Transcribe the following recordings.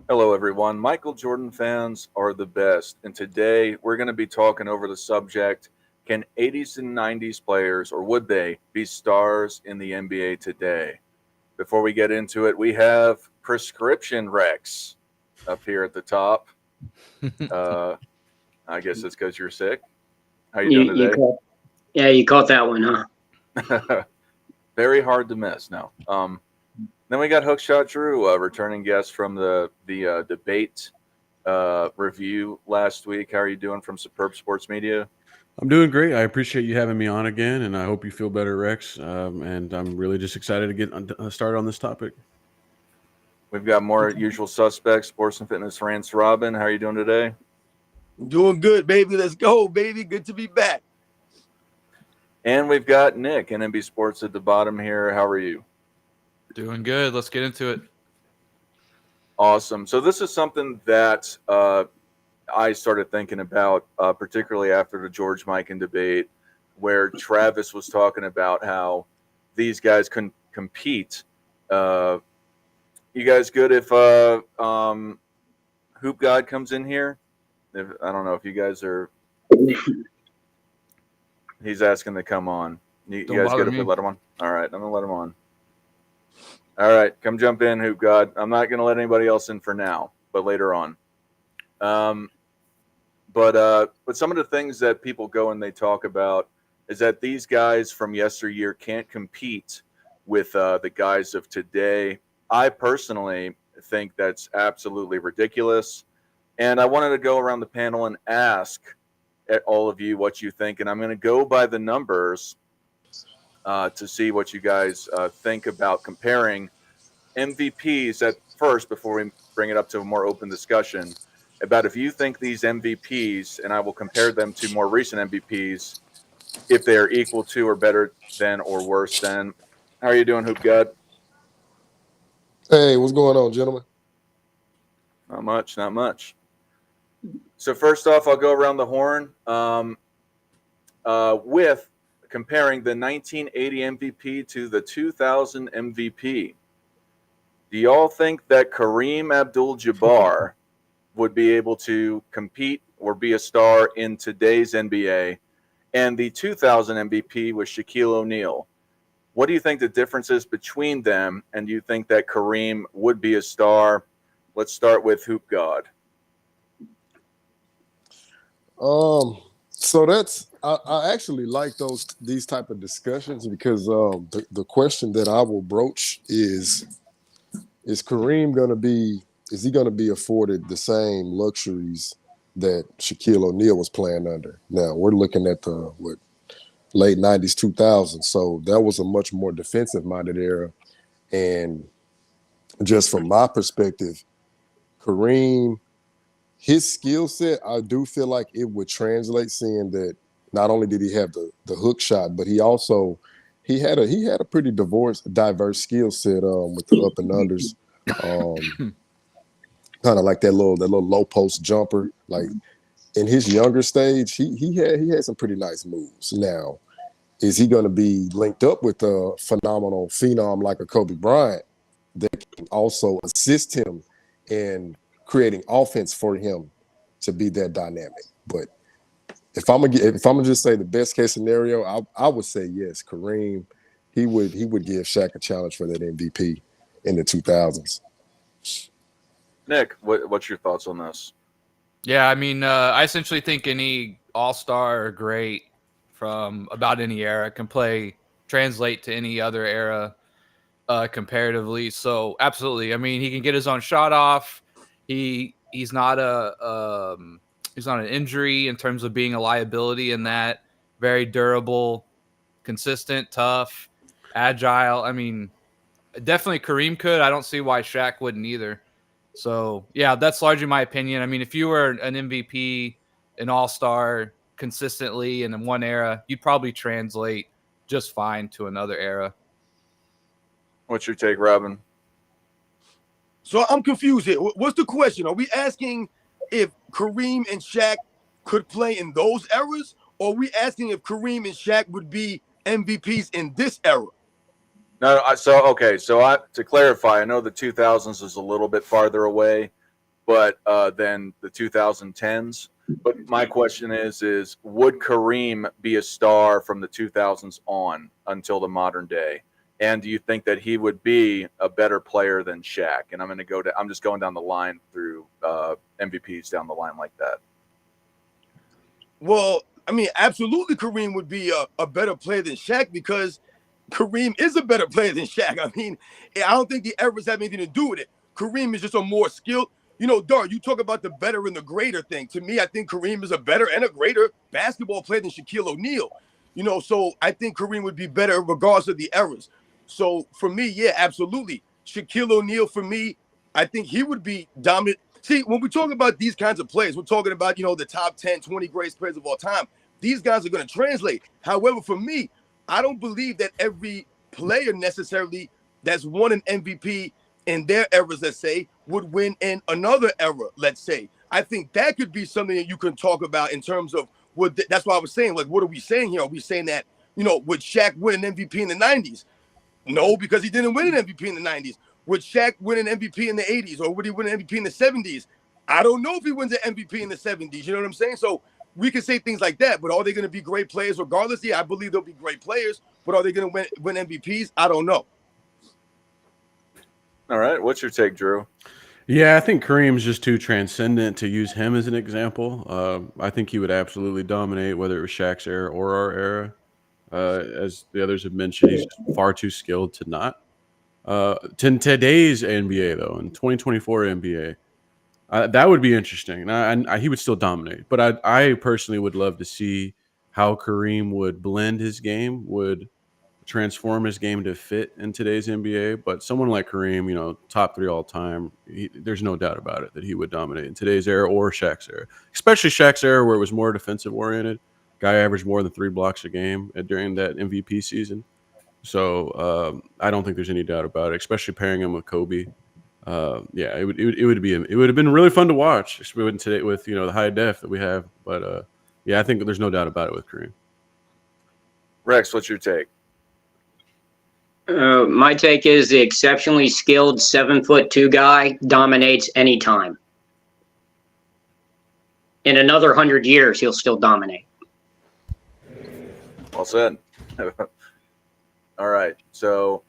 Hello, everyone. Michael Jordan fans are the best. And today we're going to be talking over the subject: can 80s and 90s players, or would they, be stars in the NBA today? Before we get into it, we have Prescription Rex up here at the top. Uh, I guess it's because you're sick. How you doing You today? caught, yeah, you caught that one, huh? Very hard to miss. No. Then we got Hookshot Drew, returning guest from the debate review last week. How are you doing from Superb Sports Media? I'm doing great. I appreciate you having me on again, and I hope you feel better, Rex. And I'm really just excited to get started on this topic. We've got more usual suspects, sports and fitness Rance Robin. How are you doing today? Doing good, baby. Let's go, baby. Good to be back. And we've got Nick, NMB Sports at the bottom here. How are you? Doing good. Let's get into it. Awesome. So this is something that I started thinking about, particularly after the George Mikan debate, where Travis was talking about how these guys can compete. You guys good if Hoop God comes in here? I don't know if you guys are. He's asking to come on. You guys good if we let him on? All right, I'm gonna let him on. All right, come jump in, Hoop God. I'm not gonna let anybody else in for now, but later on. But some of the things that people go and they talk about is that these guys from yesteryear can't compete with the guys of today. I personally think that's absolutely ridiculous. And I wanted to go around the panel and ask at all of you what you think. And I'm going to go by the numbers to see what you guys think about comparing MVPs at first before we bring it up to a more open discussion about if you think these MVPs, and I will compare them to more recent MVPs, if they are equal to or better than or worse than. How are you doing, Hoop God? Hey, what's going on, gentlemen? Not much, not much. So first off, I'll go around the horn with comparing the 1980 MVP to the 2000 MVP. Do y'all think that Kareem Abdul-Jabbar would be able to compete or be a star in today's NBA? And the 2000 MVP was Shaquille O'Neal. What do you think the difference is between them? And do you think that Kareem would be a star? Let's start with Hoop God. So that's I actually like these type of discussions because the question that I will broach is Kareem is he gonna be afforded the same luxuries that Shaquille O'Neal was playing under? Now we're looking at the late 90s, 2000s. So that was a much more defensive minded era. And just from my perspective, Kareem, his skill set, I do feel like it would translate, seeing that not only did he have the hook shot, but he had a pretty diverse skill set with the up and unders. Kind of like that little low post jumper. Like in his younger stage, he had some pretty nice moves. Now, is he going to be linked up with a phenomenal phenom like a Kobe Bryant that can also assist him in creating offense for him to be that dynamic? But if I'm gonna just say the best case scenario, I would say yes, Kareem. He would give Shaq a challenge for that MVP in the 2000s. Nick, what's your thoughts on this? Yeah, I mean, I essentially think any all-star or great from about any era can translate to any other era comparatively. So absolutely. I mean, he can get his own shot off. He's not he's not an injury in terms of being a liability in that. Very durable, consistent, tough, agile. I mean, definitely Kareem could. I don't see why Shaq wouldn't either. So, yeah, that's largely my opinion. I mean, if you were an MVP, an all-star consistently and in one era, you'd probably translate just fine to another era. What's your take, Robin? So I'm confused here. What's the question? Are we asking if Kareem and Shaq could play in those eras? Or are we asking if Kareem and Shaq would be MVPs in this era? No, to clarify, I know the 2000s is a little bit farther away, but than the 2010s. But my question is would Kareem be a star from the 2000s on until the modern day? And do you think that he would be a better player than Shaq? And I'm just going down the line through MVPs down the line like that. Well, I mean, absolutely, Kareem would be a better player than Shaq because Kareem is a better player than Shaq. I mean, I don't think the eras have anything to do with it. Kareem is just a more skilled. You know, Dar, you talk about the better and the greater thing. To me, I think Kareem is a better and a greater basketball player than Shaquille O'Neal. You know, so I think Kareem would be better regardless of the eras. So for me, yeah, absolutely. Shaquille O'Neal, for me, I think he would be dominant. See, when we talk about these kinds of players, we're talking about, the top 10, 20 greatest players of all time. These guys are going to translate. However, for me, I don't believe that every player necessarily that's won an MVP in their eras, let's say, would win in another era, let's say. I think that could be something that you can talk about in terms of that's why I was saying, like, what are we saying here? Are we saying that, would Shaq win an MVP in the 90s? No, because he didn't win an MVP in the 90s. Would Shaq win an MVP in the 80s, or would he win an MVP in the 70s? I don't know if he wins an MVP in the 70s. You know what I'm saying? So we can say things like that, but are they going to be great players regardless? Yeah, I believe they'll be great players, but are they going to win MVPs? I don't know. All right. What's your take, Drew? Yeah, I think Kareem's just too transcendent to use him as an example. I think he would absolutely dominate, whether it was Shaq's era or our era. As the others have mentioned, he's far too skilled to not. To today's NBA, though, in 2024 NBA, that would be interesting. He would still dominate. But I personally would love to see how Kareem would blend his game, would transform his game to fit in today's NBA. But someone like Kareem, top 3 all time, there's no doubt about it that he would dominate in today's era or Shaq's era, especially Shaq's era where it was more defensive oriented. Guy averaged more than 3 blocks a game during that MVP season. So I don't think there's any doubt about it, especially pairing him with Kobe. Yeah, it would have been really fun to watch, especially today with the high def that we have. But yeah, I think there's no doubt about it with Kareem. Rex, what's your take? My take is the exceptionally skilled 7'2" guy dominates anytime. In another 100 years, he'll still dominate. Well said. All right. So,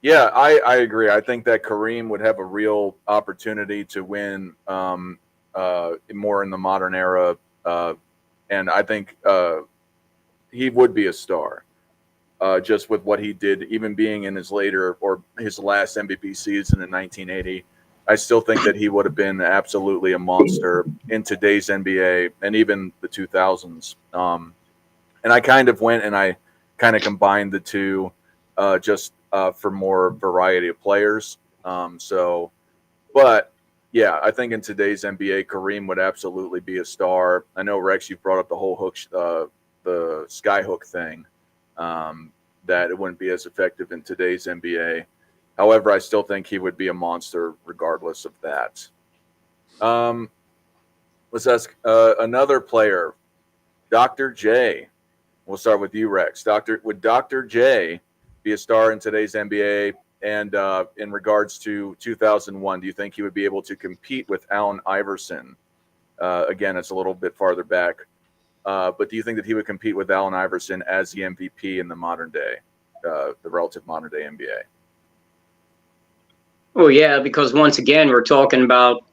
yeah, I agree. I think that Kareem would have a real opportunity to win more in the modern era. And I think he would be a star just with what he did, even being in his last MVP season in 1980. I still think that he would have been absolutely a monster in today's NBA and even the 2000s. And I kind of went and I kind of combined the two just for more variety of players. But yeah, I think in today's NBA, Kareem would absolutely be a star. I know, Rex, you brought up the whole the skyhook thing, that it wouldn't be as effective in today's NBA. However, I still think he would be a monster regardless of that. Let's ask another player, Dr. J. We'll start with you, Rex. Would Dr. J be a star in today's NBA? And in regards to 2001, do you think he would be able to compete with Allen Iverson? Again, it's a little bit farther back. But do you think that he would compete with Allen Iverson as the MVP in the modern day, the relative modern day NBA? Oh, yeah, because once again, we're talking about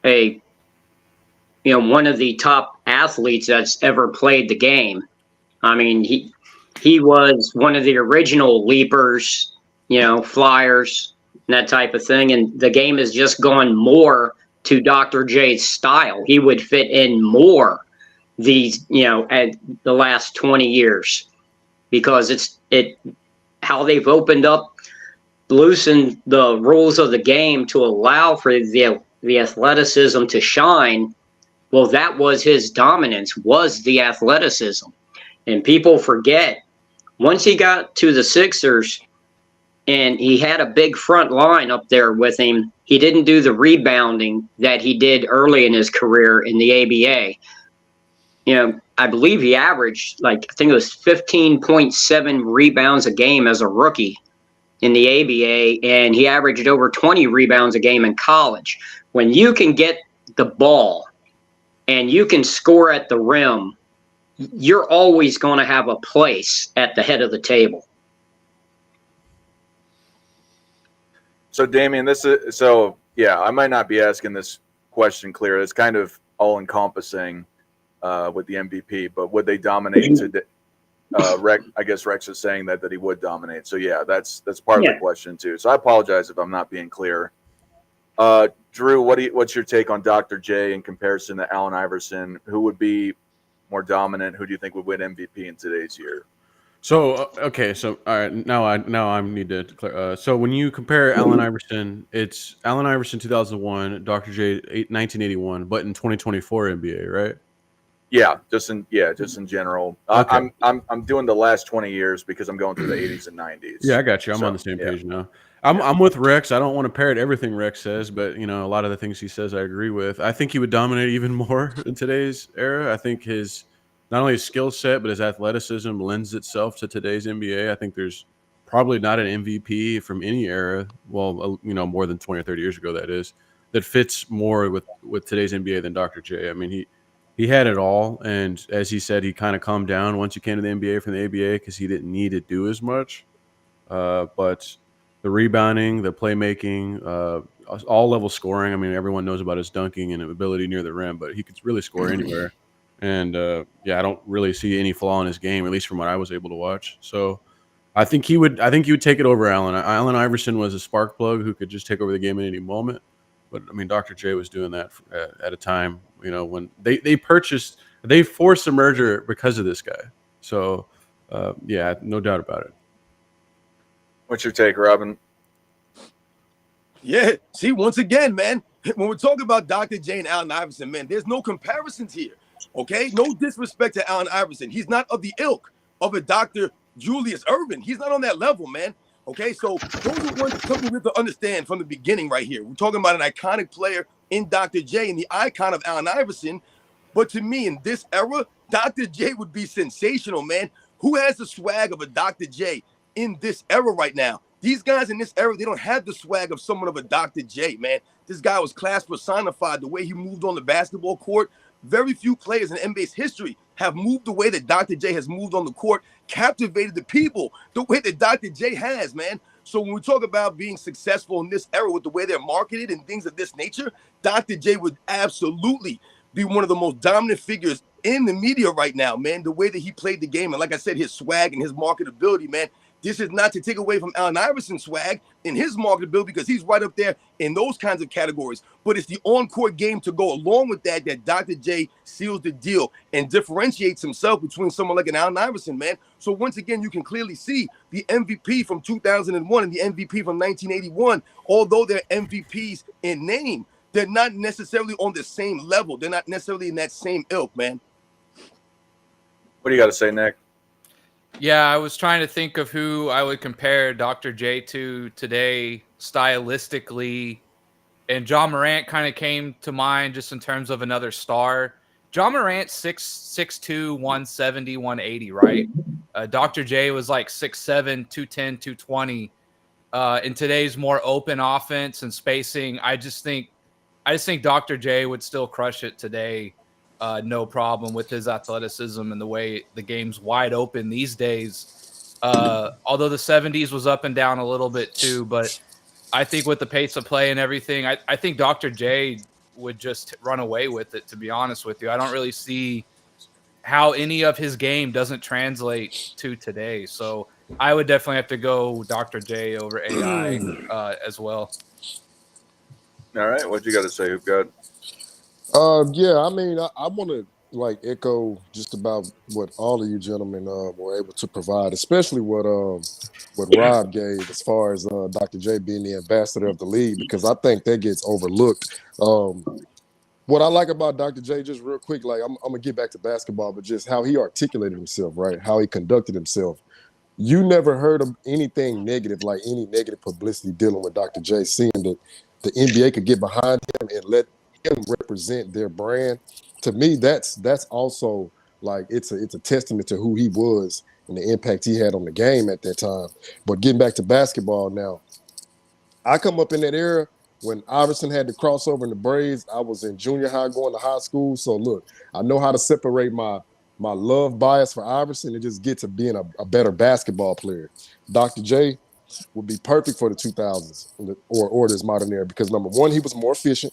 one of the top athletes that's ever played the game. I mean, he was one of the original leapers, flyers, and that type of thing. And the game has just gone more to Dr. J's style. He would fit in more at the last 20 years because how they've loosened the rules of the game to allow for the athleticism to shine. Well, that was his dominance, was the athleticism. And people forget, once he got to the Sixers and he had a big front line up there with him, he didn't do the rebounding that he did early in his career in the ABA. I believe he averaged, I think it was 15.7 rebounds a game as a rookie in the ABA, and he averaged over 20 rebounds a game in college. When you can get the ball and you can score at the rim, you're always going to have a place at the head of the table. So, Damian, yeah, I might not be asking this question clear. It's kind of all encompassing with the MVP, but would they dominate today? I guess Rex is saying that he would dominate. So yeah, that's part of the question too. So I apologize if I'm not being clear. Drew, what's your take on Dr. J in comparison to Allen Iverson? Who would be more dominant? Who do you think would win MVP in today's year? So okay, so all right, now I need to clear. So when you compare Allen Iverson, it's Allen Iverson 2001, Dr. J 1981, but in 2024 NBA, right? Yeah, just in general. Okay. I'm doing the last 20 years because I'm going through the 80s and 90s. Yeah, I got you. I'm on the same page now. I'm with Rex. I don't want to parrot everything Rex says, but a lot of the things he says I agree with. I think he would dominate even more in today's era. I think not only his skill set, but his athleticism lends itself to today's NBA. I think there's probably not an MVP from any era, well, more than 20 or 30 years ago, that fits more with today's NBA than Dr. J. I mean, he had it all, and as he said, he kind of calmed down once he came to the NBA from the ABA because he didn't need to do as much. But the rebounding, the playmaking, all level scoring. I mean, everyone knows about his dunking and ability near the rim, but he could really score anywhere. And I don't really see any flaw in his game, at least from what I was able to watch. So I think he would take it over Allen. Allen Iverson was a spark plug who could just take over the game at any moment. But I mean, Dr. J was doing that at a time, when they forced a merger because of this guy. So no doubt about it. What's your take, Robin? Yeah, see, once again, man, when we're talking about Dr. J and Allen Iverson, man, there's no comparisons here. Okay, no disrespect to Allen Iverson. He's not of the ilk of a Dr. Julius Erving. He's not on that level, man. Okay, so those are something we have to understand from the beginning right here. We're talking about an iconic player in Dr. J and the icon of Allen Iverson. But to me, in this era, Dr. J would be sensational, man. Who has the swag of a Dr. J in this era right now? These guys in this era, they don't have the swag of someone of a Dr. J, man. This guy was class personified, the way he moved on the basketball court. Very few players in NBA's history have moved the way that Dr. J has moved on the court, captivated the people the way that Dr. J has, man. So when we talk about being successful in this era with the way they're marketed and things of this nature, Dr. J would absolutely be one of the most dominant figures in the media right now, man. The way that he played the game, and like I said, his swag and his marketability, man. This is not to take away from Allen Iverson's swag and his marketability because he's right up there in those kinds of categories. But it's the on-court game to go along with that Dr. J seals the deal and differentiates himself between someone like an Allen Iverson, man. So once again, you can clearly see the MVP from 2001 and the MVP from 1981, although they're MVPs in name, they're not necessarily on the same level. They're not necessarily in that same ilk, man. What do you got to say, Nick? Yeah, I was trying to think of who I would compare Dr. J to today stylistically, and John Morant kind of came to mind just in terms of another star. John Morant 6'2", 170, 180, right? Dr. J was like 6'7", 210, 220. In today's more open offense and spacing, I just think Dr. J would still crush it today. No problem with his athleticism and the way the game's wide open these days. Although the 70s was up and down a little bit too, but I think with the pace of play and everything, I think Dr. J would just run away with it, to be honest with you. I don't really see how any of his game doesn't translate to today. So I would definitely have to go Dr. J over AI as well. All right, what you got to say, Hoopgod? I mean, I want to echo just about what all of you gentlemen were able to provide, especially what Rob gave as far as Dr. J being the ambassador of the league, because I think that gets overlooked. What I like about Dr. J, just real quick, I'm gonna get back to basketball, but just how he articulated himself, right? How he conducted himself. You never heard of anything negative, like any negative publicity dealing with Dr. J, seeing that the NBA could get behind him and let him represent their brand. To me, that's also it's a testament to who he was and the impact he had on the game at that time. But getting back to basketball now, I come up in that era when Iverson had the crossover in the braids, I was in junior high going to high school. So look, I know how to separate my love bias for Iverson and just get to being a better basketball player. Dr. J would be perfect for the 2000s or this modern era because number one, he was more efficient.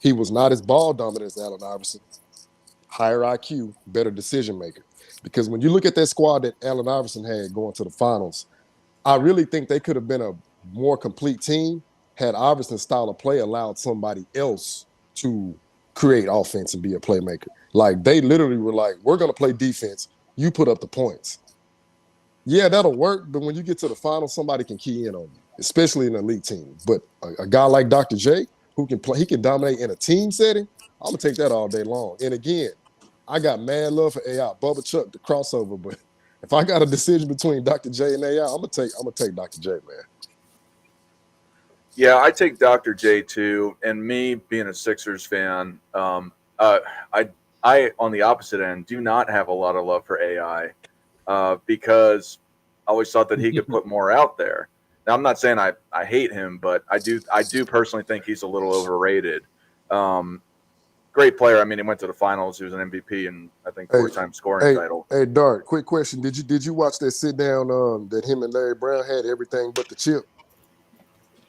He was not as ball dominant as Allen Iverson. Higher IQ, better decision maker. Because when you look at that squad that Allen Iverson had going to the finals, I really think they could have been a more complete team had Iverson's style of play allowed somebody else to create offense and be a playmaker. Like they literally were like, we're going to play defense. You put up the points. Yeah, that'll work. But when you get to the final, somebody can key in on you, especially in an elite team. But a guy like Dr. J, who can play, he can dominate in a team setting. I'm going to take that all day long. And again, I got mad love for AI. Bubba Chuck, the crossover, but if I got a decision between Dr. J and AI, I'm gonna take Dr. J, man. Yeah, I take Dr. J too. And me being a Sixers fan, I on the opposite end do not have a lot of love for AI because I always thought that he could put more out there. Now I'm not saying I hate him, but I do personally think he's a little overrated. Great player. I mean, he went to the finals. He was an MVP and I think 4-time scoring title. Hey, Dart, quick question. Did you watch that sit down that him and Larry Brown had, everything but the chip?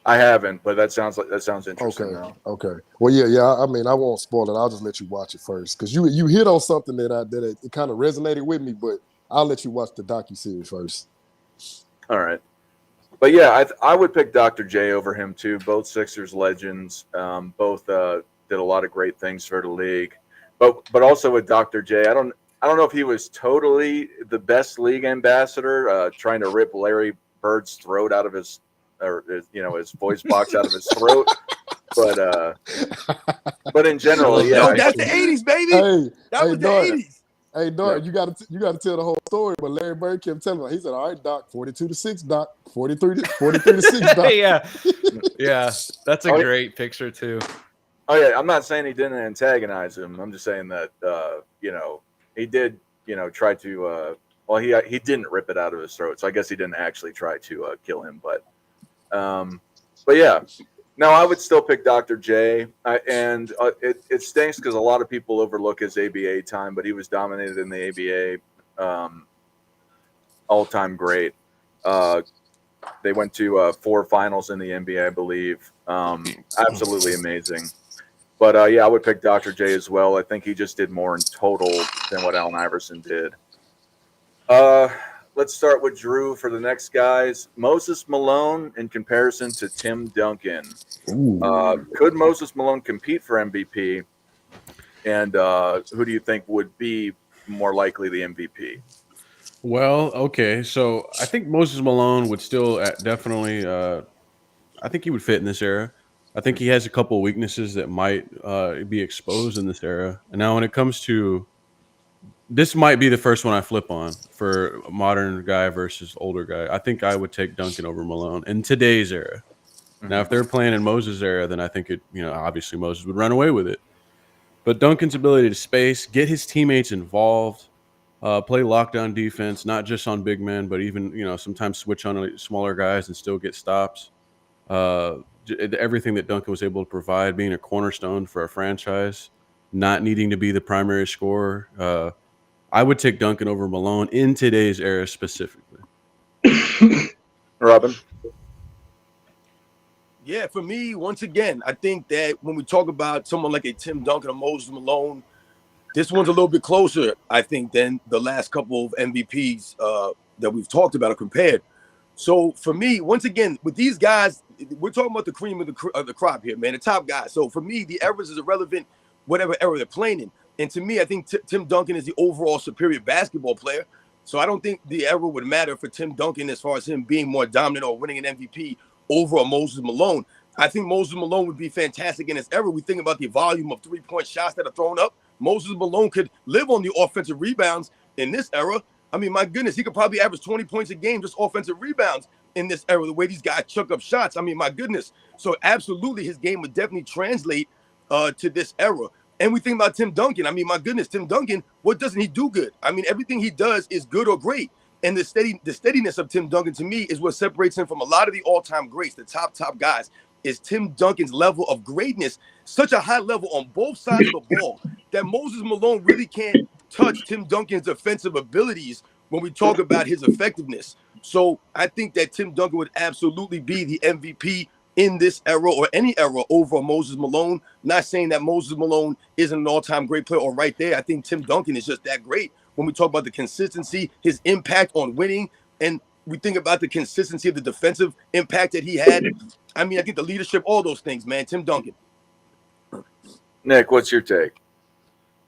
I haven't, but that sounds interesting. Okay. Well, yeah. I mean, I won't spoil it. I'll just let you watch it first because you hit on something that it kind of resonated with me. But I'll let you watch the docuseries first. All right. But yeah, I would pick Dr. J over him too. Both Sixers legends. Both did a lot of great things for the league. But also with Dr. J, I don't know if he was totally the best league ambassador, trying to rip Larry Bird's throat out of his voice box out of his throat. But in general, yeah. No, that's the 80s, baby. That was the 80s. Hey, Dart, you got to tell the whole story. But Larry Bird kept telling him, he said, "All right, Doc, 42-6, Doc, 43-6, Doc." yeah, that's a great picture too. Oh yeah, I'm not saying he didn't antagonize him. I'm just saying that he did try to. He didn't rip it out of his throat, so I guess he didn't actually try to kill him. But yeah. No, I would still pick Dr. J, and it stinks because a lot of people overlook his ABA time, but he was dominated in the ABA, all-time great. They went to 4 finals in the NBA, I believe. Absolutely amazing. But yeah, I would pick Dr. J as well. I think he just did more in total than what Allen Iverson did. Let's start with Drew for the next guys. Moses Malone in comparison to Tim Duncan. Could Moses Malone compete for MVP? And who do you think would be more likely the MVP? Well, okay. So I think Moses Malone would still definitely I think he would fit in this era. I think he has a couple of weaknesses that might be exposed in this era. And now when it comes to this might be the first one I flip on for a modern guy versus older guy. I think I would take Duncan over Malone in today's era. Mm-hmm. Now, if they're playing in Moses' era, then I think obviously Moses would run away with it. But Duncan's ability to space, get his teammates involved, play lockdown defense, not just on big men, but even, sometimes switch on smaller guys and still get stops. Everything that Duncan was able to provide, being a cornerstone for a franchise, not needing to be the primary scorer. I would take Duncan over Malone in today's era specifically. Robin? Yeah, for me, once again, I think that when we talk about someone like a Tim Duncan or Moses Malone, this one's a little bit closer, I think, than the last couple of MVPs that we've talked about or compared. So for me, once again, with these guys, we're talking about the cream of the crop here, man, the top guys. So for me, the eras is irrelevant, whatever era they're playing in. And to me, I think Tim Duncan is the overall superior basketball player. So I don't think the era would matter for Tim Duncan as far as him being more dominant or winning an MVP over a Moses Malone. I think Moses Malone would be fantastic in this era. We think about the volume of three-point shots that are thrown up. Moses Malone could live on the offensive rebounds in this era. I mean, my goodness, he could probably average 20 points a game, just offensive rebounds in this era, the way these guys chuck up shots. I mean, my goodness. So absolutely, his game would definitely translate to this era. And we think about Tim Duncan. I mean, my goodness, Tim Duncan, what doesn't he do good? I mean, everything he does is good or great. And the steadiness of Tim Duncan, to me, is what separates him from a lot of the all-time greats, the top guys. is Tim Duncan's level of greatness, such a high level on both sides of the ball that Moses Malone really can't touch Tim Duncan's offensive abilities when we talk about his effectiveness. So I think that Tim Duncan would absolutely be the MVP in this era or any era over Moses Malone. Not saying that Moses Malone isn't an all-time great player or right there. I think Tim Duncan is just that great when we talk about the consistency, his impact on winning, and we think about the consistency of the defensive impact that he had. I mean, I think the leadership, all those things, man. Tim Duncan. Nick, what's your take?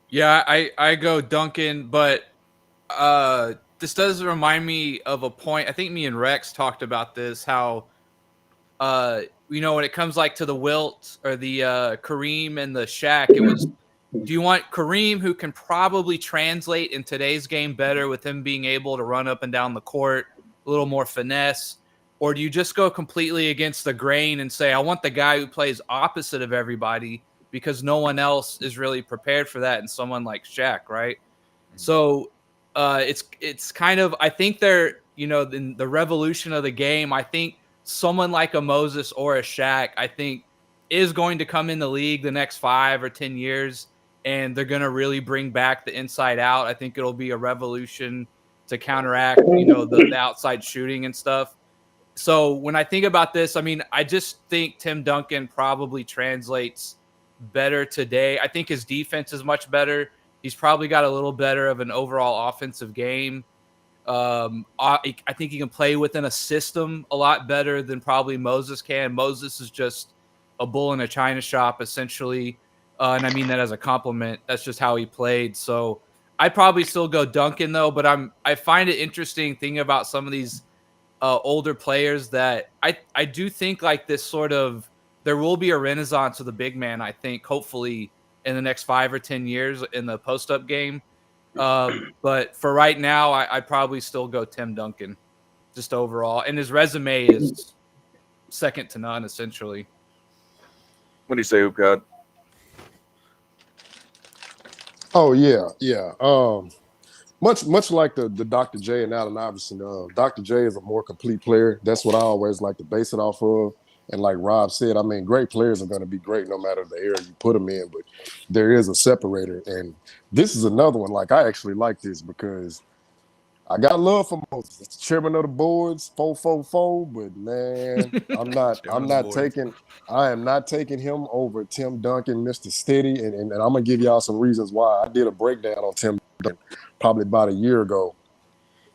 Yeah, I go Duncan, but this does remind me of a point. I think me and Rex talked about this, how when it comes like to the Wilt or the Kareem and the Shaq, it was, do you want Kareem, who can probably translate in today's game better with him being able to run up and down the court, a little more finesse, or do you just go completely against the grain and say, I want the guy who plays opposite of everybody because no one else is really prepared for that, and someone like Shaq, right? So it's kind of, I think they're, in the revolution of the game, I think someone like a Moses or a Shaq, I think, is going to come in the league the next 5 or 10 years, and they're going to really bring back the inside out. I think it'll be a revolution to counteract, the outside shooting and stuff. So when I think about this, I mean, I just think Tim Duncan probably translates better today. I think his defense is much better. He's probably got a little better of an overall offensive game. I think he can play within a system a lot better than probably Moses can. Moses is just a bull in a china shop, essentially. And I mean that as a compliment. That's just how he played. So I'd probably still go Duncan, though. But I find it interesting thinking about some of these older players that I do think like this sort of, there will be a renaissance of the big man, I think, hopefully in the next 5 or 10 years in the post-up game. But for right now, I probably still go Tim Duncan, just overall. And his resume is second to none, essentially. What do you say, Hoop God? Oh yeah. Much like the Dr. J and Allen Iverson, Dr. J is a more complete player. That's what I always like to base it off of. And like Rob said, I mean, great players are going to be great no matter the era you put them in, but there is a separator. And this is another one. Like, I actually like this because I got love for Moses. It's the chairman of the boards, 444, but man, I am not taking him over Tim Duncan, Mr. Steady. And I'm going to give y'all some reasons why. I did a breakdown on Tim Duncan probably about a year ago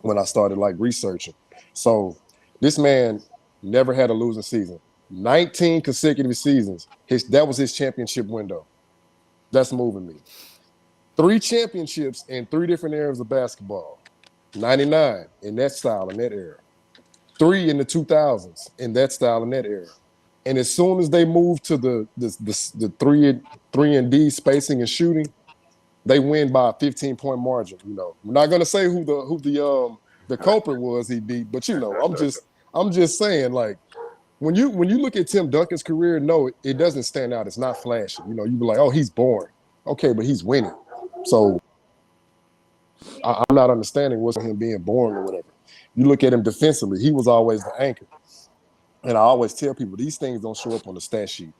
when I started like researching. So this man never had a losing season. 19 consecutive seasons. That was his championship window. That's moving me. 3 championships in 3 different eras of basketball. 99 in that style, in that era. 3 in the 2000s in that style, in that era. And as soon as they moved to the 3 and D spacing and shooting, they win by a 15-point margin. We're not gonna say who the culprit was he beat, but I'm just saying, like, when you look at Tim Duncan's career, no, it doesn't stand out. It's not flashy. You be like, oh, he's boring. Okay, but he's winning. So I'm not understanding what's him being boring or whatever. You look at him defensively, he was always the anchor. And I always tell people, these things don't show up on the stat sheet.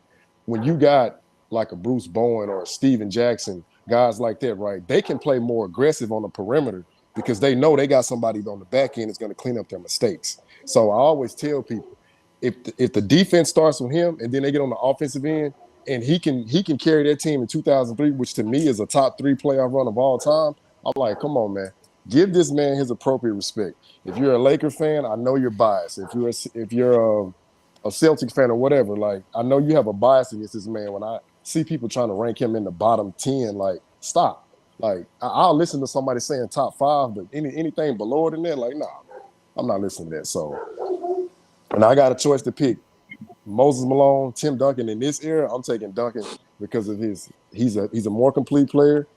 When you got like a Bruce Bowen or a Steven Jackson, guys like that, right, they can play more aggressive on the perimeter because they know they got somebody on the back end that's going to clean up their mistakes. So I always tell people, if the defense starts with him and then they get on the offensive end and he can carry that team in 2003, which to me is a top 3 playoff run of all time, I'm like, come on, man. Give this man his appropriate respect. If you're a Laker fan, I know you're biased. If you're a Celtics fan or whatever, like, I know you have a bias against this man. When I see people trying to rank him in the bottom 10, like, stop. Like, I'll listen to somebody saying top 5, but anything below than that, like, nah, I'm not listening to that. So, and I got a choice to pick Moses Malone, Tim Duncan. In this era, I'm taking Duncan because of he's a more complete player.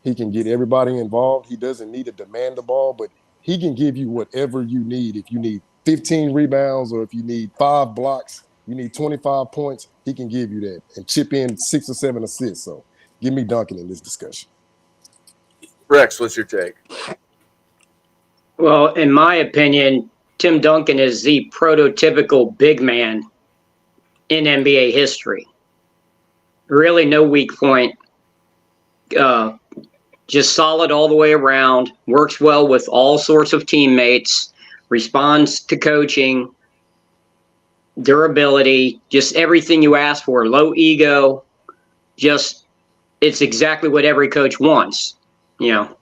He can get everybody involved. He doesn't need to demand the ball, but he can give you whatever you need. If you need 15 rebounds or if you need 5 blocks, you need 25 points, he can give you that and chip in 6 or 7 assists. So give me Duncan in this discussion. Rex, what's your take? Well, in my opinion, Tim Duncan is the prototypical big man in NBA history. Really no weak point. Just solid all the way around, works well with all sorts of teammates, responds to coaching, durability, just everything you ask for. Low ego, just it's exactly what every coach wants. You know,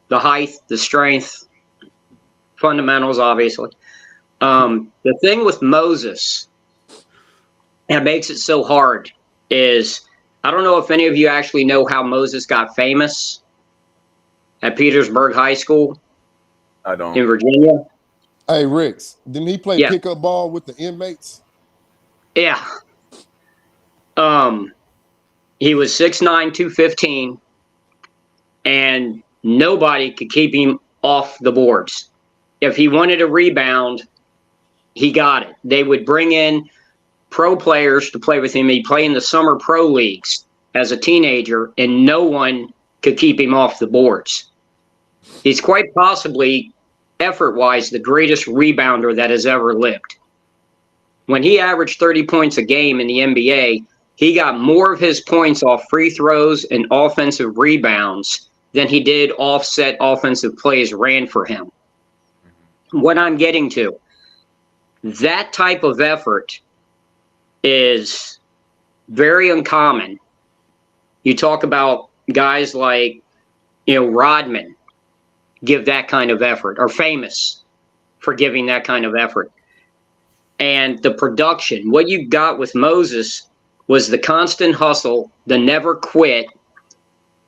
the height, the strength, fundamentals, obviously. The thing with Moses that makes it so hard is I don't know if any of you actually know how Moses got famous at Petersburg High School I don't. in Virginia. Hey, Rex, didn't he play Yeah. pickup ball with the inmates? Yeah. He was 6'9", 215, and nobody could keep him off the boards. If he wanted a rebound, he got it. They would bring in pro players to play with him. He'd play in the summer pro leagues as a teenager, and no one could keep him off the boards. He's quite possibly, effort-wise, the greatest rebounder that has ever lived. When he averaged 30 points a game in the NBA, he got more of his points off free throws and offensive rebounds than he did offset offensive plays ran for him. What I'm getting to, that type of effort is very uncommon. You talk about guys like, Rodman give that kind of effort, are famous for giving that kind of effort. And the production, what you got with Moses was the constant hustle, the never quit.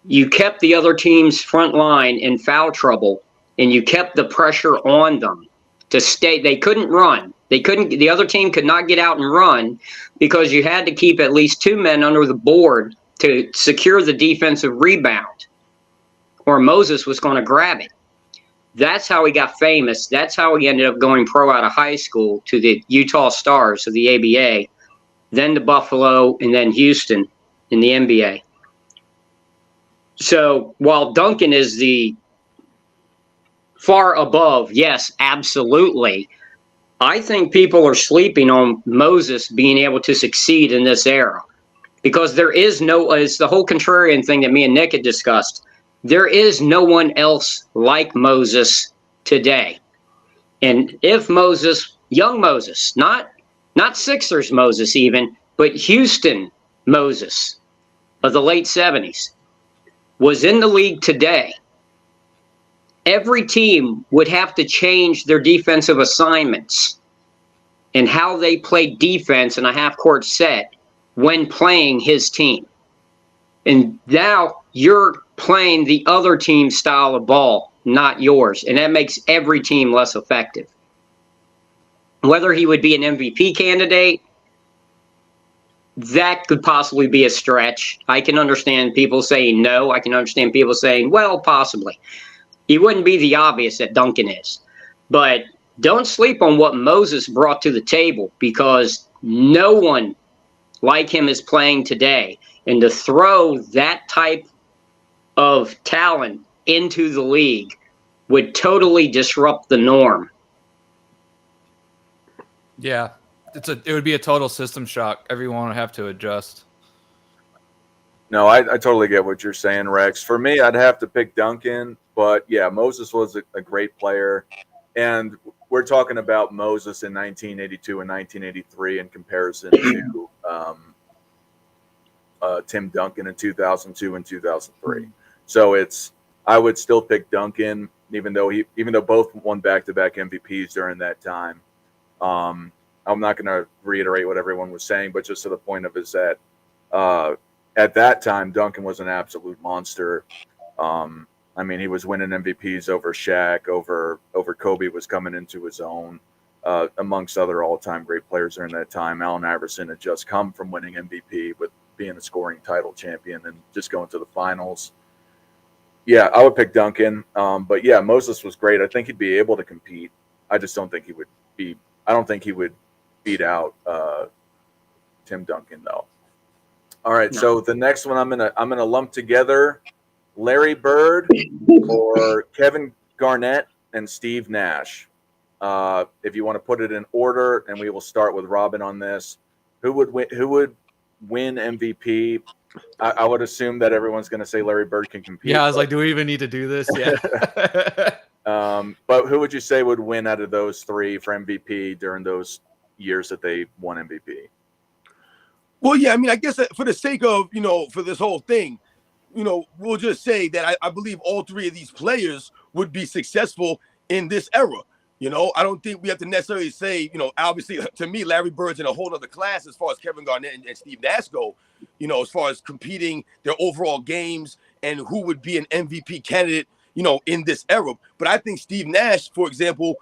You kept the other team's front line in foul trouble, and you kept the pressure on them to stay. They couldn't run. The other team could not get out and run because you had to keep at least two men under the board to secure the defensive rebound, or Moses was going to grab it. That's how he got famous. That's how he ended up going pro out of high school to the Utah Stars of the ABA, then to Buffalo, and then Houston in the NBA. So while Duncan is the far above, yes, absolutely, I think people are sleeping on Moses being able to succeed in this era because there is no, it's the whole contrarian thing that me and Nick had discussed. There is no one else like Moses today. And if Moses, young Moses, not Sixers Moses even, but Houston Moses of the late 70s was in the league today, every team would have to change their defensive assignments and how they play defense in a half-court set when playing his team. And now you're playing the other team's style of ball, not yours. And that makes every team less effective. Whether he would be an MVP candidate, that could possibly be a stretch. I can understand people saying no. I can understand people saying, well, possibly. He wouldn't be the obvious that Duncan is. But don't sleep on what Moses brought to the table because no one like him is playing today. And to throw that type of talent into the league would totally disrupt the norm. Yeah, it would be a total system shock. Everyone would have to adjust. No, I totally get what you're saying, Rex. For me, I'd have to pick Duncan, but yeah, Moses was a great player. And we're talking about Moses in 1982 and 1983 in comparison to Tim Duncan in 2002 and 2003. So I would still pick Duncan, even though both won back-to-back MVPs during that time. I'm not going to reiterate what everyone was saying, but just to the point of is that at that time, Duncan was an absolute monster. I mean, he was winning MVPs over Shaq, over Kobe was coming into his own, amongst other all-time great players during that time. Allen Iverson had just come from winning MVP with being a scoring title champion and just going to the finals. Yeah, I would pick Duncan. But yeah, Moses was great. I think he'd be able to compete. I just don't think he would beat out Tim Duncan though. All right, No. so the next one I'm gonna lump together Larry Bird or Kevin Garnett and Steve Nash. If you want to put it in order, and we will start with Robin on this. Who would win MVP? I would assume that everyone's going to say Larry Bird can compete. Yeah, I was like, do we even need to do this? Yeah. But who would you say would win out of those three for MVP during those years that they won MVP? Well, yeah, I mean, I guess for the sake of, for this whole thing, we'll just say that I believe all three of these players would be successful in this era. I don't think we have to necessarily say, obviously, to me, Larry Bird's in a whole other class as far as Kevin Garnett and Steve Nash go, as far as competing their overall games and who would be an MVP candidate, in this era. But I think Steve Nash, for example,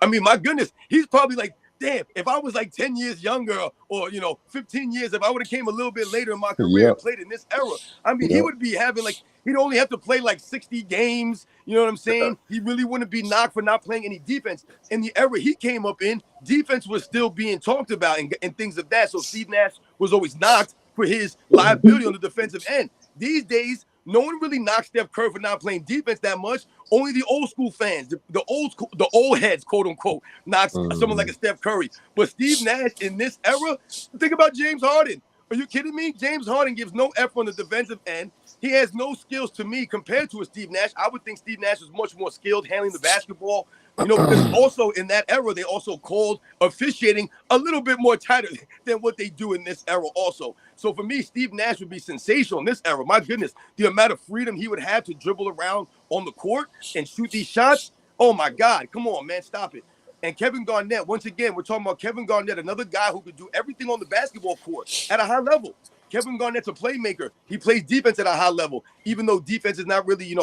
I mean, my goodness, he's probably like, damn, if I was like 10 years younger or, 15 years, if I would have came a little bit later in my career and played in this era, I mean, he would be having he'd only have to play like 60 games. You know what I'm saying? He really wouldn't be knocked for not playing any defense. In the era he came up in, defense was still being talked about and things of that. So Steve Nash was always knocked for his liability on the defensive end. These days, no one really knocks Steph Curry for not playing defense that much. Only the old school fans, the old heads, quote unquote, knocks someone like a Steph Curry. But Steve Nash in this era, think about James Harden. Are you kidding me? James Harden gives no effort on the defensive end. He has no skills to me compared to a Steve Nash. I would think Steve Nash is much more skilled handling the basketball. Because also in that era, they also called officiating a little bit more tighter than what they do in this era also. So for me, Steve Nash would be sensational in this era. My goodness, the amount of freedom he would have to dribble around on the court and shoot these shots. Oh my God, come on, man, stop it. And Kevin Garnett, once again, we're talking about Kevin Garnett, another guy who could do everything on the basketball court at a high level. Kevin Garnett's a playmaker. He plays defense at a high level, even though defense is not really,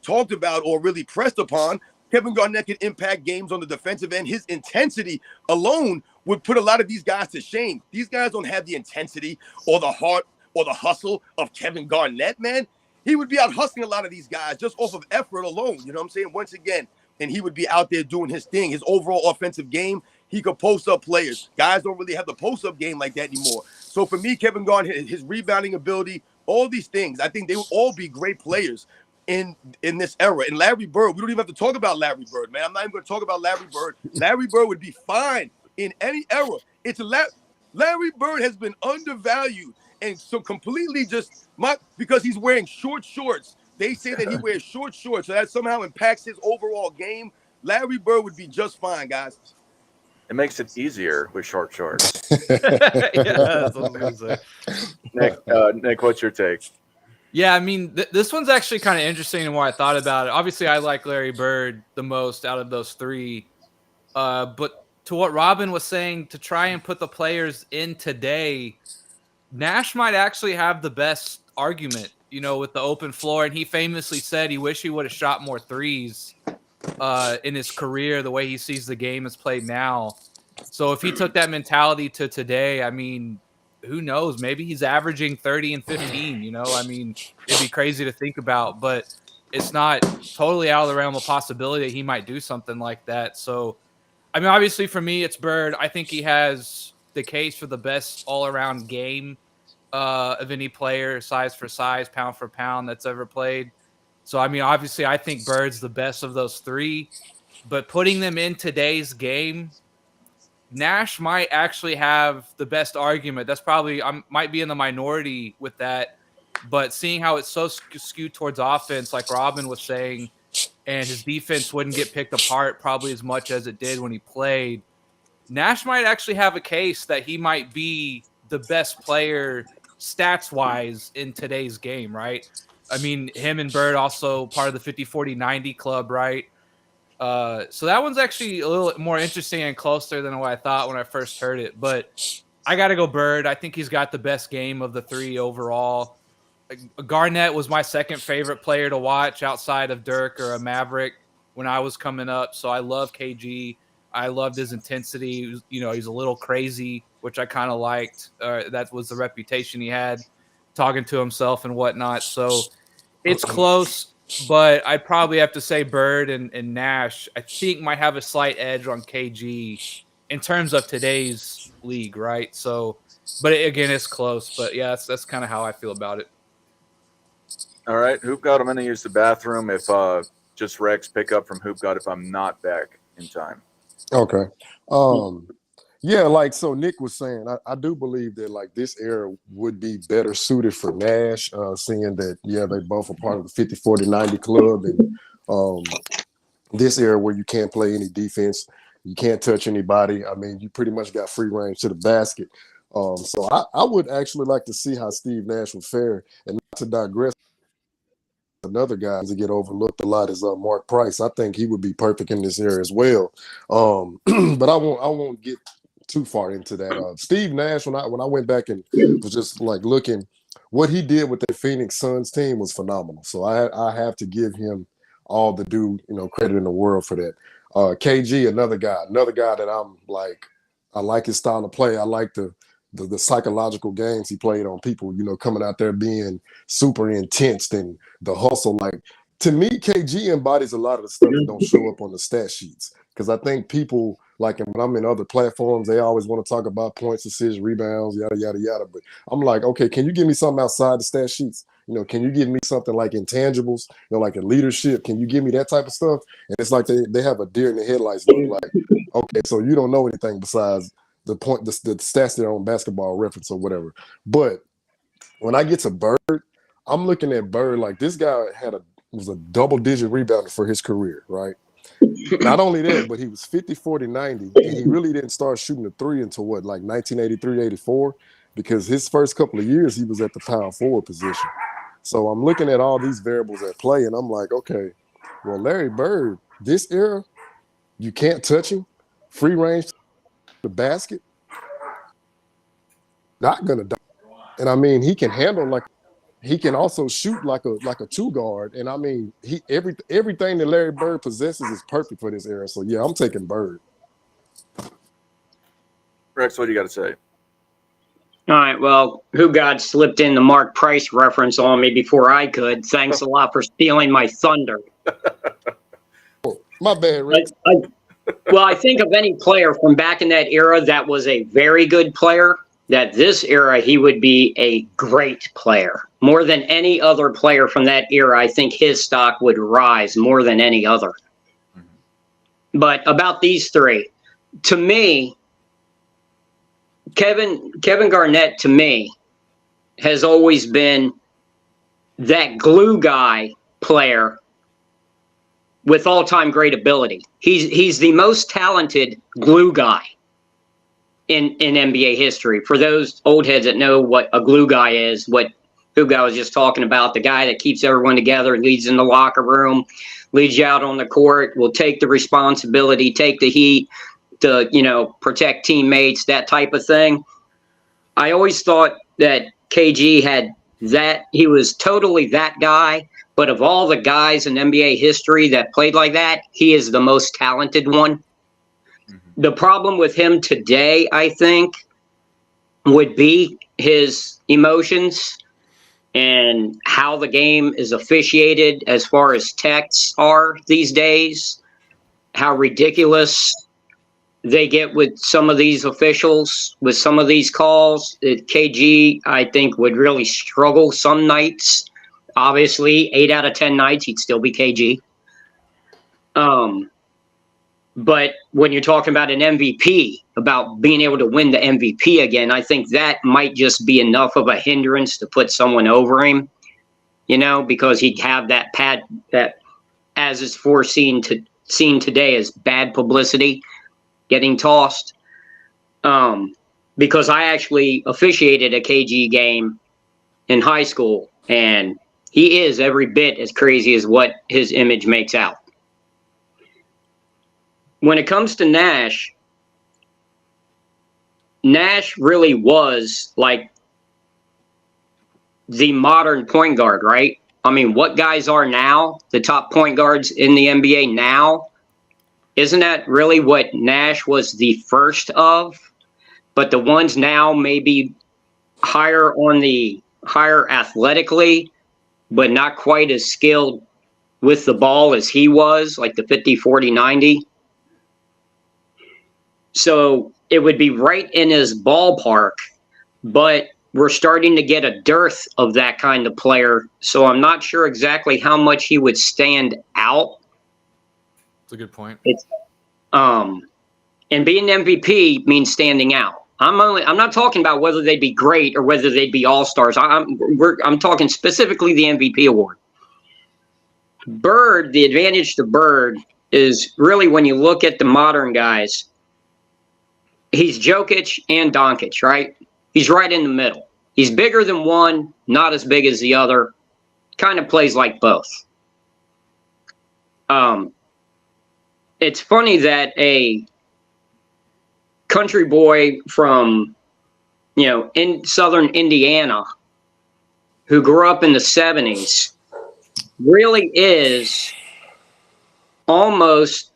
talked about or really pressed upon. Kevin Garnett can impact games on the defensive end. His intensity alone would put a lot of these guys to shame. These guys don't have the intensity or the heart or the hustle of Kevin Garnett, man. He would be out hustling a lot of these guys just off of effort alone. You know what I'm saying? Once again, and he would be out there doing his thing. His overall offensive game, he could post up players. Guys don't really have the post up game like that anymore. So for me, Kevin Garnett, his rebounding ability, all these things, I think they would all be great players in this era. And Larry Bird, we don't even have to talk about Larry Bird, man. I'm not even going to talk about Larry Bird. Larry Bird would be fine in any era. Larry Bird has been undervalued and so completely because he's wearing short shorts. They say that he wears short shorts, so that somehow impacts his overall game. Larry Bird would be just fine, guys. It makes it easier with short shorts. Yeah, that's what I was gonna say. Nick, what's your take? Yeah, I mean, this one's actually kind of interesting in what I thought about it. Obviously, I like Larry Bird the most out of those three. But to what Robin was saying, to try and put the players in today, Nash might actually have the best argument, with the open floor. And he famously said he wished he would have shot more threes in his career, the way he sees the game is played now. So if he took that mentality to today, I mean, who knows? Maybe he's averaging 30 and 15, I mean, it'd be crazy to think about, but it's not totally out of the realm of possibility that he might do something like that. So, I mean, obviously for me, it's Bird. I think he has the case for the best all-around game of any player, size for size, pound for pound that's ever played. So, I mean, obviously I think Bird's the best of those three, but putting them in today's game, Nash might actually have the best argument. That's probably, I might be in the minority with that, but seeing how it's so skewed towards offense, like Robin was saying, and his defense wouldn't get picked apart probably as much as it did when he played, Nash might actually have a case that he might be the best player stats-wise in today's game, right? I mean, him and Bird also part of the 50-40-90 club, right? So that one's actually a little more interesting and closer than what I thought when I first heard it. But I got to go Bird. I think he's got the best game of the three overall. Garnett was my second favorite player to watch outside of Dirk or a Maverick when I was coming up. So I love KG. I loved his intensity. He's a little crazy, which I kind of liked. That was the reputation he had, talking to himself and whatnot. So it's close. But I'd probably have to say Bird and Nash, I think, might have a slight edge on KG in terms of today's league, right? So, but again, it's close. But yeah, that's kind of how I feel about it. All right, Hoop God, I'm going to use the bathroom if just Rex pick up from Hoop God if I'm not back in time. Okay. Yeah, like so Nick was saying, I do believe that like this era would be better suited for Nash, seeing that yeah, they both are part of the 50, 40, 90 club, and um this era where you can't play any defense, you can't touch anybody. I mean, you pretty much got free range to the basket. So I would actually like to see how Steve Nash would fare. And not to digress, another guy to get overlooked a lot is Mark Price. I think he would be perfect in this era as well. But I won't get too far into that. Steve Nash, when I went back and was just like looking, what he did with the Phoenix Suns team was phenomenal. So I have to give him all the due, credit in the world for that. KG, another guy that I'm like, I like his style of play. I like the psychological games he played on people, coming out there being super intense and the hustle. Like, to me, KG embodies a lot of the stuff that don't show up on the stat sheets. Because I think people, like when I'm in other platforms, they always want to talk about points, assists, rebounds, yada, yada, yada. But I'm like, okay, can you give me something outside the stat sheets? Can you give me something like intangibles, like in leadership? Can you give me that type of stuff? And it's like they have a deer in the headlights look like, okay, so you don't know anything besides the stats that are on Basketball Reference or whatever. But when I get to Bird, I'm looking at Bird like this guy was a double-digit rebounder for his career, right? Not only that, but he was 50, 40, 90, and he really didn't start shooting the three until what, like 1983, 84, because his first couple of years he was at the power forward position. So I'm looking at all these variables at play, and I'm like, okay, well, Larry Bird, this era, you can't touch him, free range to the basket, not gonna die. And I mean, he can handle like. He can also shoot like a two guard, and I mean, everything that Larry Bird possesses is perfect for this era. So yeah, I'm taking Bird. Rex, what do you got to say? All right, well, Who God slipped in the Mark Price reference on me before I could. Thanks a lot for stealing my thunder. Oh, my bad, Rick. Well, I think of any player from back in that era that was a very good player, that this era he would be a great player. More than any other player from that era, I think his stock would rise more than any other. Mm-hmm. But about these three, to me, Kevin Garnett, to me, has always been that glue guy player with all-time great ability. He's the most talented glue guy in NBA history. For those old heads that know what a glue guy is, what Who guy was just talking about, the guy that keeps everyone together, leads in the locker room, leads you out on the court, will take the responsibility, take the heat to, protect teammates, that type of thing. I always thought that KG had that. He was totally that guy. But of all the guys in NBA history that played like that, he is the most talented one. Mm-hmm. The problem with him today, I think, would be his emotions and how the game is officiated as far as texts are these days, how ridiculous they get with some of these officials, with some of these calls. KG, I think, would really struggle some nights. Obviously, 8 out of 10 nights, he'd still be KG. But when you're talking about an MVP, about being able to win the MVP again, I think that might just be enough of a hindrance to put someone over him, because he'd have that as is seen today as bad publicity, getting tossed. Because I actually officiated a KG game in high school, and he is every bit as crazy as what his image makes out. When it comes to Nash really was like the modern point guard, right? I mean, what guys are now, the top point guards in the NBA now, isn't that really what Nash was the first of? But the ones now maybe higher athletically, but not quite as skilled with the ball as he was, like the 50, 40, 90. So it would be right in his ballpark, but we're starting to get a dearth of that kind of player. So I'm not sure exactly how much he would stand out. That's a good point. And And being MVP means standing out. I'm not talking about whether they'd be great or whether they'd be all-stars. I'm talking specifically the MVP award. Bird, the advantage to Bird is really when you look at the modern guys, he's Jokic and Doncic, right? He's right in the middle. He's bigger than one, not as big as the other. Kind of plays like both. It's funny that a country boy from, in southern Indiana who grew up in the 70s really is almost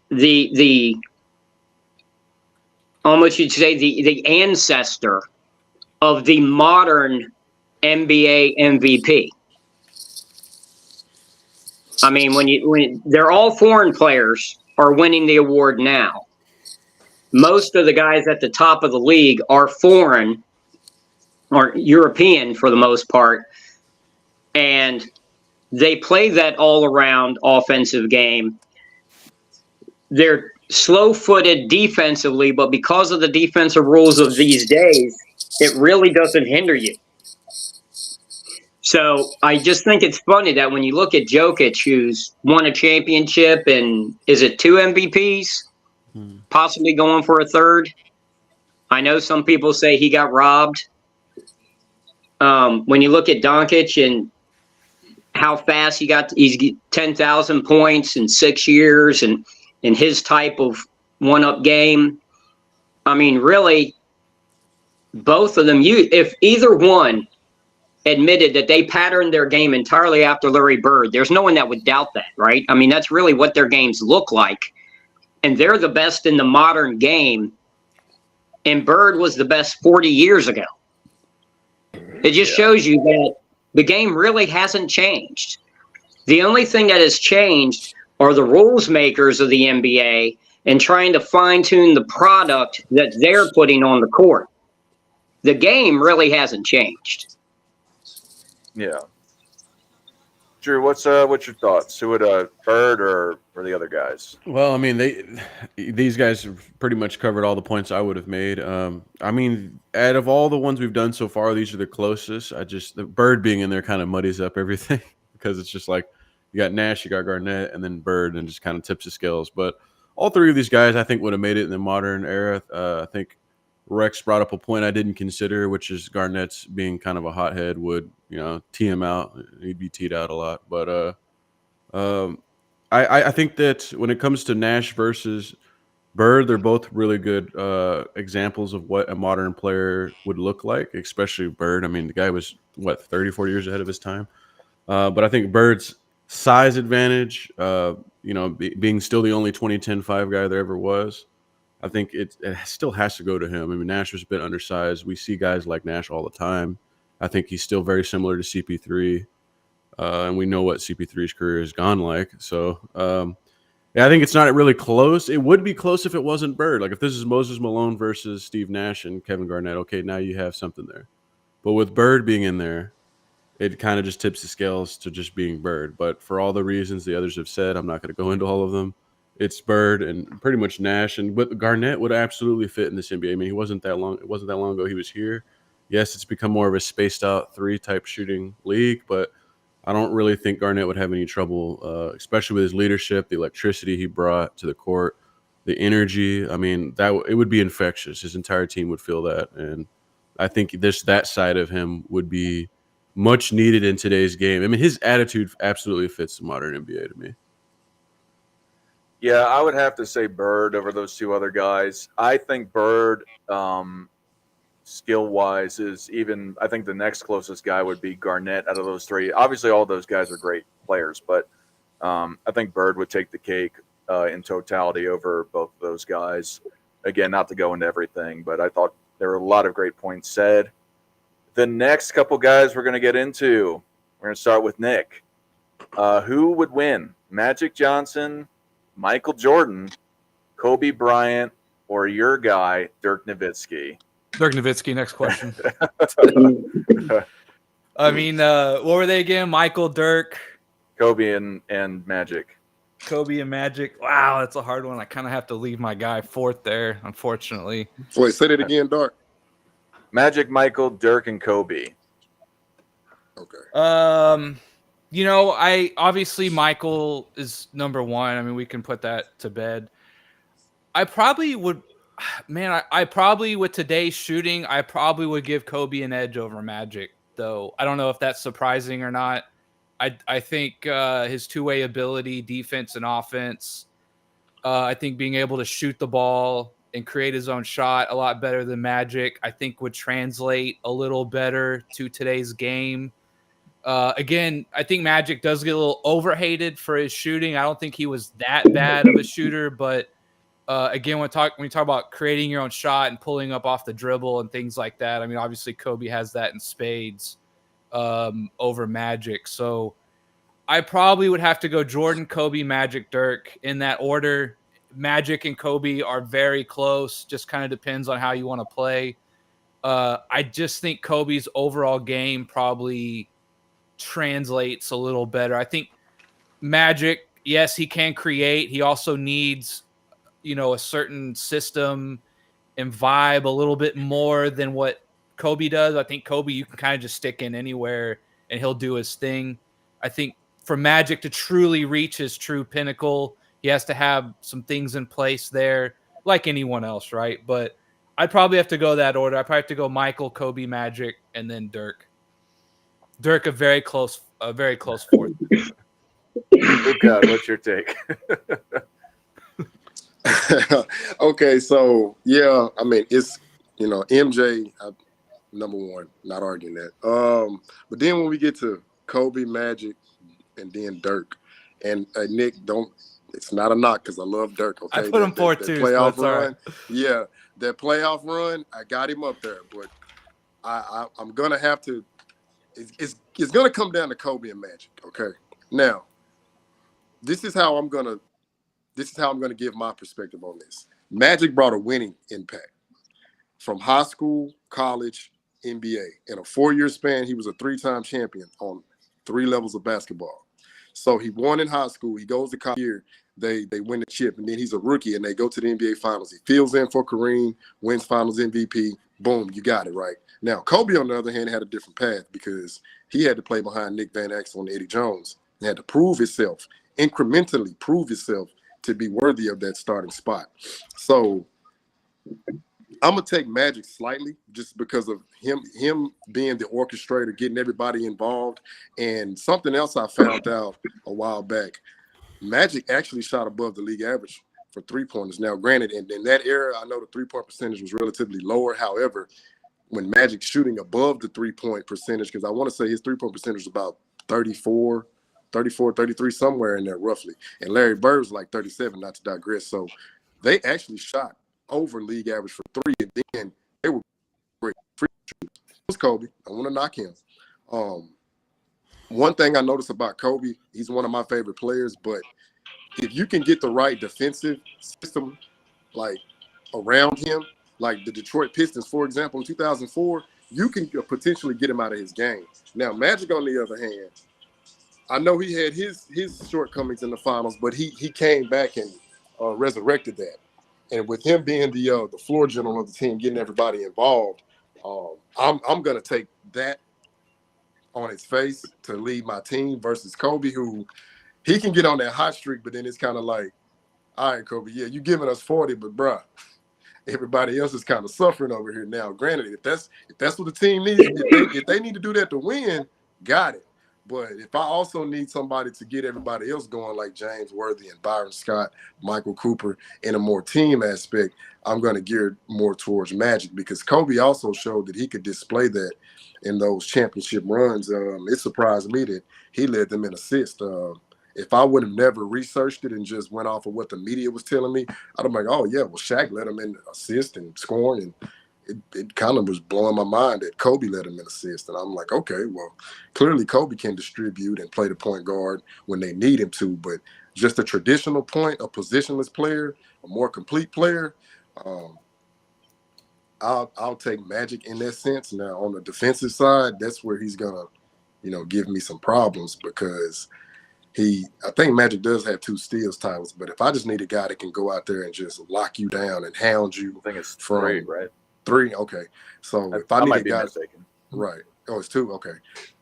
almost you'd say the ancestor of the modern NBA MVP. I mean, when they're all foreign players are winning the award now. Most of the guys at the top of the league are foreign or European for the most part, and they play that all-around offensive game. They're slow-footed defensively, but because of the defensive rules of these days, it really doesn't hinder you. So I just think it's funny that when you look at Jokic, who's won a championship and is it 2 MVPs, possibly going for a third? I know some people say he got robbed. When you look at Doncic and how fast he's 10,000 points in 6 years and in his type of one-up game. I mean, really, both of them, if either one admitted that they patterned their game entirely after Larry Bird, there's no one that would doubt that, right? I mean, that's really what their games look like. And they're the best in the modern game. And Bird was the best 40 years ago. It just shows you that the game really hasn't changed. The only thing that has changed are the rules makers of the NBA and trying to fine-tune the product that they're putting on the court. The game really hasn't changed. Yeah. Drew, what's your thoughts? Who would Bird or the other guys? Well, I mean, these guys have pretty much covered all the points I would have made. I mean, out of all the ones we've done so far, these are the closest. The Bird being in there kind of muddies up everything because it's just like you got Nash, you got Garnett, and then Bird, and just kind of tips the scales. But all three of these guys, I think, would have made it in the modern era. I think Rex brought up a point I didn't consider, which is Garnett's being kind of a hothead would, tee him out. He'd be teed out a lot. But I think that when it comes to Nash versus Bird, they're both really good examples of what a modern player would look like, especially Bird. I mean, the guy was, 30, 40 years ahead of his time. But I think Bird's size advantage, being still the only 2010 5 guy there ever was, I think it still has to go to him. I mean, Nash was a bit undersized. We see guys like Nash all the time. I think he's still very similar to CP3. And we know what CP3's career has gone like. So, I think it's not really close. It would be close if it wasn't Bird. Like if this is Moses Malone versus Steve Nash and Kevin Garnett, okay, now you have something there. But with Bird being in there, it kind of just tips the scales to just being Bird. But for all the reasons the others have said, I'm not going to go into all of them. It's Bird and pretty much Nash, but Garnett would absolutely fit in this NBA. I mean, it wasn't that long ago he was here. Yes, it's become more of a spaced out 3-type shooting league, but I don't really think Garnett would have any trouble, especially with his leadership, the electricity he brought to the court, the energy. I mean, it would be infectious. His entire team would feel that, and I think that side of him would be much needed in today's game. I mean, his attitude absolutely fits the modern NBA to me. Yeah, I would have to say Bird over those two other guys. I think Bird, skill-wise, is even – I think the next closest guy would be Garnett out of those three. Obviously, all those guys are great players, but I think Bird would take the cake in totality over both of those guys. Again, not to go into everything, but I thought there were a lot of great points said. The next couple guys we're going to get into, we're going to start with Nick. Who would win, Magic Johnson – Michael Jordan, Kobe Bryant, or your guy, Dirk Nowitzki? Dirk Nowitzki, next question. I mean, what were they again? Michael, Dirk? Kobe and Magic. Kobe and Magic. Wow, that's a hard one. I kind of have to leave my guy fourth there, unfortunately. Wait, say that again, Dark. Magic, Michael, Dirk, and Kobe. Okay. You know, I obviously Michael is number one. I mean, we can put that to bed. I probably would, man. I probably with today's shooting, I probably would give Kobe an edge over Magic. Though I don't know if that's surprising or not. I think his two-way ability, defense and offense. I think being able to shoot the ball and create his own shot a lot better than Magic, I think would translate a little better to today's game. Again, I think Magic does get a little overhated for his shooting. I don't think he was that bad of a shooter, but again, when you talk about creating your own shot and pulling up off the dribble and things like that, I mean, obviously Kobe has that in spades over Magic. So I probably would have to go Jordan, Kobe, Magic, Dirk in that order. Magic and Kobe are very close. Just kind of depends on how you want to play. I just think Kobe's overall game probably translates a little better. I think Magic, yes, he can create. He also needs, a certain system and vibe a little bit more than what Kobe does. I think Kobe, you can kind of just stick in anywhere and he'll do his thing. I think for Magic to truly reach his true pinnacle, he has to have some things in place there, like anyone else, right? But I'd probably have to go that order. I'd probably have to go Michael, Kobe, Magic, and then Dirk. Dirk, a very close fourth. Luka, what's your take? Okay, so yeah, I mean it's MJ number one, not arguing that. But then when we get to Kobe, Magic, and then Dirk, and Nick, it's not a knock because I love Dirk. Okay, I put him fourth too. Playoff so run, yeah, that playoff run, I got him up there, but I'm gonna have to. It's gonna come down to Kobe and Magic. Okay, now this is how I'm gonna give my perspective on this. Magic brought a winning impact from high school, college, NBA. In a 4-year span, he was a 3-time champion on 3 levels of basketball. So he won in high school. He goes to college year. They win the chip, and then he's a rookie, and they go to the NBA Finals. He fills in for Kareem, wins Finals MVP. Boom, you got it right. Now, Kobe, on the other hand, had a different path because he had to play behind Nick Van Exel and Eddie Jones. He had to prove himself, incrementally prove himself to be worthy of that starting spot. So I'm gonna take Magic slightly just because of him being the orchestrator, getting everybody involved. And something else I found out a while back, Magic actually shot above the league average for 3-pointers. Now, granted, in that era, I know the 3-point percentage was relatively lower. However, when Magic's shooting above the 3-point percentage, because I want to say his 3-point percentage was about 34, 33, somewhere in there roughly. And Larry Bird was like 37, not to digress. So they actually shot over league average for 3, and then they were great free shooters. It was Kobe. I want to knock him. One thing I noticed about Kobe, he's one of my favorite players, but if you can get the right defensive system like around him, like the Detroit Pistons, for example, in 2004, you can potentially get him out of his game. Now, Magic, on the other hand, I know he had his shortcomings in the finals, but he came back and resurrected that. And with him being the floor general of the team, getting everybody involved, I'm gonna take that on its face to lead my team versus Kobe, who he can get on that hot streak, but then it's kind of like, all right, Kobe, yeah, you giving us 40, but bruh, everybody else is kind of suffering over here now. Granted, if that's what the team needs, if they need to do that to win, got it. But if I also need somebody to get everybody else going, like James Worthy and Byron Scott, Michael Cooper, in a more team aspect, I'm going to gear more towards Magic, because Kobe also showed that he could display that in those championship runs. It surprised me that he led them in assists. If I would have never researched it and just went off of what the media was telling me, I'd have been like, oh, yeah, well, Shaq led him in assist and scoring, and it kind of was blowing my mind that Kobe led him in assists. And I'm like, okay, well, clearly Kobe can distribute and play the point guard when they need him to, but just a traditional point, a positionless player, a more complete player, I'll take Magic in that sense. Now, on the defensive side, that's where he's gonna, give me some problems, because I think Magic does have 2 steals titles, but if I just need a guy that can go out there and just lock you down and hound you I think it's from 3, right? 3, okay. So if I need might a be guy, mistaken. right? Oh, it's 2, okay.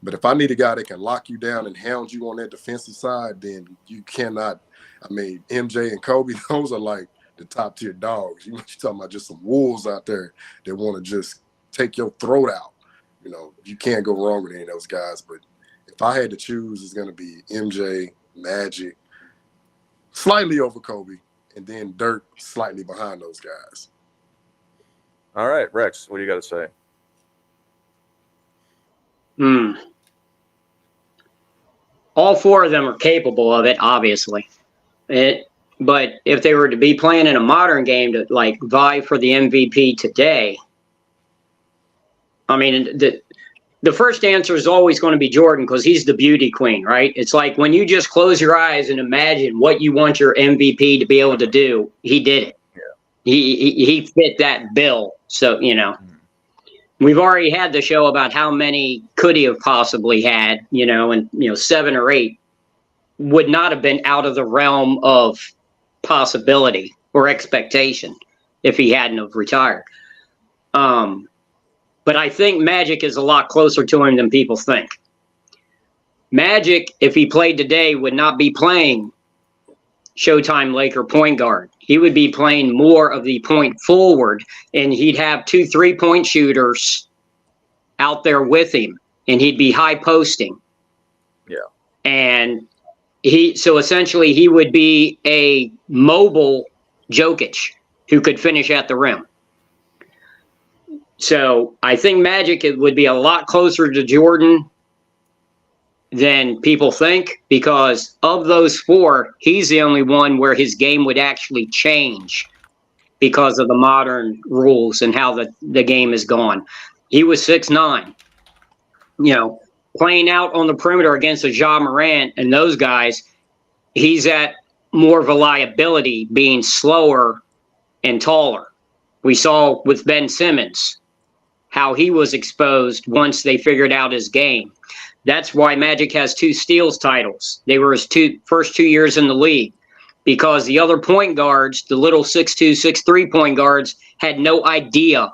But if I need a guy that can lock you down and hound you on that defensive side, then you cannot. I mean, MJ and Kobe, those are like the top tier dogs. You're talking about just some wolves out there that want to just take your throat out. You know, you can't go wrong with any of those guys. But if I had to choose, it's going to be MJ, Magic, slightly over Kobe, and then Dirk slightly behind those guys. All right, Rex, what do you got to say? All 4 of them are capable of it, obviously. But if they were to be playing in a modern game to like vie for the MVP today, I mean, the first answer is always going to be Jordan because he's the beauty queen, right? It's like when you just close your eyes and imagine what you want your MVP to be able to do, he did it. Yeah. He fit that bill. So, you know, we've already had the show about how many could he have possibly had, you know, and, you know, 7 or 8 would not have been out of the realm of possibility or expectation if he hadn't have retired. But I think Magic is a lot closer to him than people think. Magic, if he played today, would not be playing Showtime Laker point guard. He would be playing more of the point forward, and he'd have 2 3-point shooters out there with him, and he'd be high posting. Yeah. And so essentially he would be a mobile Jokic who could finish at the rim. So I think Magic would be a lot closer to Jordan than people think, because of those 4, he's the only one where his game would actually change because of the modern rules and how the game is gone. He was 6'9", you know, playing out on the perimeter against a Ja Morant and those guys. He's at more of a liability, being slower and taller. We saw with Ben Simmons how he was exposed once they figured out his game. That's why Magic has 2 steals titles. They were his first 2 years in the league, because the other point guards, the little 6'2", 6'3" point guards, had no idea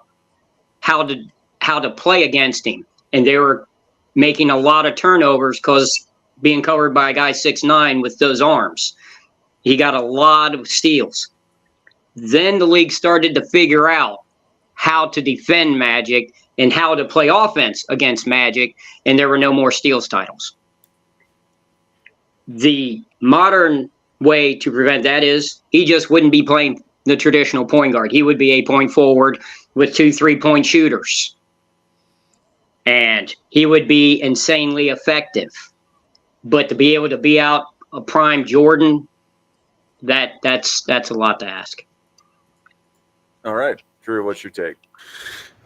how to play against him, and they were making a lot of turnovers because being covered by a guy 6'9" with those arms. He got a lot of steals. Then the league started to figure out how to defend Magic and how to play offense against Magic, and there were no more steals titles. The modern way to prevent that is he just wouldn't be playing the traditional point guard. He would be a point forward with 2 3-point shooters, and he would be insanely effective. But to be able to be out a prime Jordan, that's a lot to ask. All right, Drew, what's your take?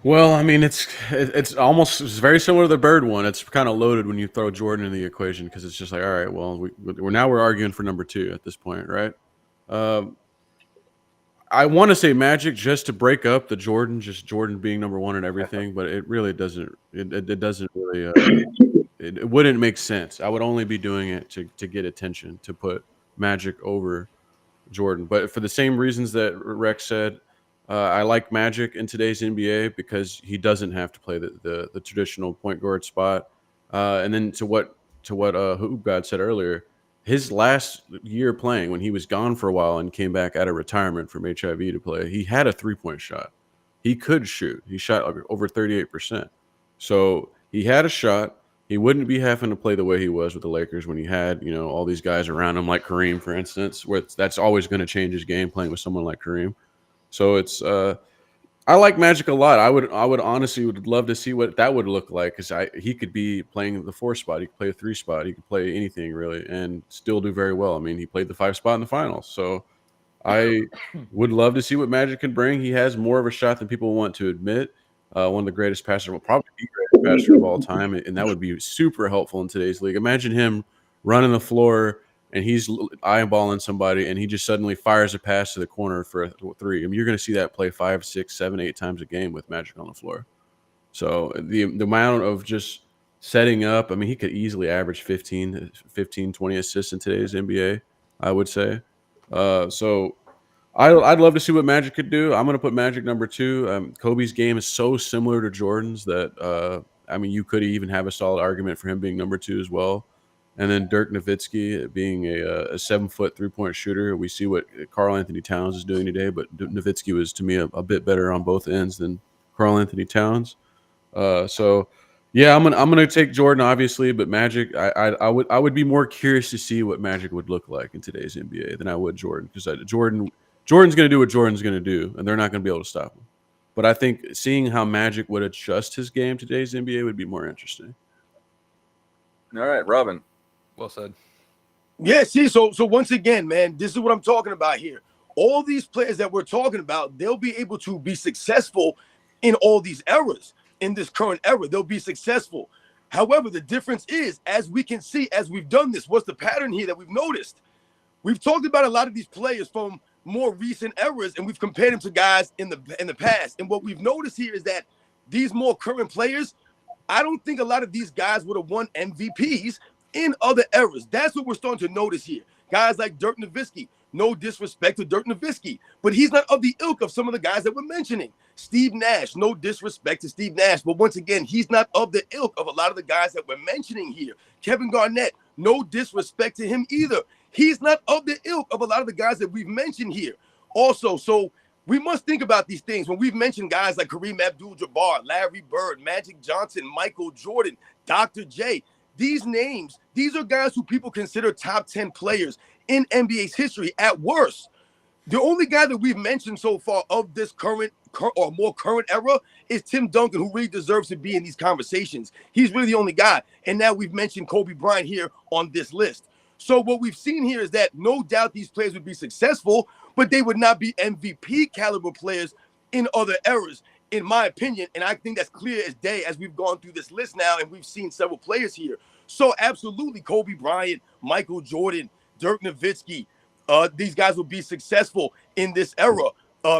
Well, I mean, it's very similar to the Bird one. It's kind of loaded when you throw Jordan in the equation, because it's just like, all right, well, we're arguing for number 2 at this point, right? I want to say Magic just to break up the Jordan being number 1 and everything, but it really doesn't. It doesn't really. It wouldn't make sense. I would only be doing it to get attention, to put Magic over Jordan. But for the same reasons that Rex said, I like Magic in today's NBA because he doesn't have to play the traditional point guard spot. And then to what Hoop God said earlier, his last year playing, when he was gone for a while and came back out of retirement from HIV to play, he had a 3-point shot. He could shoot. He shot over 38%. So he had a shot. He wouldn't be having to play the way he was with the Lakers when he had, all these guys around him, like Kareem, for instance, where that's always going to change his game, playing with someone like Kareem. So it's I like Magic a lot. I would honestly would love to see what that would look like, because he could be playing the 4 spot, he could play a 3 spot, he could play anything really and still do very well. I mean, he played the 5 spot in the finals, so I would love to see what Magic can bring. He has more of a shot than people want to admit. One of the greatest passers, probably the greatest passer of all time, and that would be super helpful in today's league. Imagine him running the floor and he's eyeballing somebody, and he just suddenly fires a pass to the corner for a 3. I mean, you're going to see that play 5, 6, 7, 8 times a game with Magic on the floor. So the amount of just setting up. I mean, he could easily average 15, 20 assists in today's NBA, I would say. So I'd love to see what Magic could do. I'm going to put Magic number 2. Kobe's game is so similar to Jordan's that, I mean, you could even have a solid argument for him being number 2 as well. And then Dirk Nowitzki being a 7-foot 3-point shooter. We see what Karl Anthony Towns is doing today, but Nowitzki was, to me, a bit better on both ends than Karl Anthony Towns. So yeah, I'm gonna take Jordan, obviously, but Magic, I would be more curious to see what Magic would look like in today's NBA than I would Jordan, because Jordan's gonna do what Jordan's gonna do, and they're not gonna be able to stop him. But I think seeing how Magic would adjust his game to today's NBA would be more interesting. All right, Robin. Well said. Yeah, see, so once again, man, this is what I'm talking about here. All these players that we're talking about, they'll be able to be successful in all these eras. In this current era, they'll be successful. However, the difference is, as we can see, as we've done this, what's the pattern here that we've noticed? We've talked about a lot of these players from more recent eras, and we've compared them to guys in the past. And what we've noticed here is that these more current players, I don't think a lot of these guys would have won MVPs in other eras. That's what we're starting to notice here. Guys like Dirk Nowitzki, no disrespect to Dirk Nowitzki, but he's not of the ilk of some of the guys that we're mentioning. Steve Nash, no disrespect to Steve Nash, but once again, he's not of the ilk of a lot of the guys that we're mentioning here. Kevin Garnett, no disrespect to him either. He's not of the ilk of a lot of the guys that we've mentioned here. Also, so we must think about these things. When we've mentioned guys like Kareem Abdul-Jabbar, Larry Bird, Magic Johnson, Michael Jordan, Dr. J, these names, these are guys who people consider top 10 players in NBA's history at worst. The only guy that we've mentioned so far of this current or more current era is Tim Duncan, who really deserves to be in these conversations. He's really the only guy. And now we've mentioned Kobe Bryant here on this list. So what we've seen here is that no doubt these players would be successful, but they would not be MVP caliber players in other eras, in my opinion. And I think that's clear as day as we've gone through this list now and we've seen several players here. So absolutely, Kobe Bryant, Michael Jordan, Dirk Nowitzki, these guys will be successful in this era.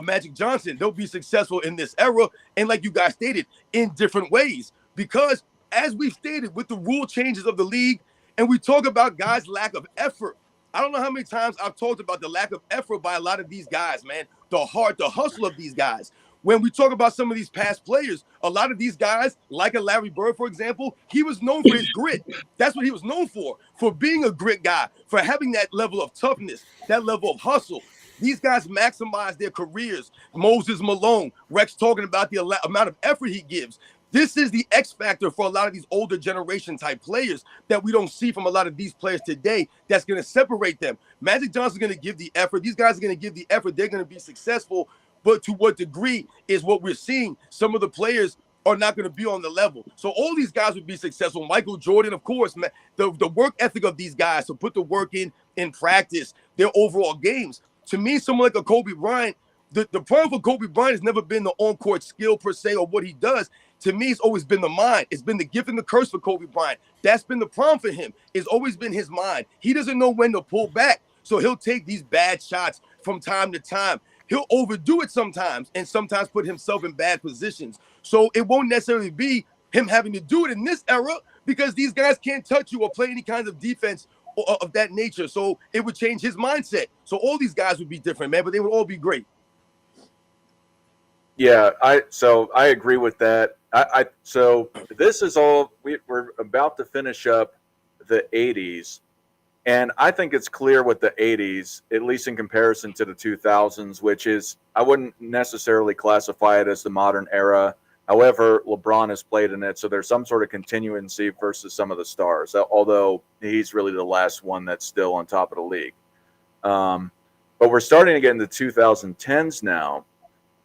Magic Johnson, they'll be successful in this era. And like you guys stated, in different ways. Because as we've stated, with the rule changes of the league, and we talk about guys' lack of effort. I don't know how many times I've talked about the lack of effort by a lot of these guys, man. The hustle of these guys. When we talk about some of these past players, a lot of these guys, like a Larry Bird, for example, he was known for his grit. That's what he was known for being a grit guy, for having that level of toughness, that level of hustle. These guys maximize their careers. Moses Malone, Rex talking about the amount of effort he gives. This is the X factor for a lot of these older generation type players that we don't see from a lot of these players today that's going to separate them. Magic Johnson's going to give the effort. These guys are going to give the effort. They're going to be successful. But to what degree is what we're seeing. Some of the players are not going to be on the level. So all these guys would be successful. Michael Jordan, of course, man, the work ethic of these guys, to put the work in practice, their overall games. To me, someone like a Kobe Bryant, the problem for Kobe Bryant has never been the on-court skill per se or what he does. To me, it's always been the mind. It's been the gift and the curse for Kobe Bryant. That's been the problem for him. It's always been his mind. He doesn't know when to pull back. So he'll take these bad shots from time to time. He'll overdo it sometimes and sometimes put himself in bad positions. So it won't necessarily be him having to do it in this era because these guys can't touch you or play any kinds of defense of that nature. So it would change his mindset. So all these guys would be different, man, but they would all be great. Yeah, I agree with that. So this is all we're about to finish up the 80s, and I think it's clear with the 80s, at least in comparison to the 2000s, which is I wouldn't necessarily classify it as the modern era. However, LeBron has played in it, so there's some sort of continuity versus some of the stars, although he's really the last one that's still on top of the league. But we're starting to get into 2010s now.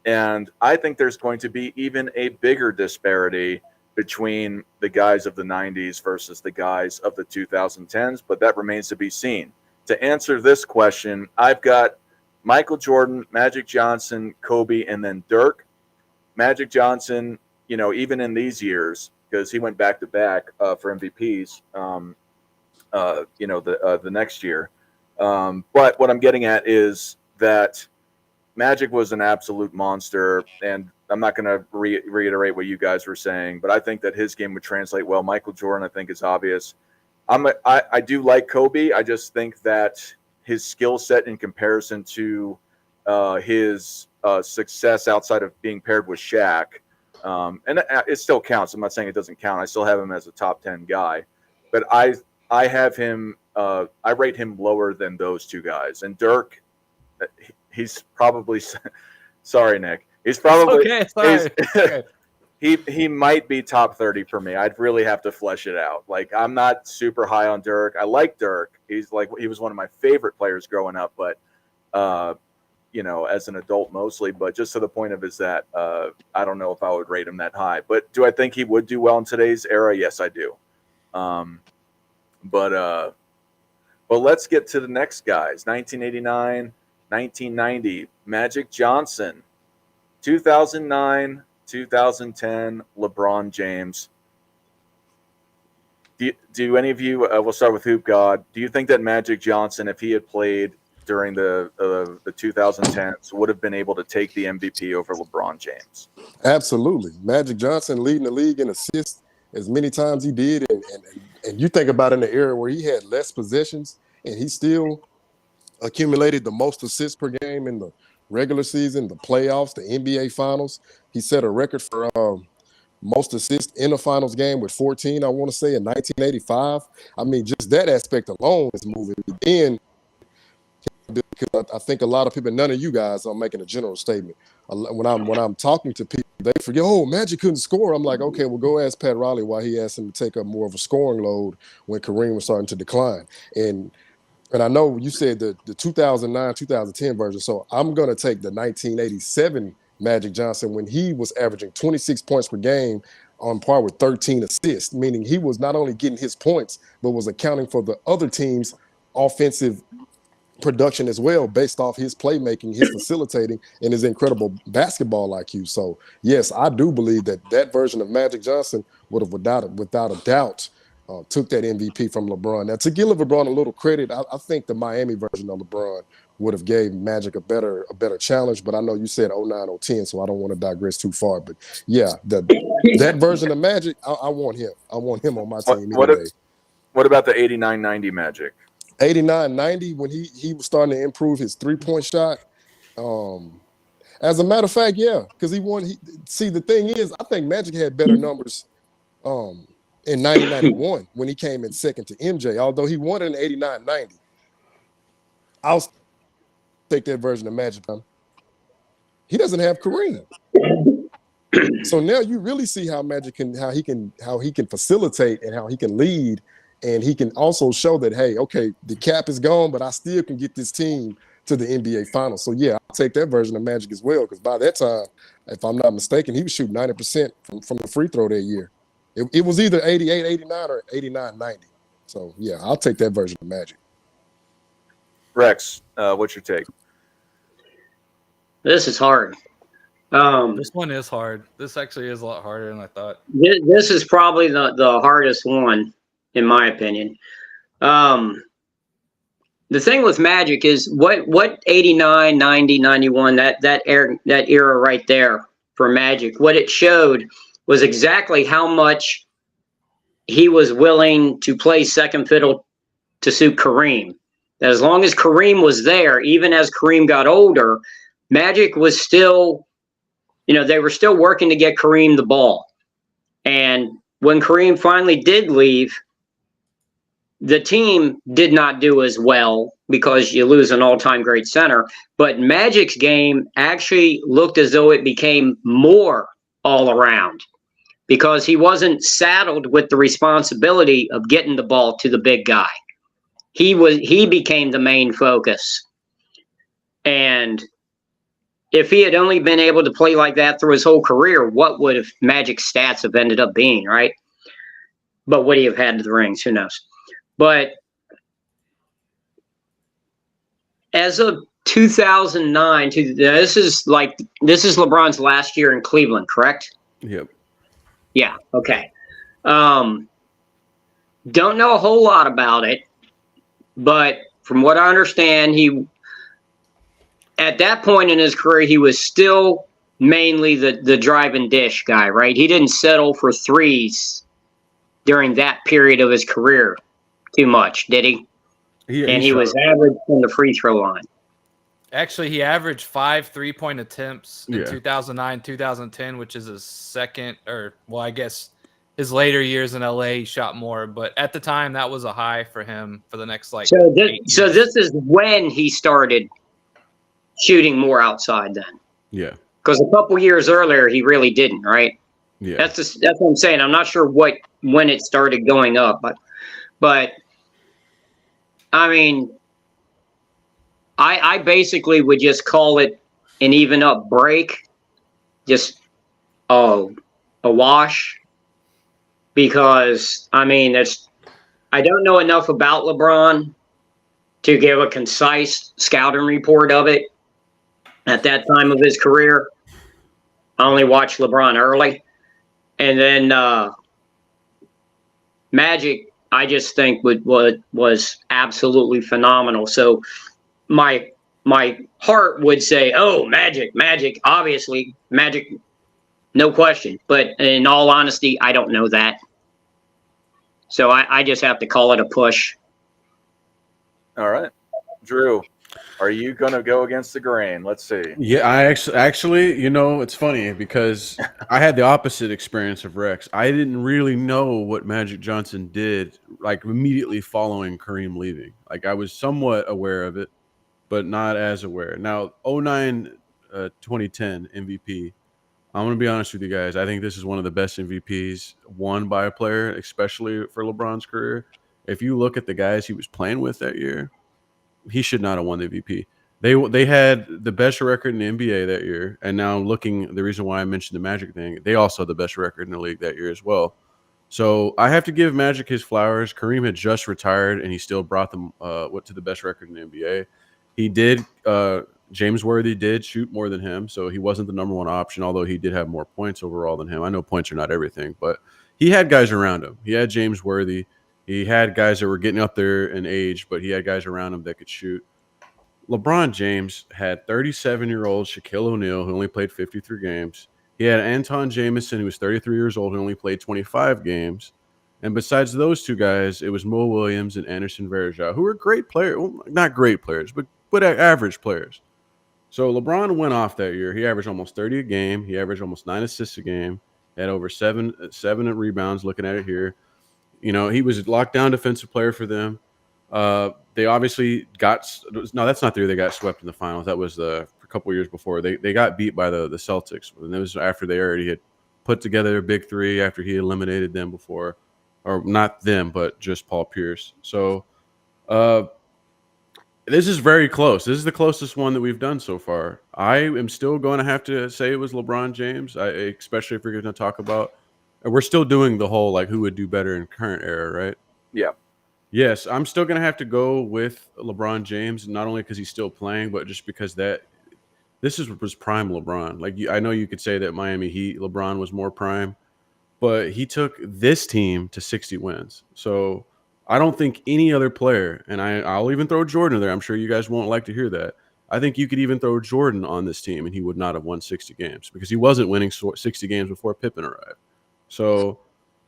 And I think there's going to be even a bigger disparity between the guys of the 90s versus the guys of the 2010s, but that remains to be seen. To answer this question, I've got Michael Jordan, Magic Johnson, Kobe, and then Dirk. Magic Johnson, even in these years, because he went back-to-back for MVPs, the next year. But what I'm getting at is that Magic was an absolute monster, and I'm not going to reiterate what you guys were saying, but I think that his game would translate well. Michael Jordan, I think, is obvious. I do like Kobe. I just think that his skill set in comparison to his success outside of being paired with Shaq, and it still counts. I'm not saying it doesn't count. I still have him as a top 10 guy, but I have him. I rate him lower than those two guys. And Dirk, he's probably sorry, Nick. He's probably okay. Sorry. Okay. He might be top 30 for me. I'd really have to flesh it out. Like, I'm not super high on Dirk. I like Dirk. He was one of my favorite players growing up, but as an adult mostly. But just to the point of is that I don't know if I would rate him that high. But do I think he would do well in today's era? Yes, I do. But let's get to the next guys. 1989, 1990, Magic Johnson. 2009, 2010, LeBron James. Do any of you, we'll start with Hoop God, do you think that Magic Johnson, if he had played during the 2010s, would have been able to take the MVP over LeBron James? Absolutely. Magic Johnson leading the league in assists as many times he did. And you think about in the era where he had less possessions and he still accumulated the most assists per game in the regular season, the playoffs, the NBA finals. He set a record for most assists in a finals game with 14, I want to say, in 1985. I mean, just that aspect alone is moving. Then, because I think a lot of people, none of you guys are making a general statement. When I'm talking to people, they forget, oh, Magic couldn't score. I'm like, okay, well, go ask Pat Riley why he asked him to take up more of a scoring load when Kareem was starting to decline. And I know you said the 2009, 2010 version, so I'm going to take the 1987 Magic Johnson when he was averaging 26 points per game on par with 13 assists, meaning he was not only getting his points, but was accounting for the other team's offensive production as well, based off his playmaking, his facilitating, and his incredible basketball IQ. So, yes, I do believe that version of Magic Johnson would have, without a doubt, took that MVP from LeBron. Now, to give LeBron a little credit, I think the Miami version of LeBron would have gave Magic a better challenge. But I know you said 09, 010, so I don't want to digress too far. But yeah, that version of Magic, I want him. I want him on my team. What about the 89-90 Magic? 89-90, when he was starting to improve his three-point shot. As a matter of fact, yeah, because he won. See, the thing is, I think Magic had better numbers in 90-91 when he came in second to MJ, although he won in 89-90. I'll take that version of Magic. He doesn't have Kareem. So now you really see how Magic how he can facilitate and how he can lead, and he can also show that, hey, okay, the cap is gone, but I still can get this team to the NBA Finals. So yeah, I'll take that version of Magic as well, because by that time, if I'm not mistaken, he was shooting 90% from the free throw that year. It was either 88, 89 or 89, 90. So, yeah, I'll take that version of Magic. Rex, what's your take? This is hard. This one is hard. This actually is a lot harder than I thought. This is probably the hardest one, in my opinion. The thing with Magic is what 89, 90, 91, that era right there for Magic, what it showed was exactly how much he was willing to play second fiddle to suit Kareem. That as long as Kareem was there, even as Kareem got older, Magic was still, they were still working to get Kareem the ball. And when Kareem finally did leave, the team did not do as well because you lose an all-time great center. But Magic's game actually looked as though it became more all around, because he wasn't saddled with the responsibility of getting the ball to the big guy. He became the main focus. And if he had only been able to play like that through his whole career, what would have Magic's stats have ended up being, right? But would he have had the rings? Who knows? But as of 2009, this is LeBron's last year in Cleveland, correct? Yep. Yeah. Okay. Don't know a whole lot about it, but from what I understand, at that point in his career, he was still mainly the drive and dish guy, right? He didn't settle for threes during that period of his career too much, did he? And he was average from the free throw line. Actually, he averaged 5 3-point attempts in Yeah. 2009, 2010, which is his second, or well, I guess his later years in LA, he shot more. But at the time, that was a high for him for the next like. So 8 years. this is when he started shooting more outside. Then, Yeah. because a couple years earlier he really didn't, right? Yeah. That's what I'm saying. I'm not sure when it started going up, but I mean, I basically would just call it an even up break, just a wash, because I mean I don't know enough about LeBron to give a concise scouting report of it at that time of his career. I only watched LeBron early. And then Magic, I just think was absolutely phenomenal. So my heart would say, oh, Magic, obviously, Magic, no question. But in all honesty, I don't know that. So I just have to call it a push. All right. Drew, are you going to go against the grain? Let's see. Yeah, I actually, it's funny because I had the opposite experience of Rex. I didn't really know what Magic Johnson did, like immediately following Kareem leaving. Like I was somewhat aware of it, but not as aware. Now, 09, 2010 MVP. I'm going to be honest with you guys. I think this is one of the best MVPs won by a player, especially for LeBron's career. If you look at the guys he was playing with that year, he should not have won the MVP. They had the best record in the NBA that year, and now looking, the reason why I mentioned the Magic thing, they also had the best record in the league that year as well. So I have to give Magic his flowers. Kareem had just retired, and he still brought them to the best record in the NBA. He did. James Worthy did shoot more than him, so he wasn't the number one option, although he did have more points overall than him. I know points are not everything, but he had guys around him. He had James Worthy. He had guys that were getting up there in age, but he had guys around him that could shoot. LeBron James had 37-year-old Shaquille O'Neal, who only played 53 games. He had Anton Jamison, who was 33 years old, who only played 25 games. And besides those two guys, it was Mo Williams and Anderson Varejao, who were great players. Well, not great players, but average players. So LeBron went off that year. He averaged almost 30 a game. He averaged almost 9 assists a game. He had over seven rebounds, looking at it here. He was a lockdown defensive player for them. They obviously that's not the year they got swept in the finals. That was a couple years before. They got beat by the Celtics, and it was after they already had put together a big three after he eliminated them before, or not them, but just Paul Pierce. So this is very close. This is the closest one that we've done so far. I am still going to have to say it was LeBron James, especially if we're going to talk about. We're still doing the whole like who would do better in current era, right? Yeah. Yes, I'm still going to have to go with LeBron James, not only because he's still playing, but just because this was prime LeBron. Like I know you could say that Miami Heat LeBron was more prime, but he took this team to 60 wins. So I don't think any other player, and I'll even throw Jordan in there. I'm sure you guys won't like to hear that. I think you could even throw Jordan on this team, and he would not have won 60 games because he wasn't winning 60 games before Pippen arrived. So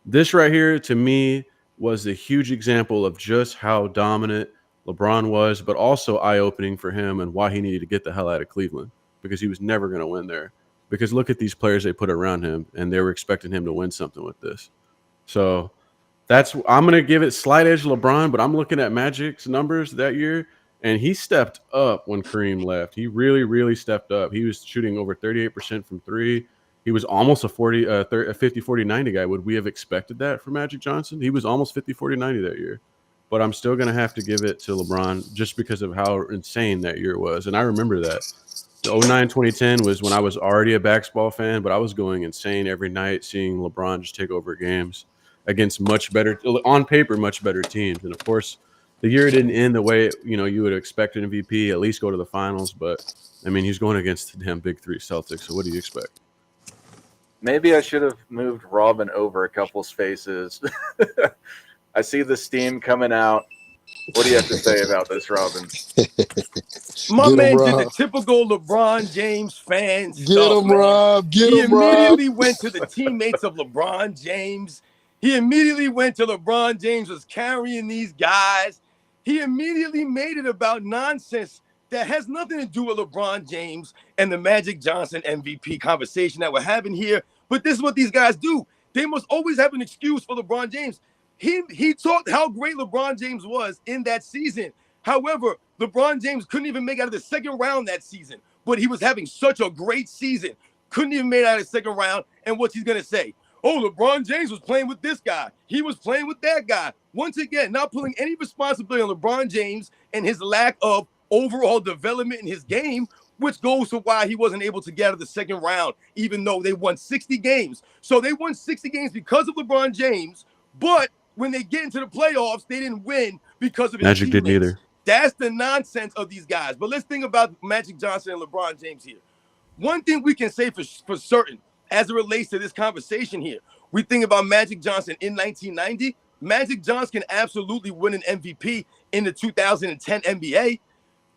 this right here, to me, was a huge example of just how dominant LeBron was, but also eye-opening for him and why he needed to get the hell out of Cleveland because he was never going to win there. Because look at these players they put around him, and they were expecting him to win something with this. So I'm going to give it slight edge LeBron, but I'm looking at Magic's numbers that year, and he stepped up when Kareem left. He really, really stepped up. He was shooting over 38% from three. He was almost a 50-40-90 guy. Would we have expected that from Magic Johnson? He was almost 50-40-90 that year. But I'm still going to have to give it to LeBron just because of how insane that year was. And I remember that. The 09-2010 was when I was already a basketball fan, but I was going insane every night seeing LeBron just take over games against much better, on paper, much better teams. And, of course, the year didn't end the way you would expect an MVP, at least go to the finals. But, I mean, he's going against the damn Big Three Celtics, so what do you expect? Maybe I should have moved Robin over a couple spaces. I see the steam coming out. What do you have to say about this, Robin? My Get him, man did the Rob. typical LeBron James fan Get stuff, him, man. Rob. Get He him, Rob. immediately went to the teammates of LeBron James. He immediately went to LeBron James was carrying these guys. He immediately made it about nonsense that has nothing to do with LeBron James and the Magic Johnson MVP conversation that we're having here. But this is what these guys do. They must always have an excuse for LeBron James. He talked how great LeBron James was in that season. However, LeBron James couldn't even make out of the second round that season, but he was having such a great season. Couldn't even make out of the second round. And what's he going to say? Oh, LeBron James was playing with this guy. He was playing with that guy. Once again, not putting any responsibility on LeBron James and his lack of overall development in his game, which goes to why he wasn't able to get out of the second round, even though they won 60 games. So they won 60 games because of LeBron James, but when they get into the playoffs, they didn't win because of his Magic didn't teammates. either. That's the nonsense of these guys. But let's think about Magic Johnson and LeBron James here. One thing we can say for certain as it relates to this conversation here, we think about Magic Johnson in 1990. Magic Johnson can absolutely win an MVP in the 2010 NBA.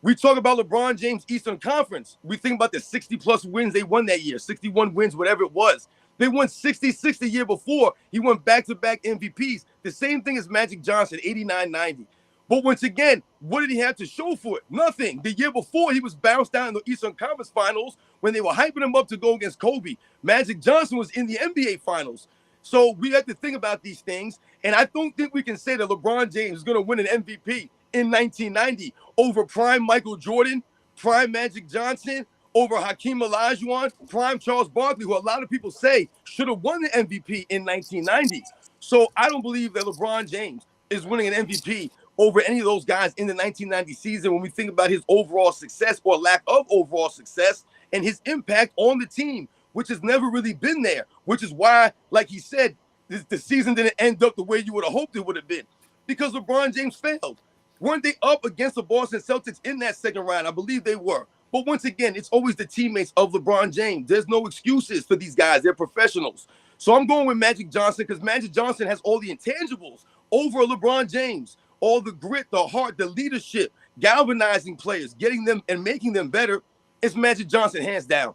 We talk about LeBron James Eastern Conference. We think about the 60-plus wins they won that year, 61 wins, whatever it was. They won 66 the year before. He won back-to-back MVPs. The same thing as Magic Johnson, 89-90. But once again, what did he have to show for it? Nothing. The year before, he was bounced down in the Eastern Conference Finals when they were hyping him up to go against Kobe. Magic Johnson was in the NBA Finals. So we have to think about these things. And I don't think we can say that LeBron James is going to win an MVP in 1990 over prime Michael Jordan, prime Magic Johnson, over Hakeem Olajuwon, prime Charles Barkley, who a lot of people say should have won the MVP in 1990. So I don't believe that LeBron James is winning an MVP over any of those guys in the 1990 season when we think about his overall success or lack of overall success and his impact on the team, which has never really been there, which is why, like he said, the season didn't end up the way you would have hoped it would have been because LeBron James failed. Weren't they up against the Boston Celtics in that second round? I believe they were. But once again, it's always the teammates of LeBron James. There's no excuses for these guys. They're professionals. So I'm going with Magic Johnson because Magic Johnson has all the intangibles over LeBron James. All the grit, the heart, the leadership, galvanizing players, getting them and making them better. It's Magic Johnson, hands down.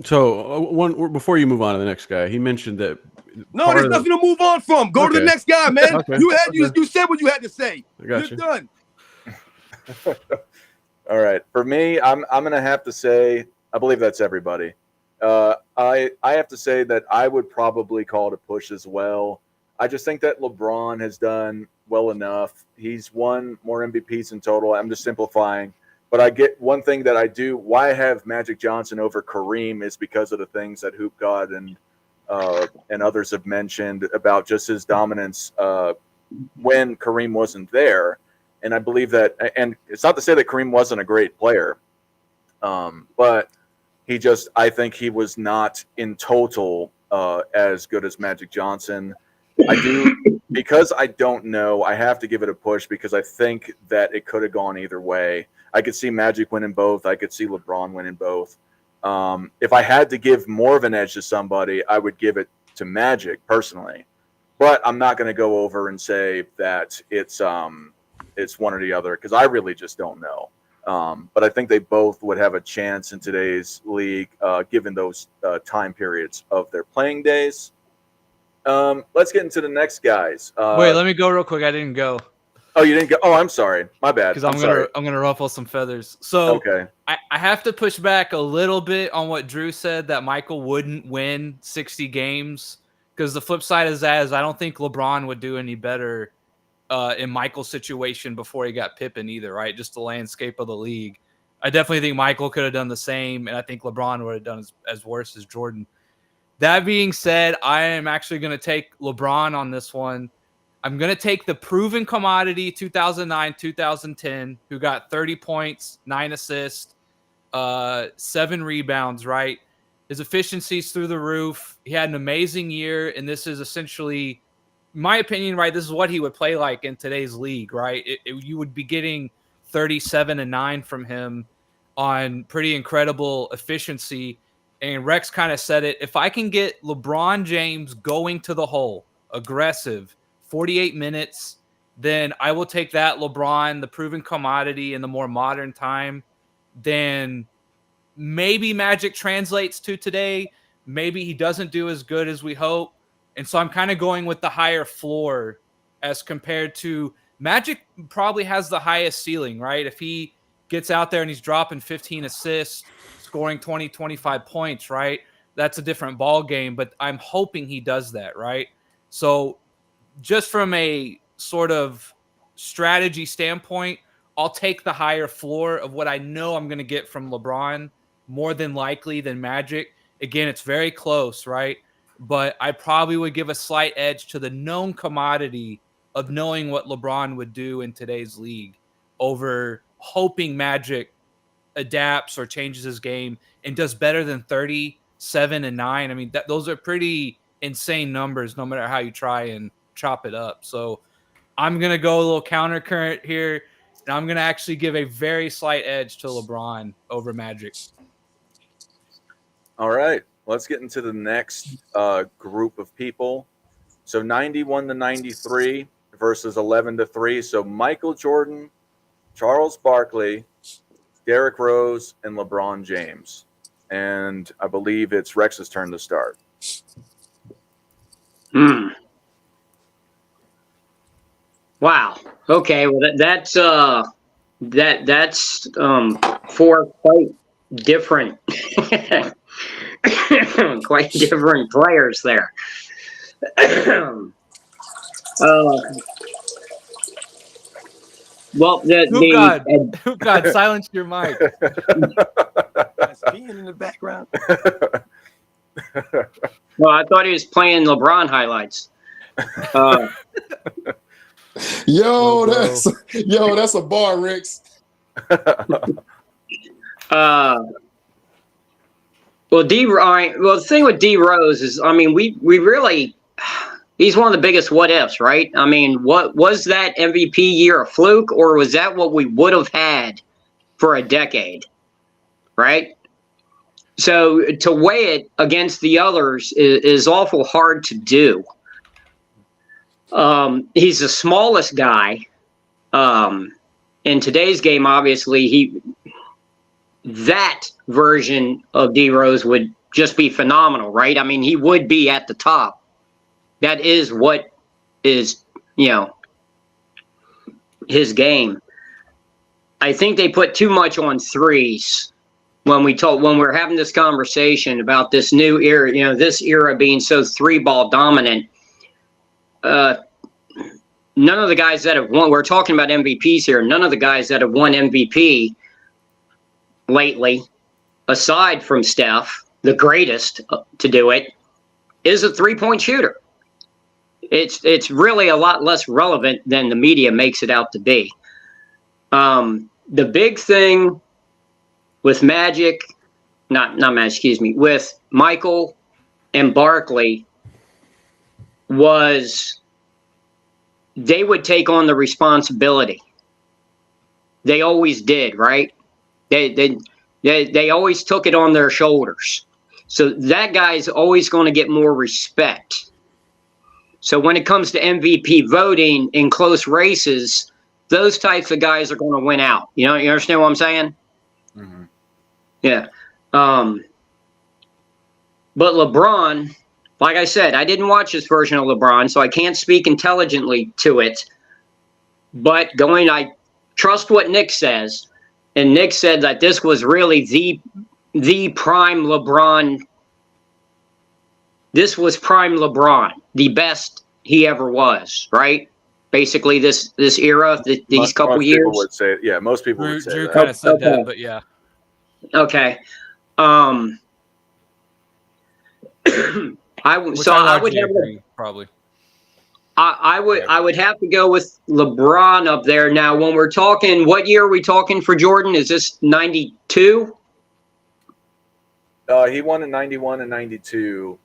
So before you move on to the next guy, he mentioned that. No, there's nothing to move on from. Go to the next guy, man. Okay. You said what you had to say. I got You're you. done. All right. For me, I'm gonna have to say I believe that's everybody. I have to say that I would probably call it a push as well. I just think that LeBron has done well enough. He's won more MVPs in total. I'm just simplifying. But I get one thing that I do. Why I have Magic Johnson over Kareem is because of the things that Hoop God and others have mentioned about just his dominance when Kareem wasn't there. And I believe that, and it's not to say that Kareem wasn't a great player, but I think he was not in total as good as Magic Johnson. I do, because I don't know, I have to give it a push because I think that it could have gone either way. I could see Magic winning both. I could see LeBron winning both. If I had to give more of an edge to somebody, I would give it to Magic personally. But I'm not going to go over and say that it's one or the other because I really just don't know. But I think they both would have a chance in today's league, given those time periods of their playing days. Let's get into the next guys. Wait, let me go real quick. I didn't go. Oh, you didn't go? Oh, I'm sorry. My bad. Because I'm gonna ruffle some feathers. So okay. I have to push back a little bit on what Drew said that Michael wouldn't win 60 games. Because the flip side is that is I don't think LeBron would do any better in Michael's situation before he got Pippen either, right? Just the landscape of the league. I definitely think Michael could have done the same, and I think LeBron would have done as worse as Jordan. That being said, I am actually going to take LeBron on this one. I'm going to take the proven commodity 2009-2010, who got 30 points, 9 assists, 7 rebounds, right? His efficiency's through the roof. He had an amazing year, and this is essentially, in my opinion, right, this is what he would play like in today's league, right? You would be getting 37 and 9 from him on pretty incredible efficiency. And Rex kind of said it. If I can get LeBron James going to the hole, aggressive, 48 minutes, then I will take that LeBron, the proven commodity in the more modern time, than maybe Magic translates to today. Maybe he doesn't do as good as we hope. And so I'm kind of going with the higher floor as compared to Magic probably has the highest ceiling, right? If he gets out there and he's dropping 15 assists, scoring 20, 25 points, right? That's a different ball game, but I'm hoping he does that, right? So just from a sort of strategy standpoint, I'll take the higher floor of what I know I'm going to get from LeBron more than likely than Magic. Again, it's very close, right? But I probably would give a slight edge to the known commodity of knowing what LeBron would do in today's league over hoping Magic adapts or changes his game and does better than 37 and 9. I mean, those are pretty insane numbers no matter how you try and chop it up. So I'm going to go a little counter current here, and I'm going to actually give a very slight edge to LeBron over Magic. All right, let's get into the next group of people. So 91 to 93 versus 11 to 3. So Michael Jordan, Charles Barkley, Derrick Rose, and LeBron James. And I believe it's Rex's turn to start. Wow. Okay. Well, that's four quite different, quite different players there. Well, God, silence your mic. That's being in the background. Well, I thought he was playing LeBron highlights. Yo, that's a bar, Rex. Well, the thing with D Rose is, I mean, we really, he's one of the biggest what ifs, right? I mean, what was that MVP year a fluke, or was that what we would have had for a decade, right? So to weigh it against the others is awful hard to do. He's the smallest guy. In today's game, obviously, that version of D Rose would just be phenomenal, right? I mean, he would be at the top. That is what is, his game. I think they put too much on threes when we're having this conversation about this new era, this era being so three ball dominant. None of the guys that have won, we're talking about MVPs here, none of the guys that have won MVP lately, aside from Steph, the greatest to do it, is a 3-point shooter. It's really a lot less relevant than the media makes it out to be. The big thing with with Michael and Barkley was they would take on the responsibility. They always did, right? They always took it on their shoulders. So that guy's always going to get more respect. So when it comes to MVP voting in close races, those types of guys are going to win out. You understand what I'm saying? Mm-hmm. Yeah. But LeBron, like I said, I didn't watch this version of LeBron, so I can't speak intelligently to it. But I trust what Nick says. And Nick said that this was really the prime LeBron. This was prime LeBron, the best he ever was, right? Basically, this era, these couple most years. People would say, yeah, most people would say Drew that. kind of said that, but yeah. Okay. I would have to go with LeBron up there. Now, when we're talking, what year are we talking for Jordan? Is this 92? He won in 91 and 92.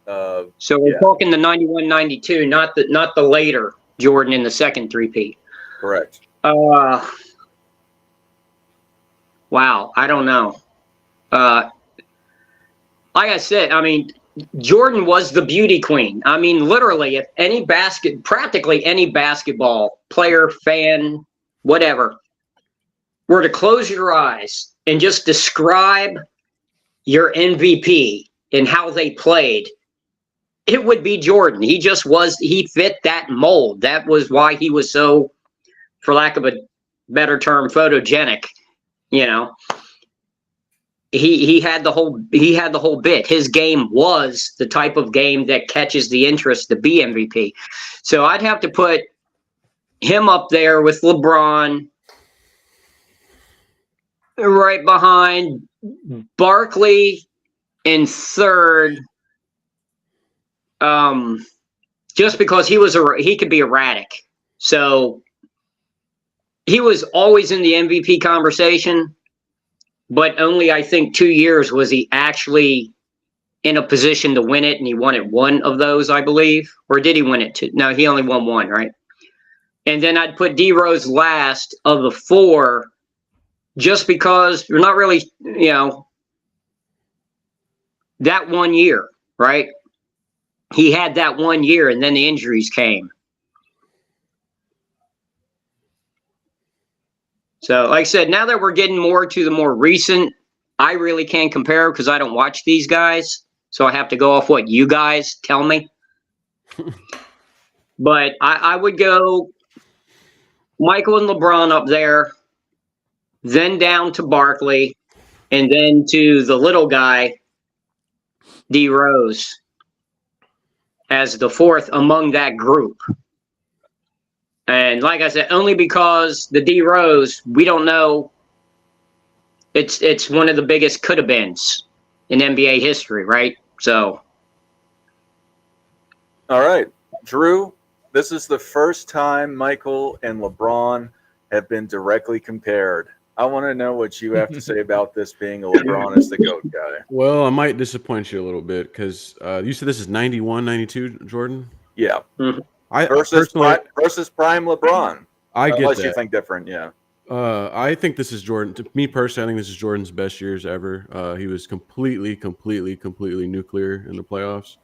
So we're talking the 91, 92, not the later Jordan in the second three-peat. Correct. Wow, I don't know. Like I said, I mean, Jordan was the beauty queen. I mean, literally, if practically any basketball player, fan, whatever, were to close your eyes and just describe your MVP and how they played, it would be Jordan. He fit that mold. That was why he was so, for lack of a better term, photogenic. You know, he had the whole bit. His game was the type of game that catches the interest to be MVP. So I'd have to put him up there with LeBron, right behind Barkley in third. Just because he could be erratic. So he was always in the MVP conversation, but only, I think, 2 years was he actually in a position to win it, and he won it one of those, I believe. Or did he win it two? No, he only won one, right? And then I'd put D Rose last of the four, just because you're not really, that 1 year, right? He had that 1 year, and then the injuries came. So, like I said, now that we're getting more to the more recent, I really can't compare because I don't watch these guys. So I have to go off what you guys tell me. But I would go Michael and LeBron up there, then down to Barkley, and then to the little guy, D Rose, as the fourth among that group. And like I said, only because the D Rose, we don't know. It's one of the biggest could have beens in NBA history, right? So. All right, Drew, this is the first time Michael and LeBron have been directly compared. I want to know what you have to say about this being a LeBron as the GOAT guy. Well, I might disappoint you a little bit because you said this is 91, 92, Jordan? Yeah. Mm-hmm. Versus prime LeBron. I get unless that. You think different, yeah. I think this is Jordan. To me personally, I think this is Jordan's best years ever. He was completely nuclear in the playoffs.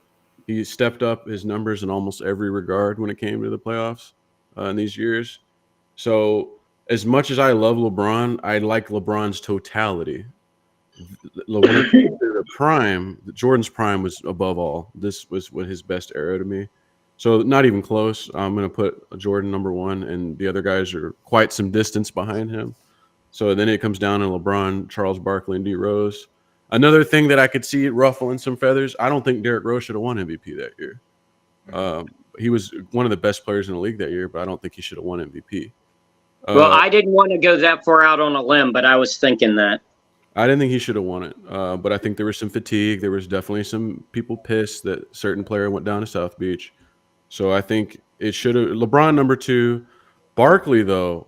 He stepped up his numbers in almost every regard when it came to the playoffs in these years. So as much as I love LeBron, I like LeBron's totality. When it came to the prime, Jordan's prime was above all. This was what his best era to me. So not even close. I'm going to put Jordan number one, and the other guys are quite some distance behind him. So then it comes down to LeBron, Charles Barkley, and D Rose. Another thing that I could see ruffling some feathers, I don't think Derrick Rose should have won MVP that year. He was one of the best players in the league that year, but I don't think he should have won MVP. Well, I didn't want to go that far out on a limb, but I was thinking that. I didn't think he should have won it, but I think there was some fatigue. There was definitely some people pissed that a certain player went down to South Beach. So I think it should have. LeBron number two. Barkley, though,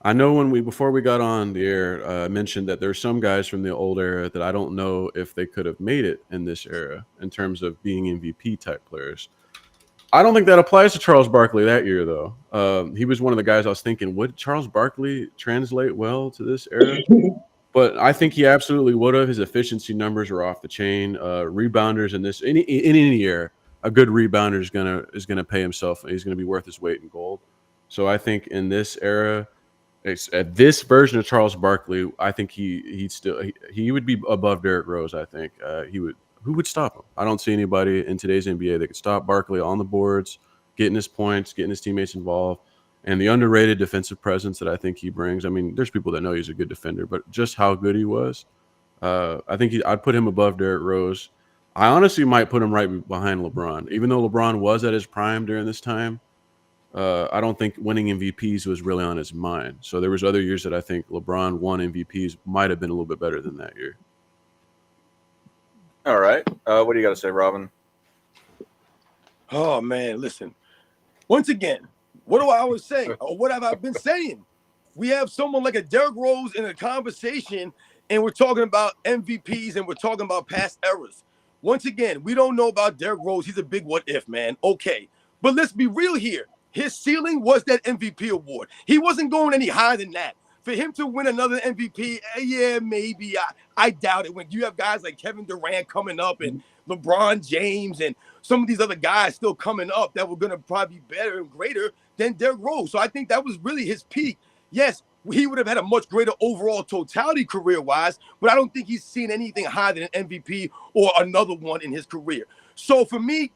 I know before we got on the air, I mentioned that there's some guys from the old era that I don't know if they could have made it in this era in terms of being MVP type players. I don't think that applies to Charles Barkley that year, though. He was one of the guys I was thinking, would Charles Barkley translate well to this era? But I think he absolutely would have. His efficiency numbers are off the chain. Rebounders in any year, a good rebounder is gonna pay himself. He's gonna be worth his weight in gold. So I think in this era, at this version of Charles Barkley, I think he would be above Derrick Rose. I think Who would stop him? I don't see anybody in today's NBA that could stop Barkley on the boards, getting his points, getting his teammates involved, and the underrated defensive presence that I think he brings. I mean, there's people that know he's a good defender, but just how good he was, I think I'd put him above Derrick Rose. I honestly might put him right behind LeBron. Even though LeBron was at his prime during this time, I don't think winning MVPs was really on his mind. So there was other years that I think LeBron won MVPs might have been a little bit better than that year. All right. What do you got to say, Robin? Oh, man, listen. Once again, what do I always say? Or what have I been saying? We have someone like a Derrick Rose in a conversation, and we're talking about MVPs, and we're talking about past eras. Once again, we don't know about Derrick Rose. He's a big what if, man. Okay. But let's be real here. His ceiling was that MVP award. He wasn't going any higher than that. For him to win another MVP, yeah, maybe. I doubt it. When you have guys like Kevin Durant coming up and LeBron James and some of these other guys still coming up that were going to probably be better and greater than Derrick Rose. So I think that was really his peak. Yes, he would have had a much greater overall totality career-wise, but I don't think he's seen anything higher than an MVP or another one in his career. So for me,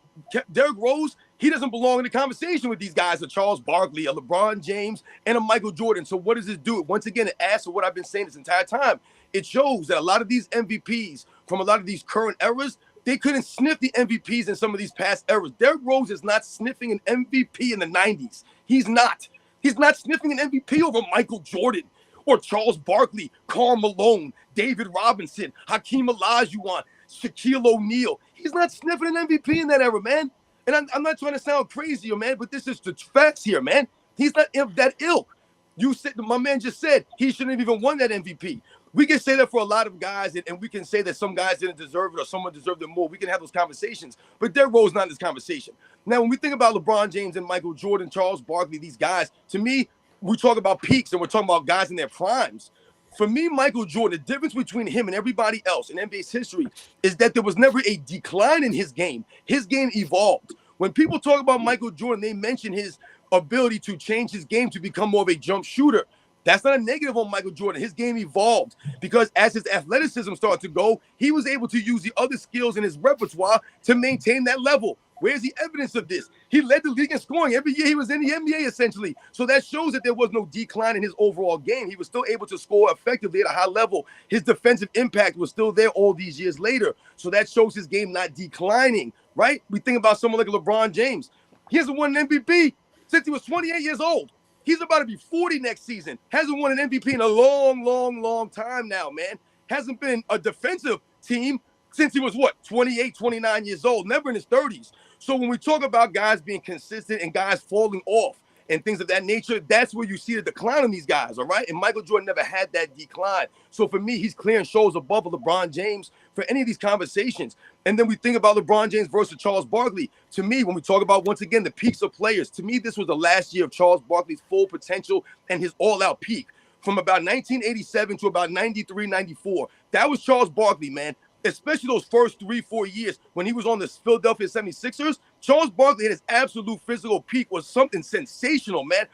Derrick Rose, he doesn't belong in the conversation with these guys, a Charles Barkley, a LeBron James, and a Michael Jordan. So what does this do? Once again, it adds to what I've been saying this entire time. It shows that a lot of these MVPs from a lot of these current eras, they couldn't sniff the MVPs in some of these past eras. Derrick Rose is not sniffing an MVP in the 90s. He's not. He's not sniffing an MVP over Michael Jordan or Charles Barkley, Karl Malone, David Robinson, Hakeem Olajuwon, Shaquille O'Neal. He's not sniffing an MVP in that era, man. And I'm not trying to sound crazy, man, but this is the facts here, man. He's not that ilk. You said, my man just said he shouldn't have even won that MVP. We can say that for a lot of guys, and we can say that some guys didn't deserve it or someone deserved it more. We can have those conversations, but Derrick Rose not in this conversation. Now, when we think about LeBron James and Michael Jordan, Charles Barkley, these guys, to me, we talk about peaks and we're talking about guys in their primes. For me, Michael Jordan, the difference between him and everybody else in NBA's history is that there was never a decline in his game. His game evolved. When people talk about Michael Jordan, they mention his ability to change his game to become more of a jump shooter. That's not a negative on Michael Jordan. His game evolved because as his athleticism started to go, he was able to use the other skills in his repertoire to maintain that level. Where's the evidence of this? He led the league in scoring. Every year he was in the NBA, essentially. So that shows that there was no decline in his overall game. He was still able to score effectively at a high level. His defensive impact was still there all these years later. So that shows his game not declining, right? We think about someone like LeBron James. He hasn't won an MVP since he was 28 years old. He's about to be 40 next season. Hasn't won an MVP in a long time now, man. Hasn't been a defensive team since he was, 28, 29 years old, never in his 30s. So when we talk about guys being consistent and guys falling off and things of that nature, that's where you see the decline in these guys, all right? And Michael Jordan never had that decline. So for me, he's clearing shows above LeBron James for any of these conversations. And then we think about LeBron James versus Charles Barkley. To me, when we talk about, once again, the peaks of players, to me, this was the last year of Charles Barkley's full potential and his all-out peak. From about 1987 to about 93, 94, that was Charles Barkley, man. Especially those first 3-4 years when he was on the Philadelphia 76ers, Charles Barkley at his absolute physical peak was something sensational, man.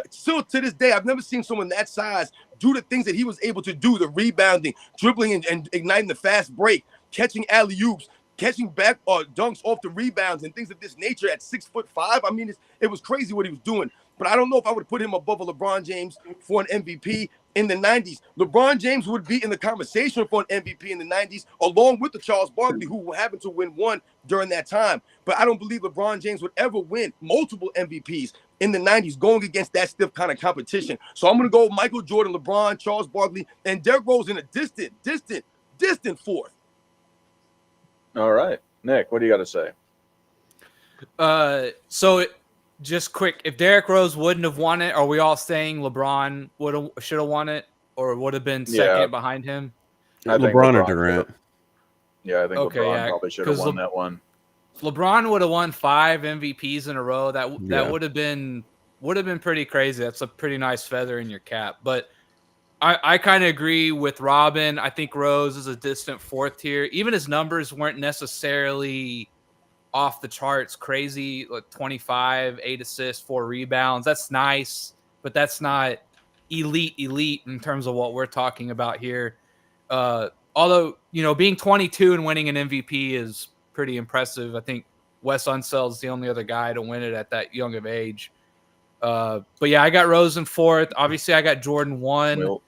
Still to this day, I've never seen someone that size do the things that he was able to do, the rebounding, dribbling and igniting the fast break, catching alley-oops, catching back dunks off the rebounds and things of this nature at 6'5". I mean, it was crazy what he was doing. But I don't know if I would put him above a LeBron James for an MVP in the 90s. LeBron James would be in the conversation for an MVP in the 90s, along with the Charles Barkley, who happened to win one during that time. But I don't believe LeBron James would ever win multiple MVPs in the 90s going against that stiff kind of competition. So I'm going to go Michael Jordan, LeBron, Charles Barkley, and Derrick Rose in a distant fourth. All right. Nick, what do you got to say? Just quick, if Derrick Rose wouldn't have won it, are we all saying LeBron should have won it or would have been second behind him? I think LeBron or Durant. I think LeBron probably should have won that one. LeBron would have won 5 MVPs in a row. That would have been pretty crazy. That's a pretty nice feather in your cap. But I kind of agree with Robin. I think Rose is a distant fourth tier. Even his numbers weren't necessarily off the charts crazy, like 25, 8 assists, 4 rebounds. That's nice, but that's not elite in terms of what we're talking about here. Although, being 22 and winning an MVP is pretty impressive. I think Wes Unseld is the only other guy to win it at that young of age. But yeah, I got Rose in fourth. Obviously, I got Jordan 1. Well,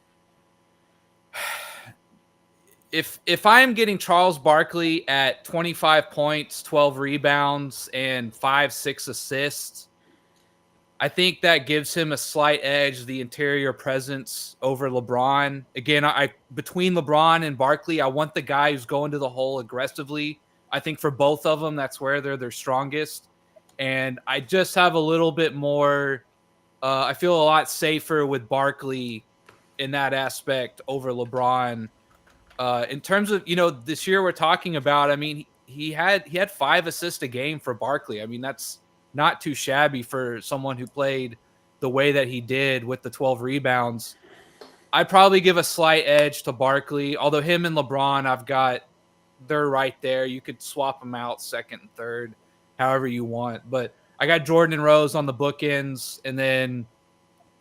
If I am getting Charles Barkley at 25 points, 12 rebounds, and 5-6 assists, I think that gives him a slight edge, the interior presence over LeBron. Again, between LeBron and Barkley, I want the guy who's going to the hole aggressively. I think for both of them, that's where they're their strongest. And I just have a little bit more I feel a lot safer with Barkley in that aspect over LeBron. In terms of, this year we're talking about, I mean, he had 5 assists a game for Barkley. I mean, that's not too shabby for someone who played the way that he did with the 12 rebounds. I'd probably give a slight edge to Barkley. Although him and LeBron, they're right there. You could swap them out second and third, however you want. But I got Jordan and Rose on the bookends, and then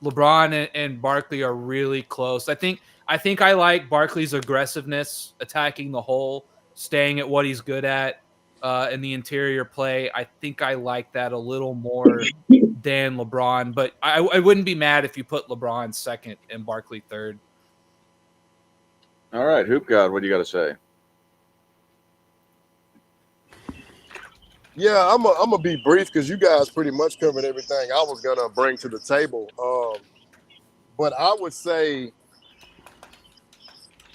LeBron and Barkley are really close. I think I like Barkley's aggressiveness, attacking the hole, staying at what he's good at, in the interior play. I think I like that a little more than LeBron, but I wouldn't be mad if you put LeBron second and Barkley third. All right, Hoop God, what do you got to say? Yeah, I'm gonna be brief because you guys pretty much covered everything I was gonna bring to the table. But I would say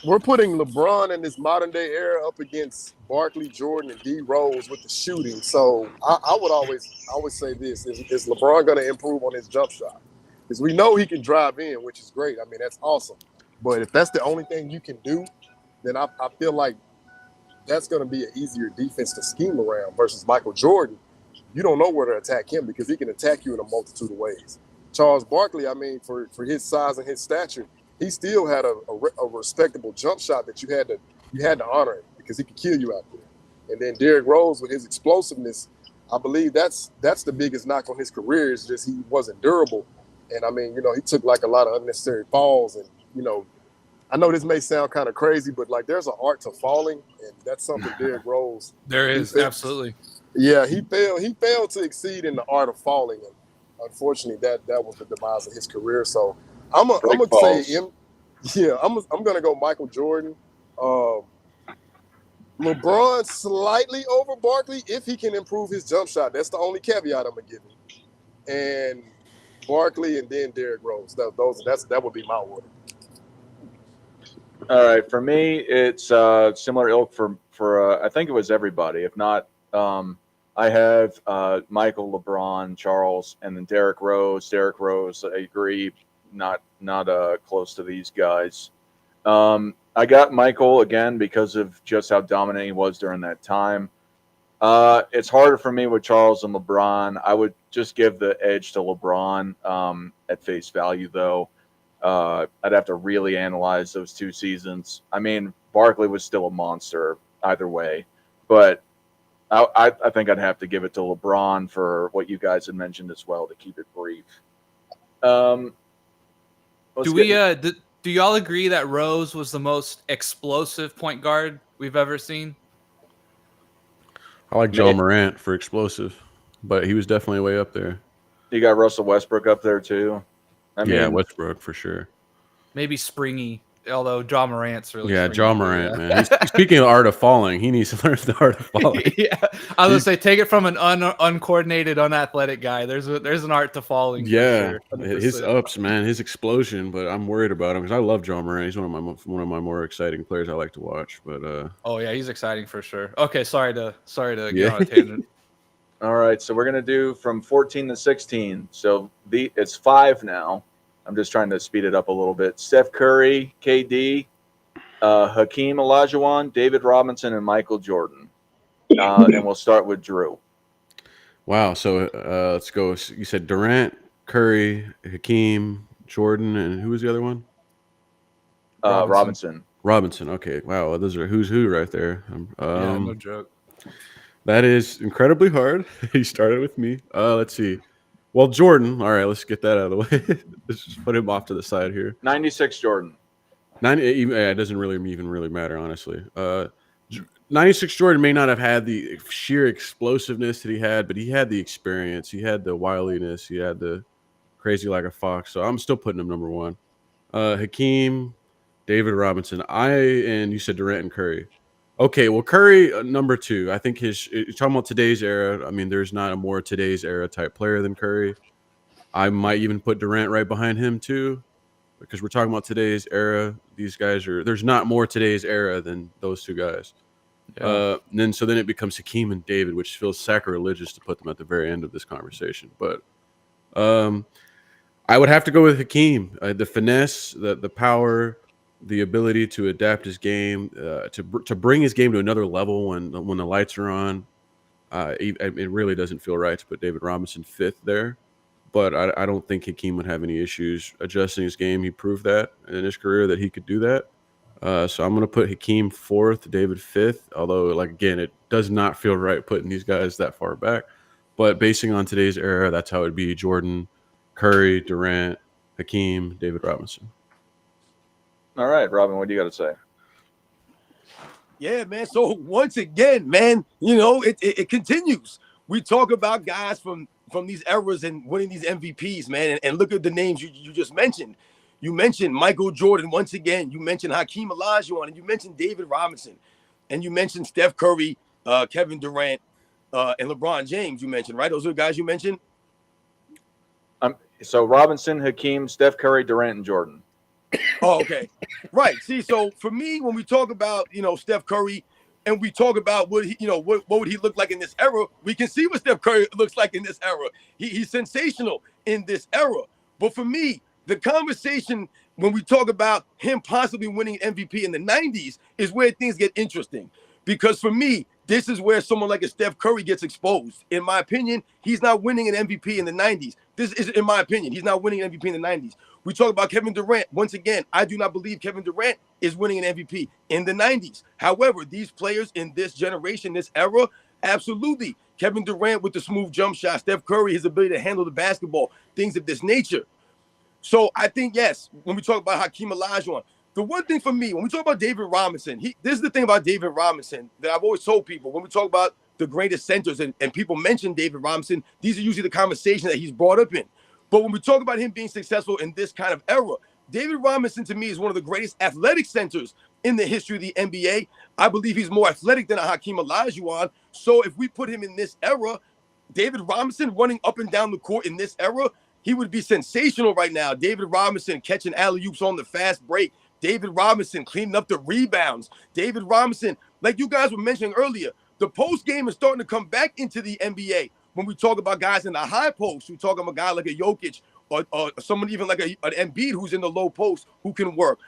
we're putting LeBron in this modern day era up against Barkley, Jordan, and D Rose with the shooting. So I would always say this: is LeBron going to improve on his jump shot? Because we know he can drive in, which is great. I mean, that's awesome. But if that's the only thing you can do, then I feel like that's going to be an easier defense to scheme around versus Michael Jordan. You don't know where to attack him because he can attack you in a multitude of ways. Charles Barkley, I mean, for his size and his stature, he still had a respectable jump shot that you had to honor him because he could kill you out there. And then Derrick Rose with his explosiveness, I believe that's the biggest knock on his career is just he wasn't durable. And I mean, he took like a lot of unnecessary falls. And I know this may sound kind of crazy, but like there's an art to falling, and that's something Derrick Rose. There is absolutely. Yeah, he failed to exceed in the art of falling, and unfortunately, that was the demise of his career. So I'm gonna say him. Yeah, I'm gonna go Michael Jordan. LeBron slightly over Barkley if he can improve his jump shot. That's the only caveat I'm gonna give him. And Barkley and then Derrick Rose. That would be my order. All right, for me, it's similar ilk for I think it was everybody. If not, I have Michael, LeBron, Charles, and then Derrick Rose. Derrick Rose, I agree, not close to these guys. I got Michael again because of just how dominant he was during that time. It's harder for me with Charles and LeBron. I would just give the edge to LeBron at face value, though. I'd have to really analyze those two seasons. I mean, Barkley was still a monster either way, but I think I'd have to give it to LeBron for what you guys had mentioned as well to keep it brief. Do y'all agree that Rose was the most explosive point guard we've ever seen? I like John Morant for explosive, but he was definitely way up there. You got Russell Westbrook up there too. I mean, Westbrook for sure. Maybe springy, although John Morant's really springy. John Morant, man. Speaking of art of falling, he needs to learn the art of falling. Yeah, I was gonna say, take it from an uncoordinated, unathletic guy. There's an art to falling. Yeah, for sure, his ups, man, his explosion. But I'm worried about him because I love John Morant. He's one of my more exciting players I like to watch. But oh yeah, he's exciting for sure. Okay, sorry to get on a tangent. All right, so we're gonna do from 14 to 16. So it's 5 now. I'm just trying to speed it up a little bit. Steph Curry, KD, Hakeem Olajuwon, David Robinson, and Michael Jordan. And we'll start with Drew. Wow. So let's go. You said Durant, Curry, Hakeem, Jordan, and who was the other one? Robinson. Robinson. Okay. Wow. Those are who's who right there. Yeah, no joke. That is incredibly hard. He started with me. Let's see. Well, Jordan. All right, let's get that out of the way. Let's just put him off to the side here. 96 Jordan. It doesn't even really matter, honestly. 96 Jordan may not have had the sheer explosiveness that he had, but he had the experience. He had the wiliness. He had the crazy like a fox. So I'm still putting him number 1. Hakeem, David Robinson. And you said Durant and Curry. Okay, well, Curry, number 2. I think you're talking about today's era. I mean, there's not a more today's era type player than Curry. I might even put Durant right behind him, too, because we're talking about today's era. These guys there's not more today's era than those two guys. Yeah. Then it becomes Hakeem and David, which feels sacrilegious to put them at the very end of this conversation. But I would have to go with Hakeem. The finesse, the power, the ability to adapt his game, to bring his game to another level when the lights are on. It really doesn't feel right to put David Robinson 5th there. but I don't think Hakeem would have any issues adjusting his game. He proved that in his career that he could do that. So I'm going to put Hakeem 4th, David 5th, although, like, again, it does not feel right putting these guys that far back. But basing on today's era, that's how it'd be: Jordan, Curry, Durant, Hakeem, David Robinson. All right, Robin, what do you got to say? Yeah, man. So once again, man, it continues. We talk about guys from these eras and winning these MVPs, man. And look at the names you just mentioned. You mentioned Michael Jordan once again. You mentioned Hakeem Olajuwon, and you mentioned David Robinson, and you mentioned Steph Curry, Kevin Durant, and LeBron James. You mentioned, right? Those are the guys you mentioned. So Robinson, Hakeem, Steph Curry, Durant, and Jordan. Oh, okay. Right. See, so for me, when we talk about, Steph Curry and we talk about what would he look like in this era, we can see what Steph Curry looks like in this era. He's sensational in this era. But for me, the conversation when we talk about him possibly winning MVP in the 90s is where things get interesting. Because for me, this is where someone like a Steph Curry gets exposed. In my opinion, he's not winning an MVP in the 90s. This is, in my opinion, he's not winning an MVP in the 90s. We talk about Kevin Durant. Once again, I do not believe Kevin Durant is winning an MVP in the 90s. However, these players in this generation, this era, absolutely. Kevin Durant with the smooth jump shot, Steph Curry, his ability to handle the basketball, things of this nature. So I think, yes, when we talk about Hakeem Olajuwon, the one thing for me, when we talk about David Robinson, this is the thing about David Robinson that I've always told people. When we talk about the greatest centers and people mention David Robinson, these are usually the conversation that he's brought up in. But when we talk about him being successful in this kind of era, David Robinson to me is one of the greatest athletic centers in the history of the NBA. I believe he's more athletic than a Hakeem Olajuwon. So if we put him in this era, David Robinson running up and down the court in this era, he would be sensational right now. David Robinson catching alley-oops on the fast break. David Robinson cleaning up the rebounds. David Robinson, like you guys were mentioning earlier, the post game is starting to come back into the NBA. When we talk about guys in the high post, we talk about a guy like a Jokic or someone even like an Embiid who's in the low post who can work.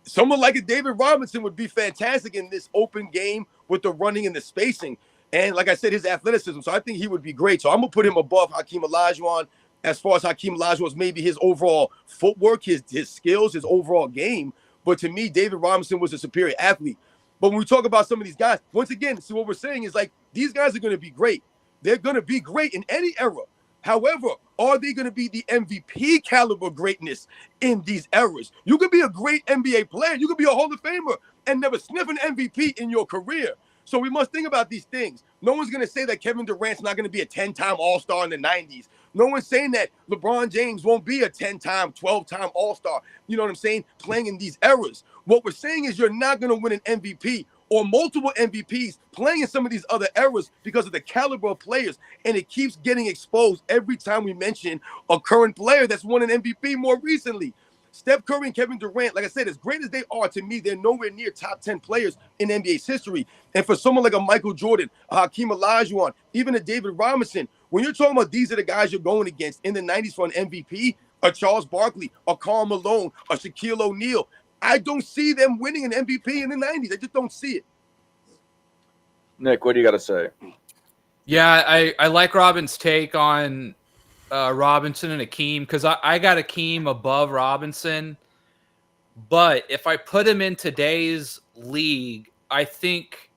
Someone like a David Robinson would be fantastic in this open game with the running and the spacing. And like I said, his athleticism. So I think he would be great. So I'm going to put him above Hakeem Olajuwon as far as Hakeem Olajuwon's maybe his overall footwork, his skills, his overall game. But to me, David Robinson was a superior athlete. But when we talk about some of these guys, once again, see what we're saying is like these guys are going to be great. They're going to be great in any era. However, are they going to be the MVP caliber greatness in these eras? You could be a great NBA player. You could be a Hall of Famer and never sniff an MVP in your career. So we must think about these things. No one's going to say that Kevin Durant's not going to be a 10-time All-Star in the 90s. No one's saying that LeBron James won't be a 10-time, 12-time All-Star. You know what I'm saying? Playing in these eras. What we're saying is you're not going to win an MVP or multiple MVPs playing in some of these other eras because of the caliber of players. And it keeps getting exposed every time we mention a current player that's won an MVP more recently. Steph Curry and Kevin Durant, like I said, as great as they are, to me, they're nowhere near top 10 players in NBA's history. And for someone like a Michael Jordan, a Hakeem Olajuwon, even a David Robinson, when you're talking about these are the guys you're going against in the 90s for an MVP, a Charles Barkley, a Karl Malone, a Shaquille O'Neal, I don't see them winning an MVP in the 90s. I just don't see it. Nick, what do you got to say? Yeah, I like Robin's take on Robinson and Hakeem because I got Hakeem above Robinson. But if I put him in today's league, I think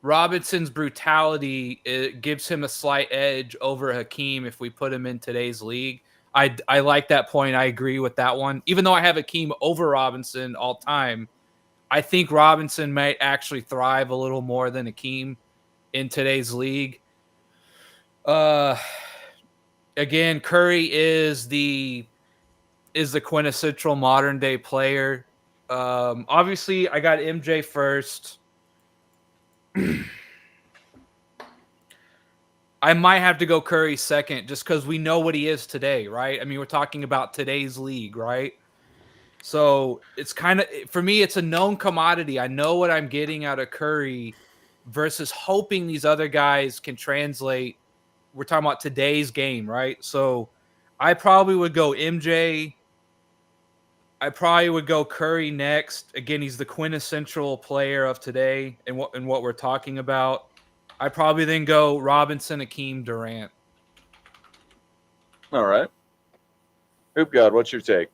Robinson's brutality gives him a slight edge over Hakeem if we put him in today's league. I like that point. I agree with that one. Even though I have Hakeem over Robinson all time, I think Robinson might actually thrive a little more than Hakeem in today's league. Again, Curry is the quintessential modern day player. Obviously, I got MJ first. I might have to go Curry second just because we know what he is today, right? I mean, we're talking about today's league, right? So it's kind of, for me, it's a known commodity. I know what I'm getting out of Curry versus hoping these other guys can translate. We're talking about today's game, right? So I probably would go MJ. I probably would go Curry next. Again, he's the quintessential player of today and what we're talking about. I probably then go Robinson, Hakeem, Durant. All right. Hoop God, what's your take?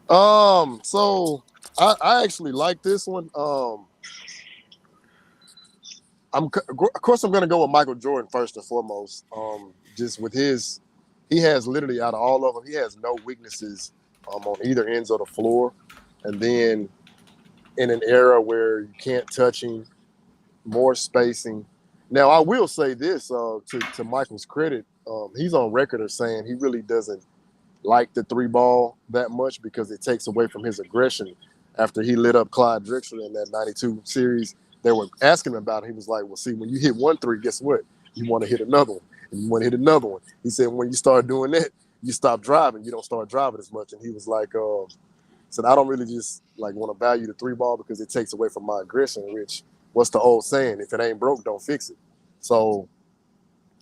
So I actually like this one. Of course I'm gonna go with Michael Jordan first and foremost. Just with he has literally out of all of them, he has no weaknesses on either ends of the floor. And then in an era where you can't touch him, more spacing. Now I will say this to Michael's credit, he's on record as saying he really doesn't like the three ball that much because it takes away from his aggression. After he lit up Clyde Drexler in that 92 series, they were asking him about it. He was like, well, see, when you hit 1 3, guess what? You want to hit another one. And you want to hit another one. He said, when you start doing that, you stop driving. You don't start driving as much. And he was like, said, I don't really just like want to value the three ball because it takes away from my aggression, which what's the old saying? If it ain't broke, don't fix it. So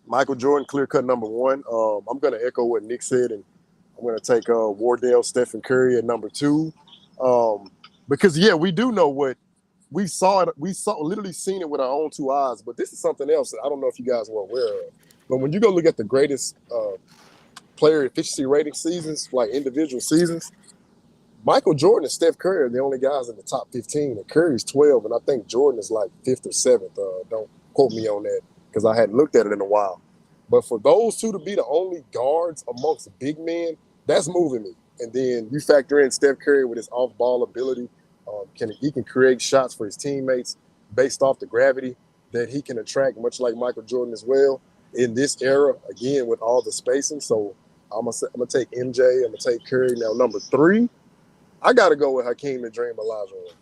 Michael Jordan, clear cut number one. I'm going to echo what Nick said, and I'm going to take Wardell, Stephen Curry at number 2. Because, yeah, we do know what we saw. Literally seen it with our own 2 eyes. But this is something else that I don't know if you guys were aware of. But when you go look at the greatest player efficiency rating seasons, like individual seasons, Michael Jordan and Steph Curry are the only guys in the top 15. And Curry's 12, and I think Jordan is like 5th or 7th. Don't quote me on that because I hadn't looked at it in a while. But for those two to be the only guards amongst big men, that's moving me. And then you factor in Steph Curry with his off-ball ability. He can create shots for his teammates based off the gravity that he can attract, much like Michael Jordan as well. In this era, again, with all the spacing. So I'm gonna take MJ. I'm gonna take Curry. Now, number 3, I got to go with Hakeem the Dream Olajuwon.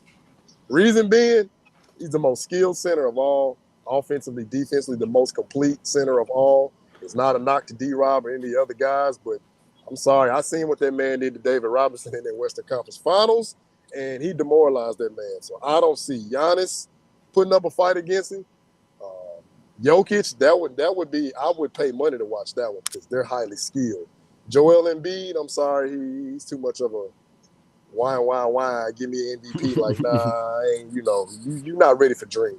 Reason being, he's the most skilled center of all, offensively, defensively, the most complete center of all. It's not a knock to D-Rob or any of the other guys, but I'm sorry. I seen what that man did to David Robinson in the Western Conference Finals, and he demoralized that man. So I don't see Giannis putting up a fight against him. Jokic, that would be, I would pay money to watch that one because they're highly skilled. Joel Embiid, I'm sorry, he's too much of a wine, give me an MVP. Like, nah, you're not ready for Dream.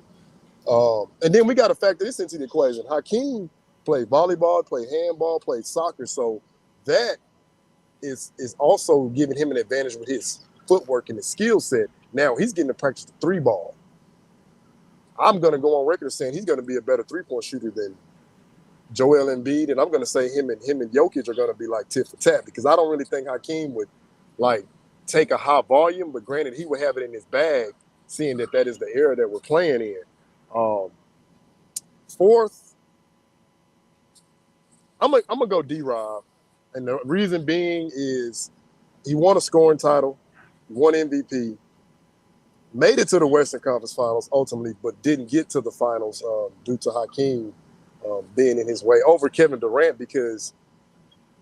And then we got to factor this into the equation. Hakeem played volleyball, played handball, played soccer. So that is also giving him an advantage with his footwork and his skill set. Now he's getting to practice the 3 ball. I'm going to go on record saying he's going to be a better 3-point shooter than Joel Embiid. And I'm going to say him and Jokic are going to be like tit for tat because I don't really think Hakeem would like take a high volume, but granted, he would have it in his bag, seeing that is the era that we're playing in. 4th, I'm gonna go D-Rob, and the reason being is he won a scoring title, won MVP, made it to the Western Conference Finals ultimately, but didn't get to the finals due to Hakeem being in his way over Kevin Durant because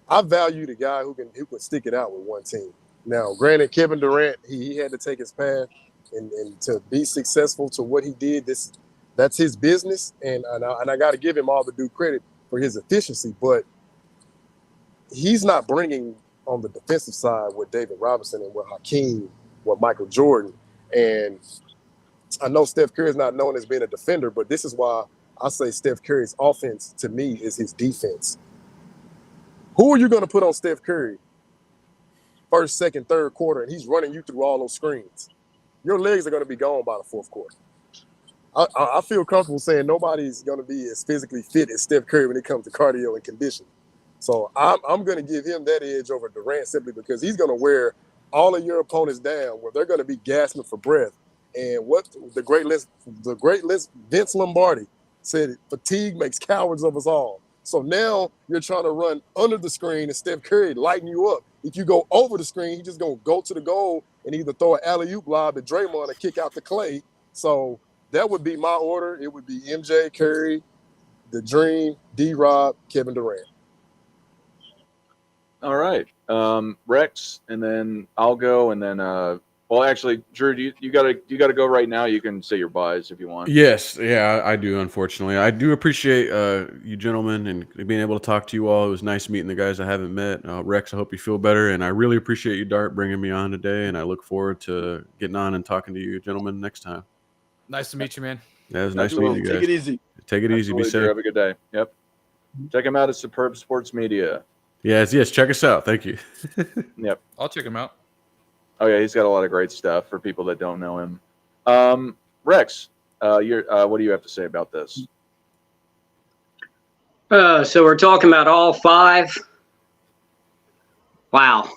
I value the guy who can stick it out with one team. Now, granted, Kevin Durant, he had to take his path and to be successful to what he did. That's his business, and I got to give him all the due credit for his efficiency. But he's not bringing on the defensive side with David Robinson and with Hakeem, with Michael Jordan. And I know Steph Curry is not known as being a defender, but this is why I say Steph Curry's offense to me is his defense. Who are you going to put on Steph Curry? First, second, third quarter, and he's running you through all those screens. Your legs are going to be gone by the 4th quarter. I feel comfortable saying nobody's going to be as physically fit as Steph Curry when it comes to cardio and conditioning. So I'm going to give him that edge over Durant simply because he's going to wear all of your opponents down where they're going to be gasping for breath. And what the great list Vince Lombardi said, fatigue makes cowards of us all. So now you're trying to run under the screen and Steph Curry lighten you up. If you go over the screen, he's just going to go to the goal and either throw an alley-oop lob to Draymond or kick out to Clay. So that would be my order. It would be MJ, Curry, the Dream, D-Rob, Kevin Durant. All right. Rex, and then I'll go, and then well, actually, Drew, you gotta go right now. You can say your buys if you want. Yes, yeah, I do. Unfortunately, I do appreciate you gentlemen and being able to talk to you all. It was nice meeting the guys I haven't met. Rex, I hope you feel better, and I really appreciate you, Dart, bringing me on today. And I look forward to getting on and talking to you gentlemen next time. Nice to meet you, man. Yeah, it was nice meeting you guys. Take it easy. Take it easy. Be Absolutely, Drew. safe. Have a good day. Yep. Check him out at Superb Sports Media. Yes. Check us out. Thank you. Yep. I'll check him out. Oh yeah, he's got a lot of great stuff for people that don't know him. Rex, what do you have to say about this? So we're talking about all five. Wow.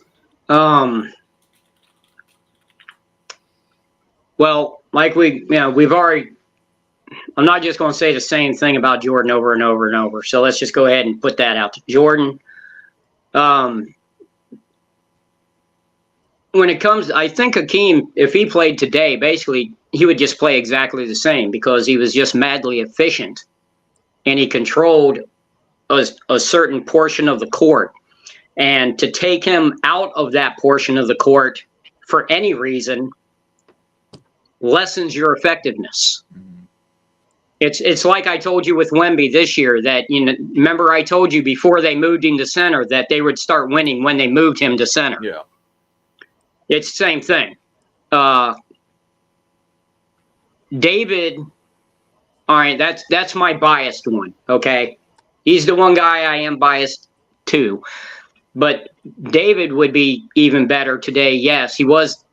Well, like we've already. I'm not just going to say the same thing about Jordan over and over and over. So let's just go ahead and put that out to Jordan. When it comes, I think Hakeem, if he played today, basically he would just play exactly the same because he was just madly efficient, and he controlled a certain portion of the court. And to take him out of that portion of the court for any reason lessens your effectiveness. It's like I told you with Wemby this year that, remember I told you before they moved him to center that they would start winning when they moved him to center. Yeah. It's the same thing. David, all right, that's my biased one, okay? He's the one guy I am biased to. But David would be even better today. Yes, he was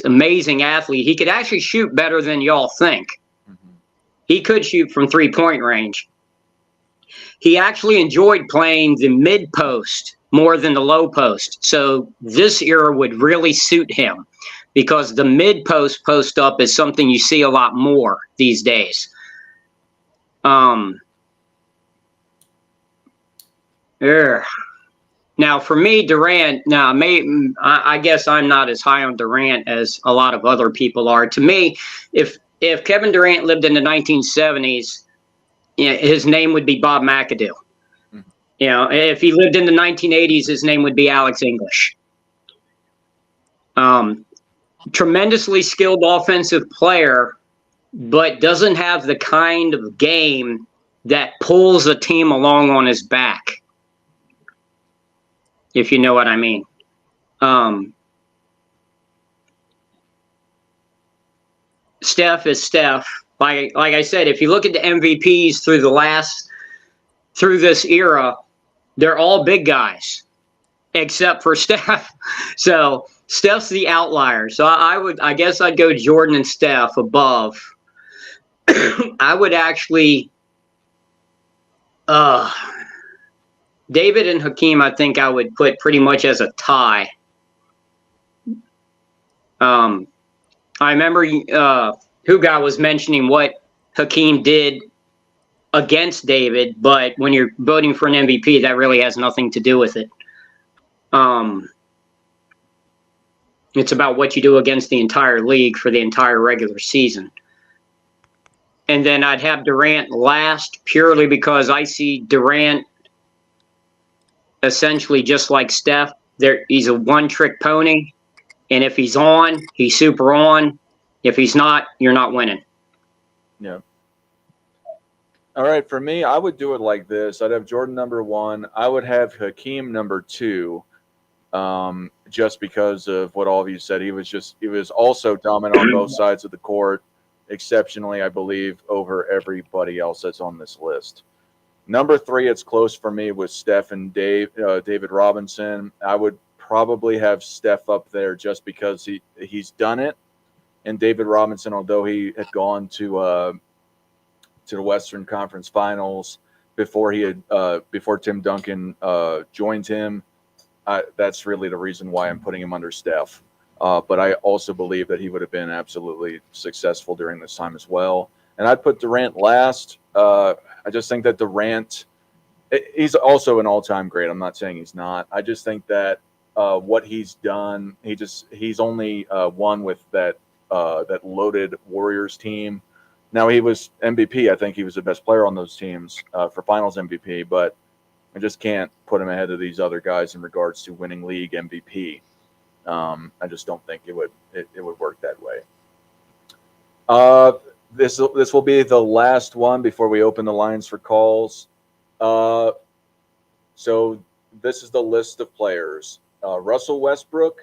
amazing athlete. He could actually shoot better than y'all think. He could shoot from 3-point range. He actually enjoyed playing the mid post more than the low post. So this era would really suit him because the mid post up is something you see a lot more these days. Now, for me, Durant, I guess I'm not as high on Durant as a lot of other people are. To me, if Kevin Durant lived in the 1970s, his name would be Bob McAdoo. If he lived in the 1980s, his name would be Alex English. Tremendously skilled offensive player, but doesn't have the kind of game that pulls a team along on his back, if you know what I mean. Steph is Steph. Like I said, if you look at the MVPs through this era, they're all big guys, except for Steph. So Steph's the outlier. So I guess I'd go Jordan and Steph above. I would actually, David and Hakeem, I think I would put pretty much as a tie. I remember Hugo was mentioning what Hakeem did against David, but when you're voting for an MVP, that really has nothing to do with it. It's about what you do against the entire league for the entire regular season. And then I'd have Durant last purely because I see Durant essentially just like Steph. He's a one-trick pony, and if he's on, he's super on. If he's not, you're not winning. Yeah. All right, for me, I would do it like this. I'd have Jordan number 1. I would have Hakeem number 2, just because of what all of you said. He was also dominant on both sides of the court, exceptionally, I believe, over everybody else that's on this list. Number 3, it's close for me with Steph and David Robinson. I would probably have Steph up there just because he's done it. And David Robinson, although he had gone to the Western Conference Finals before Tim Duncan joined him, that's really the reason why I'm putting him under Steph. But I also believe that he would have been absolutely successful during this time as well. And I'd put Durant last. I just think that Durant, he's also an all-time great. I'm not saying he's not. I just think that what he's done, he's only won with that loaded Warriors team. Now, he was MVP. I think he was the best player on those teams for Finals MVP, but I just can't put him ahead of these other guys in regards to winning league MVP. I just don't think it would work that way. This will be the last one before we open the lines for calls. So this is the list of players: Russell Westbrook,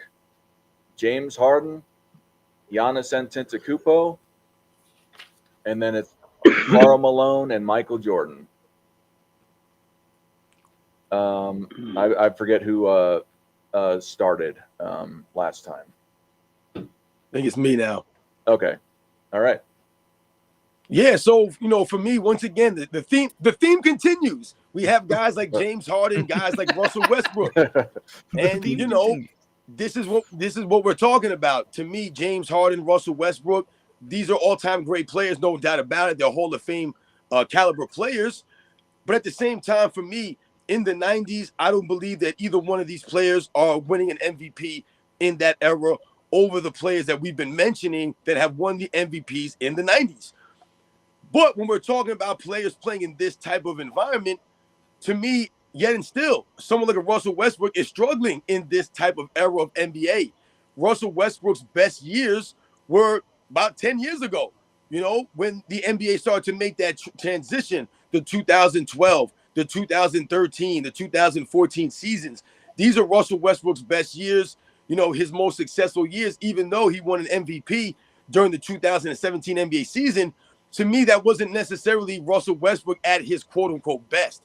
James Harden, Giannis Antetokounmpo, and then it's Karl Malone and Michael Jordan. I forget who started last time. I think it's me now. Okay, all right. Yeah, so for me, once again, the theme continues. We have guys like James Harden, guys like Russell Westbrook, and this is what we're talking about. To me, James Harden, Russell Westbrook, these are all-time great players, no doubt about it. They're Hall of Fame caliber players. But at the same time, for me, in the 90s, I don't believe that either one of these players are winning an MVP in that era over the players that we've been mentioning that have won the MVPs in the 90s. But when we're talking about players playing in this type of environment, to me, yet and still, someone like a Russell Westbrook is struggling in this type of era of NBA. Russell Westbrook's best years were about 10 years ago, when the NBA started to make that transition, the 2012, the 2013, the 2014 seasons. These are Russell Westbrook's best years, his most successful years, even though he won an MVP during the 2017 NBA season. To me, that wasn't necessarily Russell Westbrook at his quote-unquote best.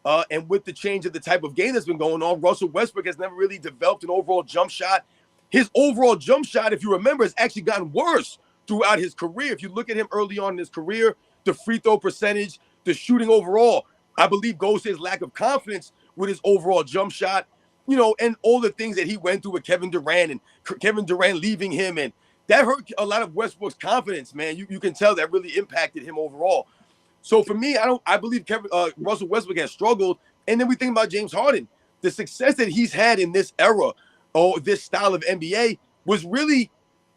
And with the change of the type of game that's been going on, Russell Westbrook has never really developed an overall jump shot. His overall jump shot, if you remember, has actually gotten worse throughout his career. If you look at him early on in his career, the free throw percentage, the shooting overall, I believe goes to his lack of confidence with his overall jump shot, and all the things that he went through with Kevin Durant and Kevin Durant leaving him. And that hurt a lot of Westbrook's confidence, man. You can tell that really impacted him overall. So for me, I believe Russell Westbrook has struggled. And then we think about James Harden. The success that he's had in this era or this style of NBA was really,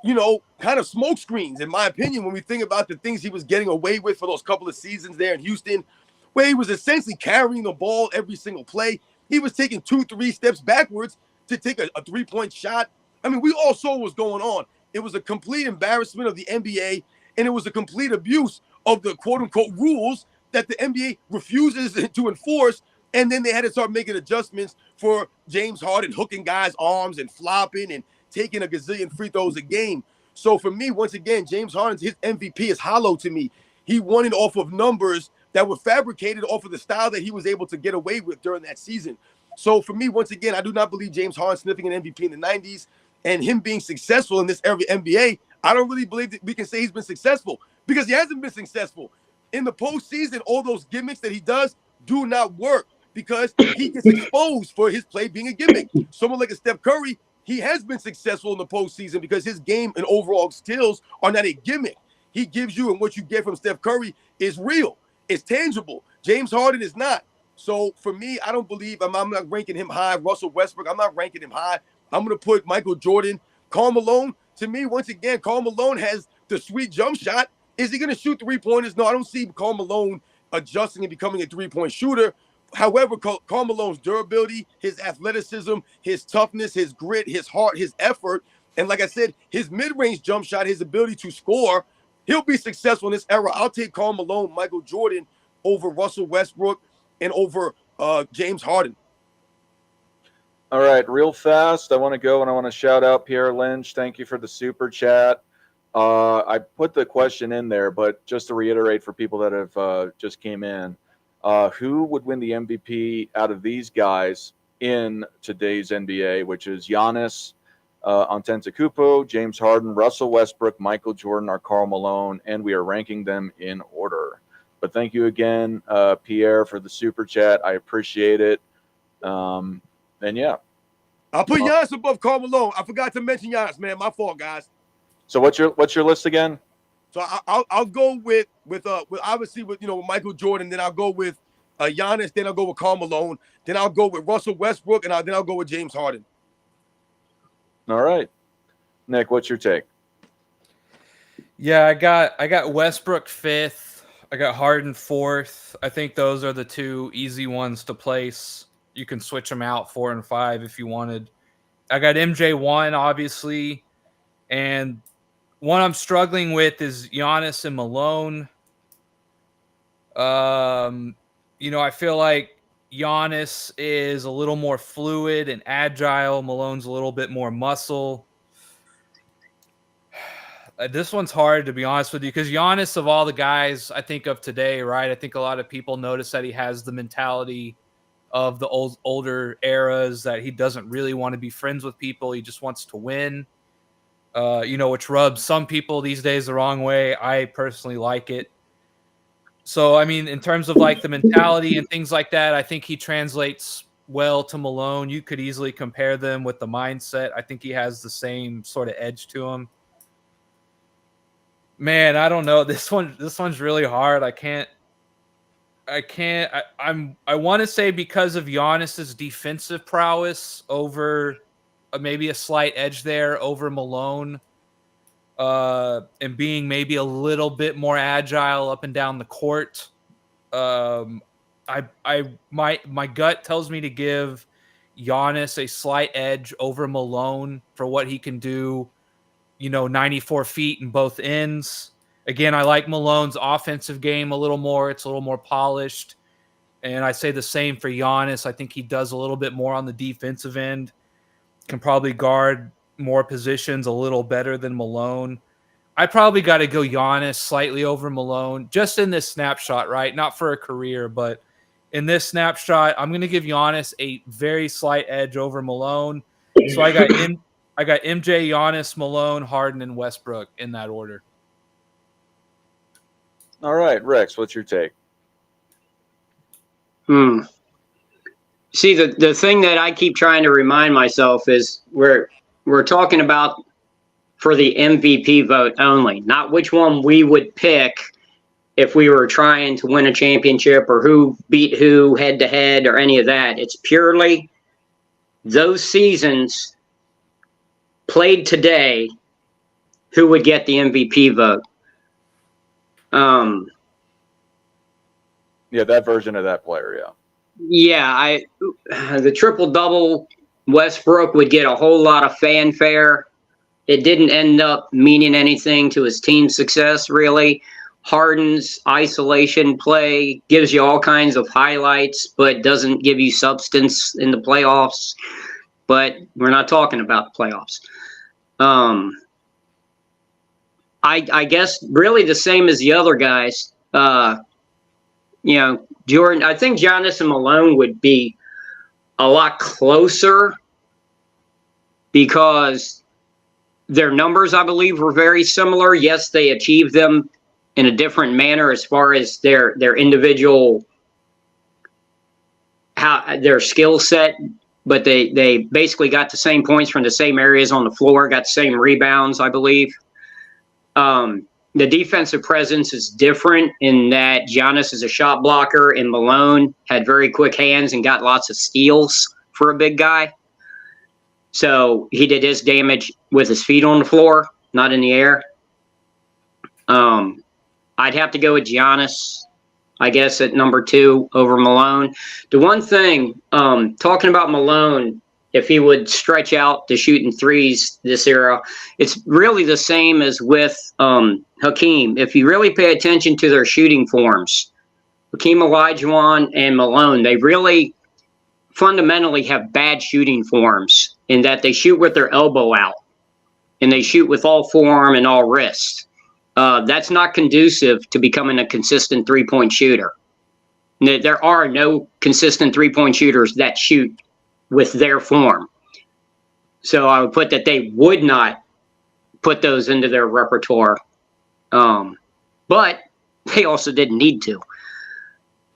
kind of smoke screens, in my opinion, when we think about the things he was getting away with for those couple of seasons there in Houston, where he was essentially carrying the ball every single play. He was taking 2-3 steps backwards to take a three-point shot. I mean, we all saw what was going on. It was a complete embarrassment of the NBA, and it was a complete abuse of the quote-unquote rules that the NBA refuses to enforce. And then they had to start making adjustments for James Harden hooking guys' arms and flopping and taking a gazillion free throws a game. So for me, once again, James Harden's his MVP is hollow to me. He won it off of numbers that were fabricated off of the style that he was able to get away with during that season. So for me, once again, I do not believe James Harden sniffing an MVP in the 90s and him being successful in this era of NBA. I don't really believe that we can say he's been successful because he hasn't been successful. In the postseason, all those gimmicks that he does do not work because he gets exposed for his play being a gimmick. Someone like a Steph Curry, he has been successful in the postseason because his game and overall skills are not a gimmick. He gives you, and what you get from Steph Curry is real. It's tangible. James Harden is not. So for me, I don't believe I'm not ranking him high. Russell Westbrook, I'm not ranking him high. I'm going to put Michael Jordan. Karl Malone, to me, once again, Karl Malone has the sweet jump shot. Is he going to shoot three-pointers? No, I don't see Karl Malone adjusting and becoming a three-point shooter. However, Karl Malone's durability, his athleticism, his toughness, his grit, his heart, his effort, and like I said, his mid-range jump shot, his ability to score, he'll be successful in this era. I'll take Karl Malone, Michael Jordan over Russell Westbrook and over James Harden. All right, real fast, I want to go and I want to shout out Pierre Lynch. Thank you for the super chat. I put the question in there, but just to reiterate for people that have just came in, who would win the MVP out of these guys in today's NBA, which is Giannis Antetokounmpo, James Harden, Russell Westbrook, Michael Jordan, or Karl Malone, and we are ranking them in order. But thank you again, Pierre, for the super chat. I appreciate it. And yeah, I'll put Giannis above Karl Malone. I forgot to mention Giannis, man. My fault, guys. So what's your list again? So I'll go with obviously with Michael Jordan. Then I'll go with Giannis. Then I'll go with Karl Malone. Then I'll go with Russell Westbrook, and then I'll go with James Harden. All right, Nick, what's your take? Yeah, I got Westbrook fifth. I got Harden fourth. I think those are the two easy ones to place. You can switch them out 4 and 5 if you wanted. I got MJ 1, obviously. And one I'm struggling with is Giannis and Malone. I feel like Giannis is a little more fluid and agile. Malone's a little bit more muscle. This one's hard, to be honest with you, because Giannis, of all the guys I think of today, right, I think a lot of people notice that he has the mentality of the older eras, that he doesn't really want to be friends with people. He just wants to win, which rubs some people these days the wrong way. I personally like it. So, I mean, in terms of like the mentality and things like that, I think he translates well to Malone. You could easily compare them with the mindset. I think he has the same sort of edge to him. Man, I don't know. This one's really hard. I want to say because of Giannis's defensive prowess over maybe a slight edge there over Malone, and being maybe a little bit more agile up and down the court. My gut tells me to give Giannis a slight edge over Malone for what he can do, 94 feet in both ends. Again, I like Malone's offensive game a little more. It's a little more polished. And I say the same for Giannis. I think he does a little bit more on the defensive end, can probably guard more positions a little better than Malone. I probably got to go Giannis slightly over Malone, just in this snapshot, right? Not for a career, but in this snapshot, I'm going to give Giannis a very slight edge over Malone. So I got MJ, Giannis, Malone, Harden, and Westbrook in that order. All right, Rex, what's your take? See, the thing that I keep trying to remind myself is we're talking about for the MVP vote only, not which one we would pick if we were trying to win a championship or who beat who head to head or any of that. It's purely those seasons played today, who would get the MVP vote. Yeah, that version of that player, yeah. Yeah, the triple-double Westbrook would get a whole lot of fanfare. It didn't end up meaning anything to his team's success, really. Harden's isolation play gives you all kinds of highlights, but doesn't give you substance in the playoffs. But we're not talking about the playoffs. I guess really the same as the other guys. Jordan, I think Giannis and Malone would be a lot closer because their numbers, I believe, were very similar. Yes, they achieved them in a different manner as far as their individual, their skill set, but they basically got the same points from the same areas on the floor, got the same rebounds, I believe. The defensive presence is different in that Giannis is a shot blocker and Malone had very quick hands and got lots of steals for a big guy. So he did his damage with his feet on the floor, not in the air. I'd have to go with Giannis, I guess, at number 2 over Malone. The one thing, talking about Malone, if he would stretch out to shooting threes this era, it's really the same as with Hakeem. If you really pay attention to their shooting forms, Hakeem Olajuwon and Malone, they really fundamentally have bad shooting forms in that they shoot with their elbow out and they shoot with all forearm and all wrist. That's not conducive to becoming a consistent three-point shooter. There are no consistent three-point shooters that shoot with their form. So I would put that they would not put those into their repertoire. But they also didn't need to.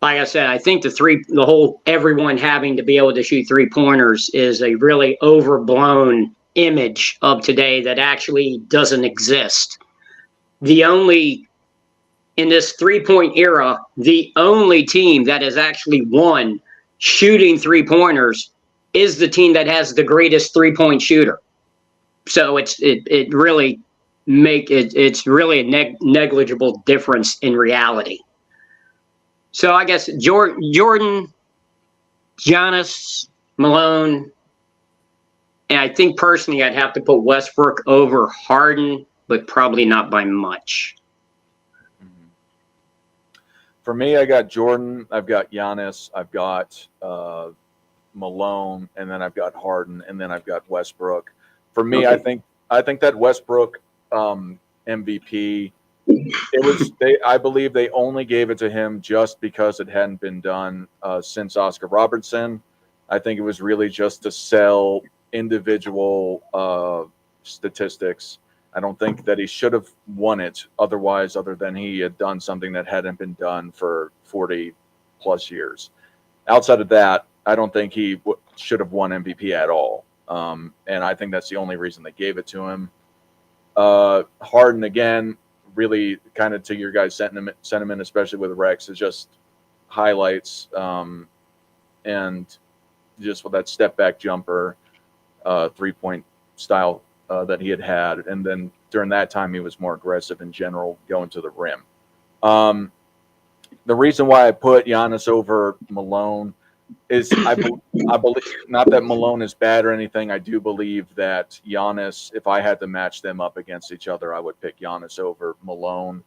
Like I said, I think the whole everyone having to be able to shoot 3-pointers is a really overblown image of today that actually doesn't exist. In this 3-point era, the only team that has actually won shooting 3-pointers is the team that has the greatest 3-point shooter. So it's really a negligible difference in reality. So I guess Jordan, Giannis, Malone, and I think personally I'd have to put Westbrook over Harden, but probably not by much. For me, I got Jordan, I've got Giannis, I've got Malone, and then I've got Harden, and then I've got Westbrook. For me, okay. I think that Westbrook MVP it was they. I believe they only gave it to him just because it hadn't been done since Oscar Robertson. I think it was really just to sell individual statistics. I don't think that he should have won it otherwise, other than he had done something that hadn't been done for 40 plus years. Outside of that, I don't think he should have won MVP at all. And I think that's the only reason they gave it to him. Harden, again, really kind of to your guys' sentiment, especially with Rex, is just highlights and just with that step back jumper, 3-point style that he had. And then during that time, he was more aggressive in general going to the rim. The reason why I put Giannis over Malone is I believe, not that Malone is bad or anything. I do believe that Giannis, if I had to match them up against each other, I would pick Giannis over Malone,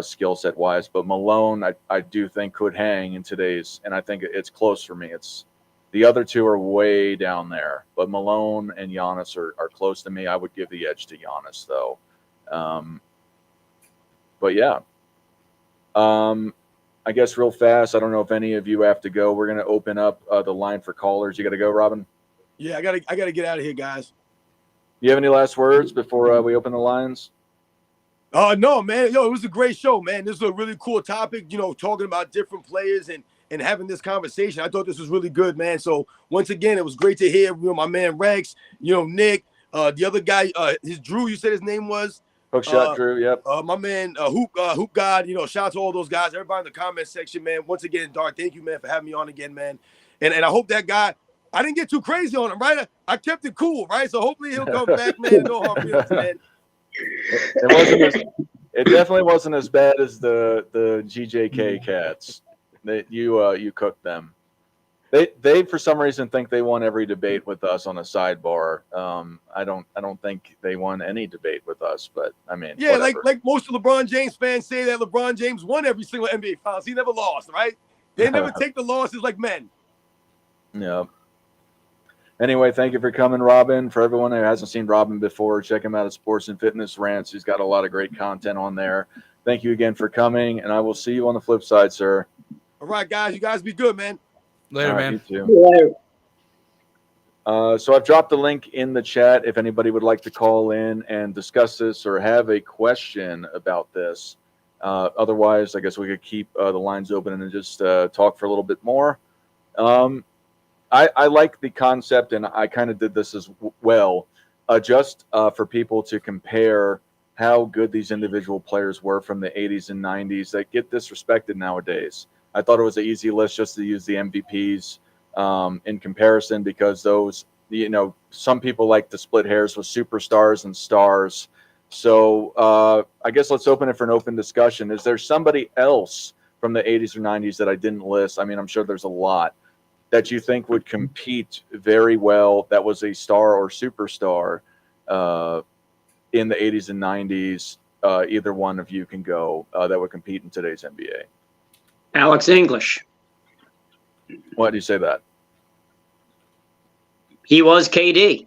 skill set wise. But Malone, I do think could hang in today's, and I think it's close for me. It's the other two are way down there, but Malone and Giannis are close to me. I would give the edge to Giannis though. But yeah. I guess real fast, I don't know if any of you have to go. We're going to open up the line for callers. You got to go, Robin? Yeah, I gotta get out of here, guys. You have any last words before we open the lines? No, man. Yo, it was a great show, man. This is a really cool topic, talking about different players and having this conversation. I thought this was really good, man. So once again, it was great to hear my man Rex, Nick, the other guy, his Drew, you said his name was? Hook shot, Drew. Yep. My man, Hoop God. Shout out to all those guys, everybody in the comment section, man. Once again, Dart, thank you, man, for having me on again, man. And I hope that guy, I didn't get too crazy on him, right? I kept it cool, right? So hopefully he'll come back, man. No hard feelings, man. It definitely wasn't as bad as the GJK cats. That you cooked them. They for some reason think they won every debate with us on a sidebar. I don't think they won any debate with us, but I mean, yeah, whatever. like most of LeBron James fans say that LeBron James won every single NBA Finals. He never lost, right? They never take the losses like men. Yeah. Anyway, thank you for coming, Robin. For everyone who hasn't seen Robin before, check him out at Sports and Fitness Rants. He's got a lot of great content on there. Thank you again for coming, and I will see you on the flip side, sir. All right, guys. You guys be good, man. Later, Right, man. you too. Later. So I've dropped the link in the chat if anybody would like to call in and discuss this or have a question about this. Otherwise, I guess we could keep the lines open and just talk for a little bit more. I like the concept, and I kind of did this as well, just for people to compare how good these individual players were from the 80s and 90s that get disrespected nowadays. I thought it was an easy list just to use the MVPs in comparison because those, some people like to split hairs with superstars and stars. So I guess let's open it for an open discussion. Is there somebody else from the 80s or 90s that I didn't list? I mean, I'm sure there's a lot that you think would compete very well that was a star or superstar in the 80s and 90s. Either one of you can go that would compete in today's NBA. Alex English. Why do you say that? He was KD.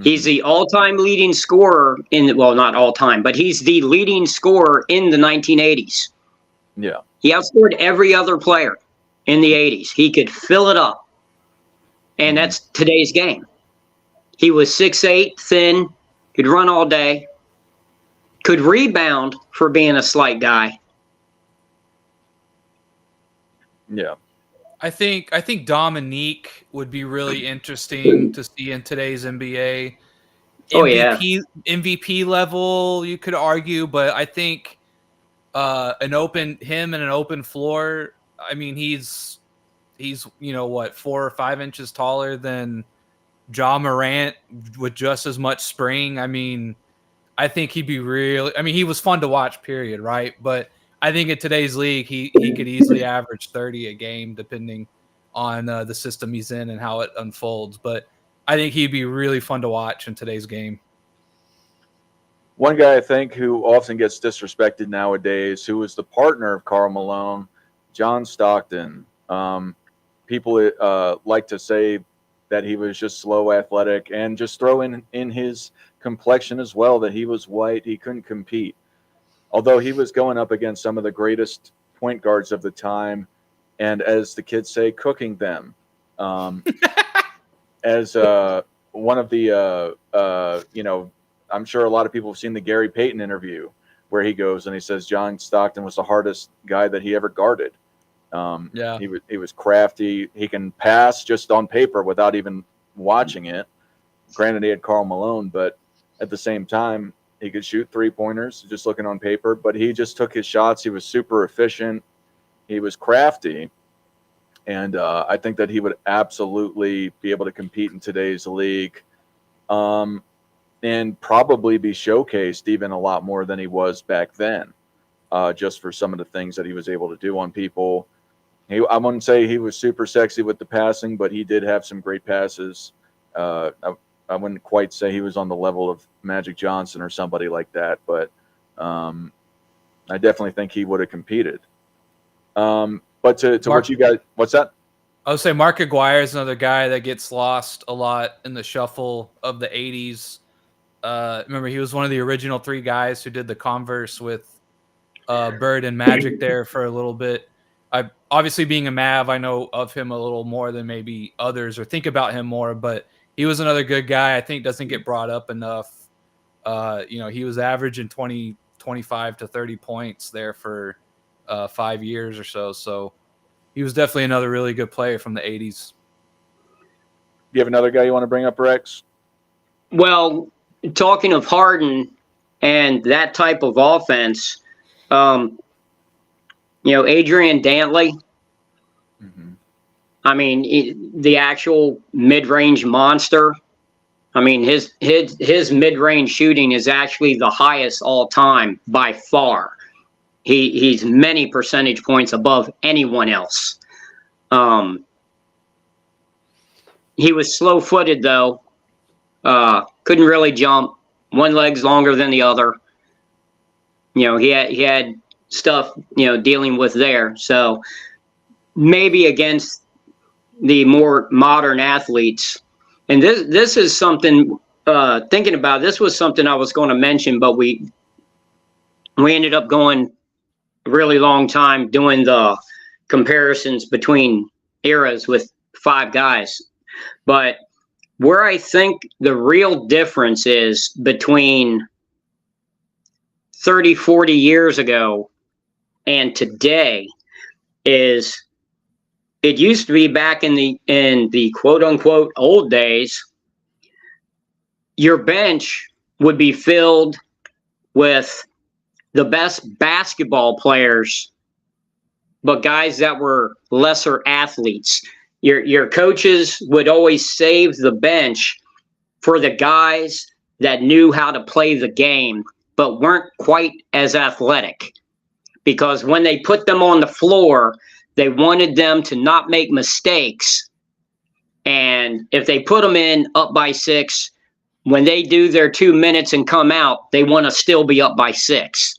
He's the all-time leading scorer not all-time, but he's the leading scorer in the 1980s. Yeah. He outscored every other player in the 80s. He could fill it up. And that's today's game. He was 6'8", thin, could run all day, could rebound for being a slight guy. Yeah. I think Dominique would be really interesting to see in today's NBA. Oh, yeah. MVP level, you could argue, but I think him and an open floor. I mean, he's 4 or 5 inches taller than Ja Morant with just as much spring. I mean, I think he'd be he was fun to watch, period, right? But I think in today's league, he could easily average 30 a game, depending on the system he's in and how it unfolds. But I think he'd be really fun to watch in today's game. One guy I think who often gets disrespected nowadays, who is the partner of Karl Malone, John Stockton. People like to say that he was just slow athletic and just throw in his complexion as well, that he was white, he couldn't compete. although he was going up against some of the greatest point guards of the time, and as the kids say, cooking them. As one of the, I'm sure a lot of people have seen the Gary Payton interview where he goes and he says John Stockton was the hardest guy that he ever guarded. Yeah. He was crafty. He can pass just on paper without even watching it. Granted, he had Karl Malone, but at the same time, he could shoot 3-pointers just looking on paper. But he just took his shots. He was super efficient. He was crafty. And I think that he would absolutely be able to compete in today's league, and probably be showcased even a lot more than he was back then, just for some of the things that he was able to do on people. I wouldn't say he was super sexy with the passing, but he did have some great passes. I wouldn't quite say he was on the level of Magic Johnson or somebody like that, but I definitely think he would have competed. But to what you guys, what's that? I would say Mark Aguirre is another guy that gets lost a lot in the shuffle of the 80s. Remember, he was one of the original 3 guys who did the Converse with Bird and Magic there for a little bit. Obviously, being a Mav, I know of him a little more than maybe others or think about him more, but he was another good guy. I think doesn't get brought up enough. He was averaging 25 to 30 points there for 5 years or so. So he was definitely another really good player from the 80s. Do you have another guy you want to bring up, Rex? Well, talking of Harden and that type of offense, Adrian Dantley. Mm-hmm. I mean, the actual mid-range monster. I mean, his mid-range shooting is actually the highest all time by far. He's many percentage points above anyone else. He was slow-footed though. Couldn't really jump. One leg's longer than the other. He had stuff dealing with there. So maybe against the more modern athletes, and this is something. Thinking about this was something I was going to mention, but we ended up going a really long time doing the comparisons between eras with 5 guys. But where I think the real difference is between 30, 40 years ago and today is it used to be back in the quote unquote old days, your bench would be filled with the best basketball players, but guys that were lesser athletes. Your coaches would always save the bench for the guys that knew how to play the game, but weren't quite as athletic. Because when they put them on the floor, they wanted them to not make mistakes. And if they put them in up by 6, when they do their 2 minutes and come out, they want to still be up by 6.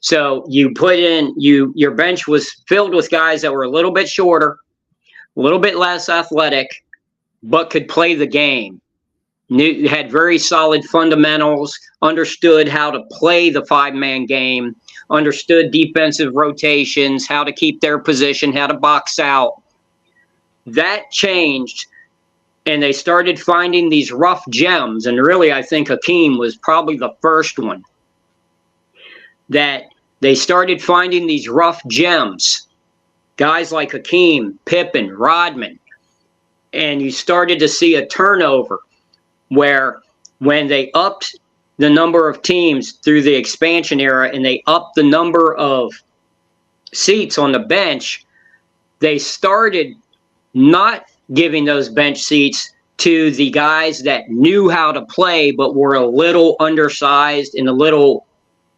So you put in, your bench was filled with guys that were a little bit shorter, a little bit less athletic, but could play the game. Had very solid fundamentals, understood how to play the 5-man game, understood defensive rotations, how to keep their position, how to box out. That changed, and they started finding these rough gems. And really, I think Hakeem was probably the first one. That they started finding these rough gems. Guys like Hakeem, Pippen, Rodman. And you started to see a turnover where when they upped the number of teams through the expansion era and they upped the number of seats on the bench, they started not giving those bench seats to the guys that knew how to play but were a little undersized and a little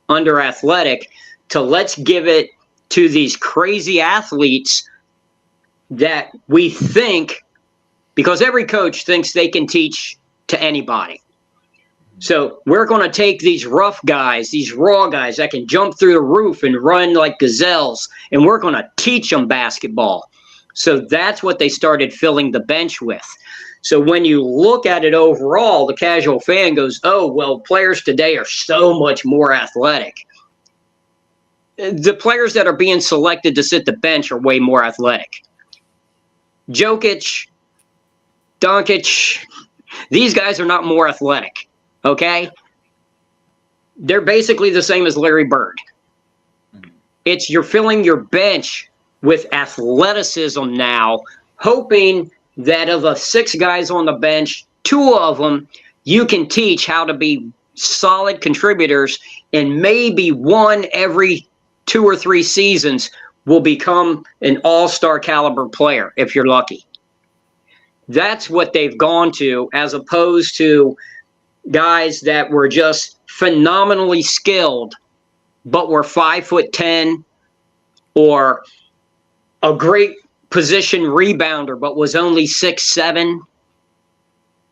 under athletic, to let's give it to these crazy athletes that we think, because every coach thinks they can teach to anybody. So we're going to take these rough guys, these raw guys that can jump through the roof and run like gazelles, and we're going to teach them basketball. So that's what they started filling the bench with. So when you look at it overall, the casual fan goes, oh, well, players today are so much more athletic. the players that are being selected to sit the bench are way more athletic. Jokic, Doncic, these guys are not more athletic, okay? They're basically the same as Larry Bird. It's you're filling your bench with athleticism now, hoping that of the 6 guys on the bench, 2 of them you can teach how to be solid contributors, and maybe 1 every 2 or 3 seasons will become an all-star caliber player if you're lucky. That's what they've gone to, as opposed to guys that were just phenomenally skilled but were 5'10", or a great position rebounder but was only 6'7".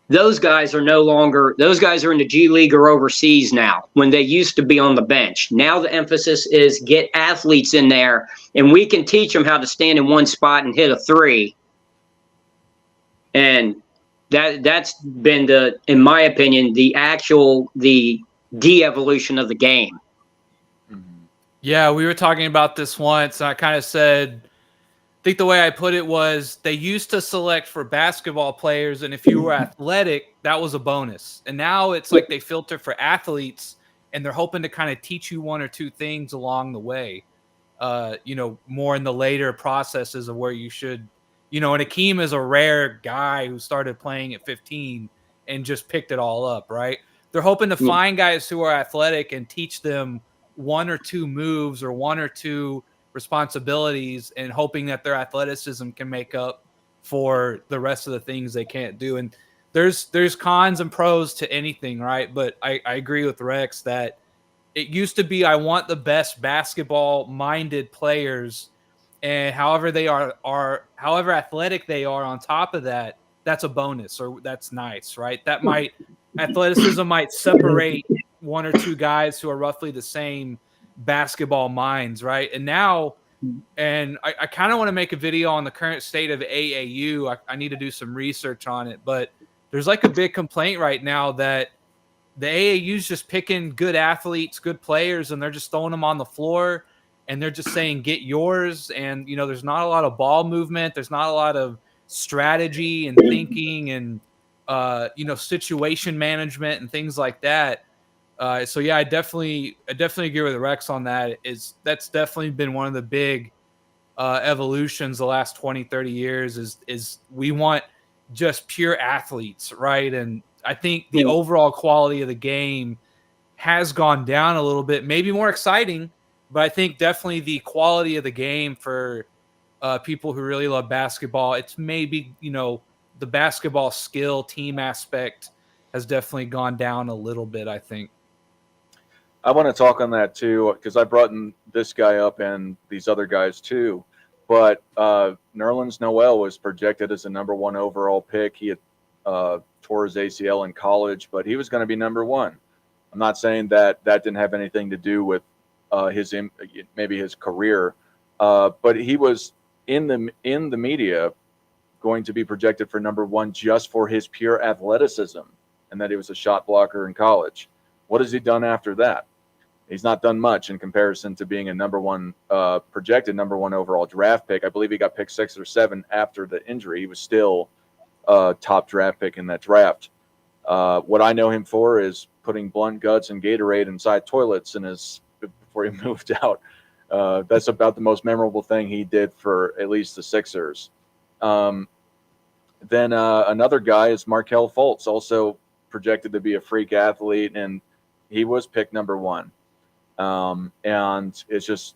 Those guys are no longer, those guys are in the G League or overseas now, when they used to be on the bench. Now the emphasis is get athletes in there, and we can teach them how to stand in one spot and hit a 3. And that's been the, in my opinion, the de-evolution of the game. Yeah, we were talking about this once, and I kind of said, I think the way I put it was they used to select for basketball players, and if you were athletic, that was a bonus. And now it's like they filter for athletes, and they're hoping to kind of teach you 1 or 2 things along the way, more in the later processes of where you should, and Akeem is a rare guy who started playing at 15 and just picked it all up, right? They're hoping to find guys who are athletic and teach them 1 or 2 moves or 1 or 2 responsibilities, and hoping that their athleticism can make up for the rest of the things they can't do. And there's cons and pros to anything, right? But I agree with Rex that it used to be, I want the best basketball minded players, and however they are however athletic they are on top of that, that's a bonus, or that's nice, right? That might, athleticism might separate 1 or 2 guys who are roughly the same basketball minds, right? And now, and I kind of want to make a video on the current state of AAU. I need to do some research on it, but there's like a big complaint right now that the AAU is just picking good athletes, good players, and they're just throwing them on the floor, and they're just saying, get yours. And, there's not a lot of ball movement. There's not a lot of strategy and thinking and, situation management and things like that. So yeah, I definitely agree with Rex on that. That's definitely been one of the big evolutions the last 20, 30 years is we want just pure athletes, right? And I think the overall quality of the game has gone down a little bit, maybe more exciting, but I think definitely the quality of the game for people who really love basketball, it's maybe, the basketball skill team aspect has definitely gone down a little bit, I think. I want to talk on that too, because I brought in this guy up and these other guys too. But Nerlens Noel was projected as a number 1 overall pick. He had tore his ACL in college, but he was going to be number 1. I'm not saying that didn't have anything to do with maybe his career, but he was in the media going to be projected for number 1 just for his pure athleticism and that he was a shot blocker in college. What has he done after that? He's not done much in comparison to being a projected number 1 overall draft pick. I believe he got picked 6 or 7 after the injury. He was still a top draft pick in that draft. What I know him for is putting blunt guts and Gatorade inside toilets before he moved out. That's about the most memorable thing he did for at least the Sixers. Then another guy is Markelle Fultz, also projected to be a freak athlete, and he was picked number 1. And it's just,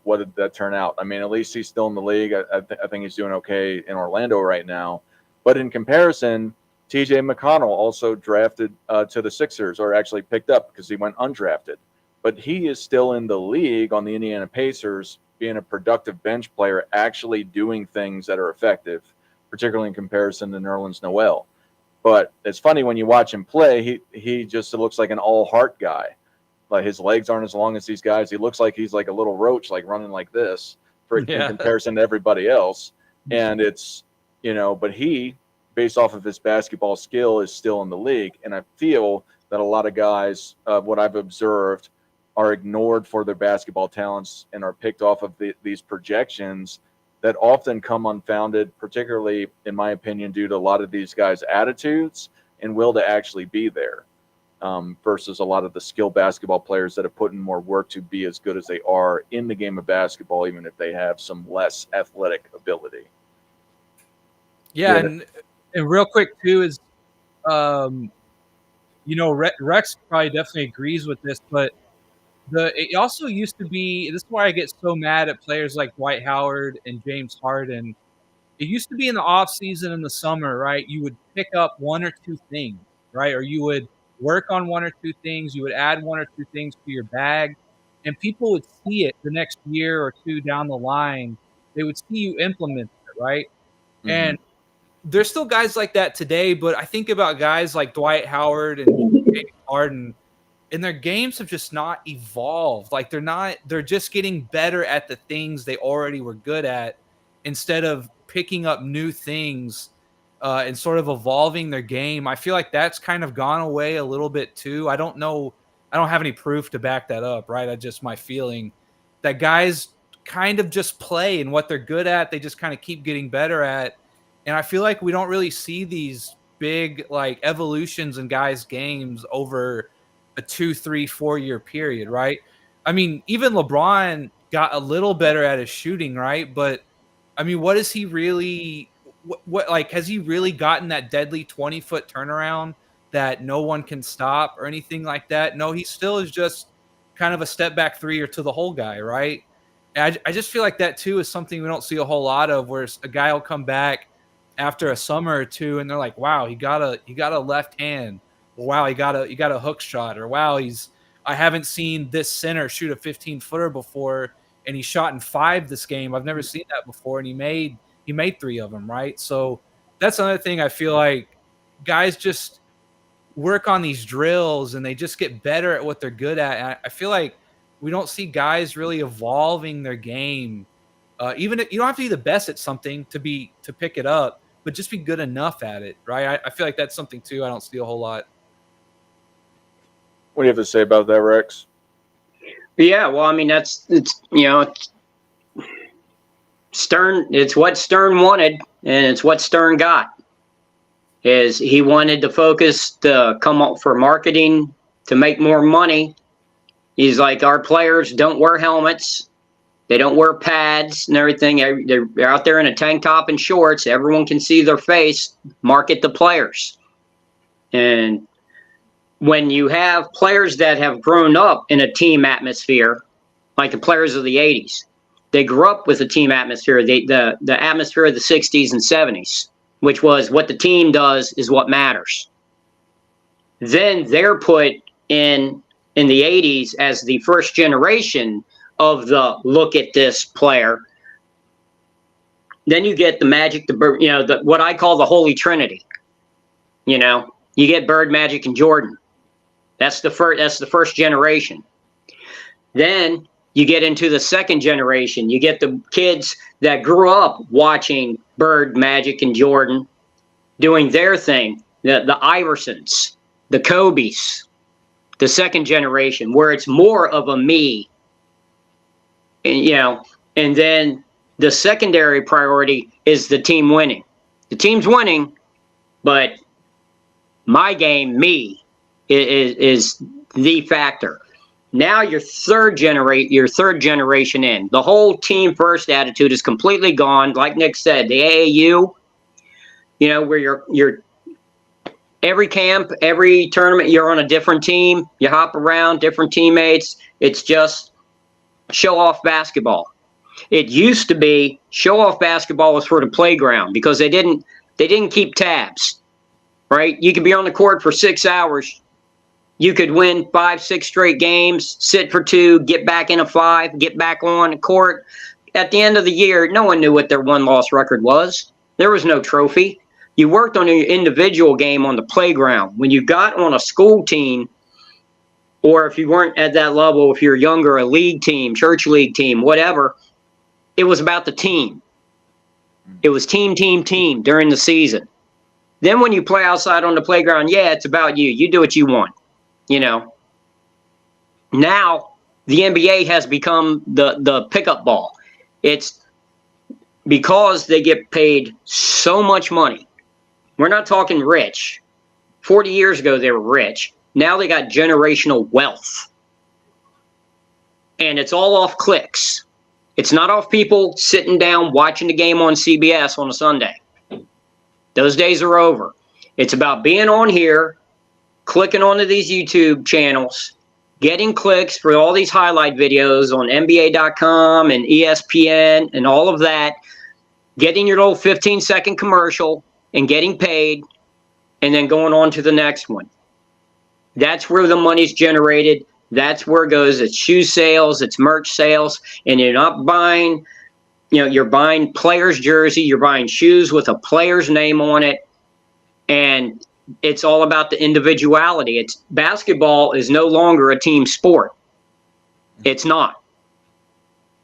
what did that turn out? I mean, at least he's still in the league. I think he's doing okay in Orlando right now. But in comparison, TJ McConnell also drafted to the Sixers, or actually picked up because he went undrafted. But he is still in the league on the Indiana Pacers, being a productive bench player, actually doing things that are effective, particularly in comparison to Nerlens Noel. But it's funny when you watch him play, he just looks like an all-heart guy. Like his legs aren't as long as these guys. He looks like he's like a little roach, like running like this in comparison to everybody else. And it's, but he, based off of his basketball skill, is still in the league. And I feel that a lot of guys, what I've observed, are ignored for their basketball talents and are picked off of these projections that often come unfounded, particularly, in my opinion, due to a lot of these guys' attitudes and will to actually be there, versus a lot of the skilled basketball players that have put in more work to be as good as they are in the game of basketball, even if they have some less athletic ability. Yeah, and real quick too is, Rex probably definitely agrees with this, but it also used to be. This is why I get so mad at players like Dwight Howard and James Harden. It used to be in the off season in the summer, right? You would pick up one or two things, right? Or you would work on one or two things. You would add one or two things to your bag, and people would see it the next year or two down the line. They would see you implement it, right? Mm-hmm. And there's still guys like that today, but I think about guys like Dwight Howard and James Harden, and their games have just not evolved. Like they're just getting better at the things they already were good at instead of picking up new things and sort of evolving their game. I feel like that's kind of gone away a little bit too. I don't know. I don't have any proof to back that up, right? I just my feeling that guys kind of just play and what they're good at, they just kind of keep getting better at. And I feel like we don't really see these big like evolutions in guys' games over a 2, 3, 4 year period, right? I mean, even LeBron got a little better at his shooting, right? But I mean, what is he really? What like has he really gotten that deadly 20-foot turnaround that no one can stop or anything like that? No, he still is just kind of a step back three or to the hole guy, right? And I just feel like that too is something we don't see a whole lot of, where a guy will come back after a summer or two and they're like, wow, he got a left hand. Or, wow, he got a hook shot, or wow, I haven't seen this center shoot a 15-footer before, and he shot in 5 this game. I've never seen that before, and he made 3 of them, right? So that's another thing I feel like guys just work on these drills and they just get better at what they're good at. And I feel like we don't see guys really evolving their game. Even if you don't have to be the best at something to pick it up, but just be good enough at it, right? I feel like that's something too I don't see a whole lot. What do you have to say about that, Rex? Yeah, well, I mean, it's Stern. It's what Stern wanted, and it's what Stern got. Is he wanted to focus to come up for marketing to make more money. He's like, our players don't wear helmets, they don't wear pads and everything. They're out there in a tank top and shorts. Everyone can see their face. Market the players, and when you have players that have grown up in a team atmosphere, like the players of the 80s, they grew up with a team atmosphere, the atmosphere of the 60s and 70s, which was what the team does is what matters. Then they're put in the 80s as the first generation of the look at this player. Then you get the Magic, what I call the Holy Trinity. You get Bird, Magic, and Jordan. That's the first generation. Then you get into the second generation. You get the kids that grew up watching Bird, Magic, and Jordan doing their thing. The Iversons, the Kobes, the second generation, where it's more of a me. And then the secondary priority is the team winning. The team's winning, but my game, me, is the factor. Now your third generation in. The whole team first attitude is completely gone. Like Nick said, the AAU, where you're every camp, every tournament, you're on a different team. You hop around, different teammates. It's just show off basketball. It used to be show off basketball was for the playground because they didn't keep tabs, right? You could be on the court for 6 hours. You could win 5, 6 straight games, sit for 2, get back in a 5, get back on the court. At the end of the year, no one knew what their win-loss record was. There was no trophy. You worked on your individual game on the playground. When you got on a school team, or if you weren't at that level, if you're younger, a league team, church league team, whatever, it was about the team. It was team during the season. Then when you play outside on the playground, yeah, it's about you. You do what you want. Now the NBA has become the pickup ball. It's because they get paid so much money. We're not talking rich. 40 years ago, they were rich. Now they got generational wealth. And it's all off clicks. It's not off people sitting down watching the game on CBS on a Sunday. Those days are over. It's about being on here, clicking onto these YouTube channels, getting clicks for all these highlight videos on NBA.com and ESPN and all of that, getting your little 15-second commercial and getting paid, and then going on to the next one. That's where the money's generated. That's where it goes. It's shoe sales, it's merch sales, and you're not buying, you're buying player's jersey, you're buying shoes with a player's name on it, and it's all about the individuality. Basketball is no longer a team sport. It's not.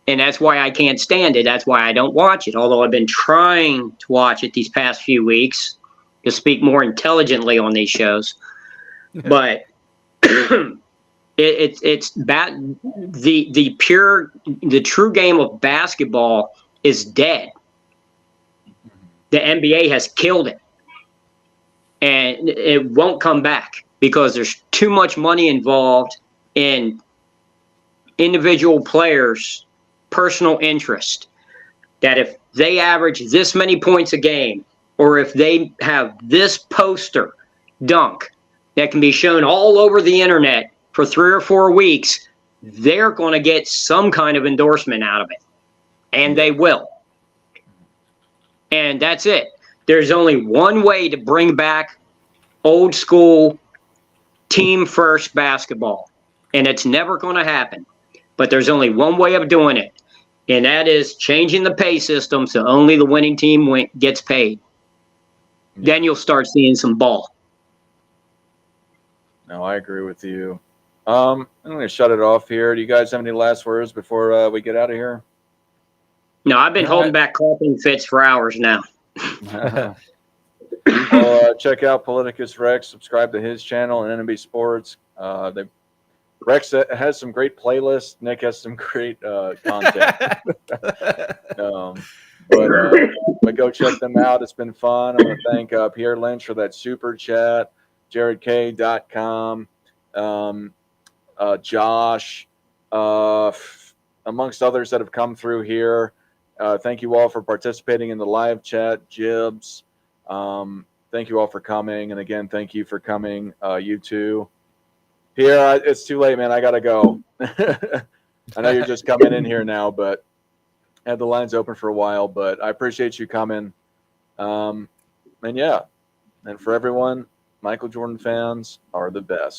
And that's why I can't stand it. That's why I don't watch it, although I've been trying to watch it these past few weeks to speak more intelligently on these shows. But it's bad. The true game of basketball is dead. The NBA has killed it, and it won't come back because there's too much money involved in individual players' personal interest. That if they average this many points a game, or if they have this poster dunk that can be shown all over the internet for 3 or 4 weeks, they're going to get some kind of endorsement out of it. And they will. And that's it. There's only one way to bring back old school team first basketball. And it's never going to happen. But there's only one way of doing it. And that is changing the pay system so only the winning team gets paid. Then you'll start seeing some ball. No, I agree with you. I'm going to shut it off here. Do you guys have any last words before we get out of here? No, I've been holding back coughing fits for hours now. Well, check out Politicus Rex. Subscribe to his channel and NMB Sports. Rex has some great playlists. Nick has some great content. But go check them out. It's been fun. I want to thank Pierre Lynch for that super chat, JaredK.com, Josh, amongst others that have come through here. Thank you all for participating in the live chat. Jibs, thank you all for coming. And again, thank you for coming, you two. Pierre, it's too late, man. I got to go. I know you're just coming in here now, but had the lines open for a while, but I appreciate you coming. And yeah, and for everyone, Michael Jordan fans are the best.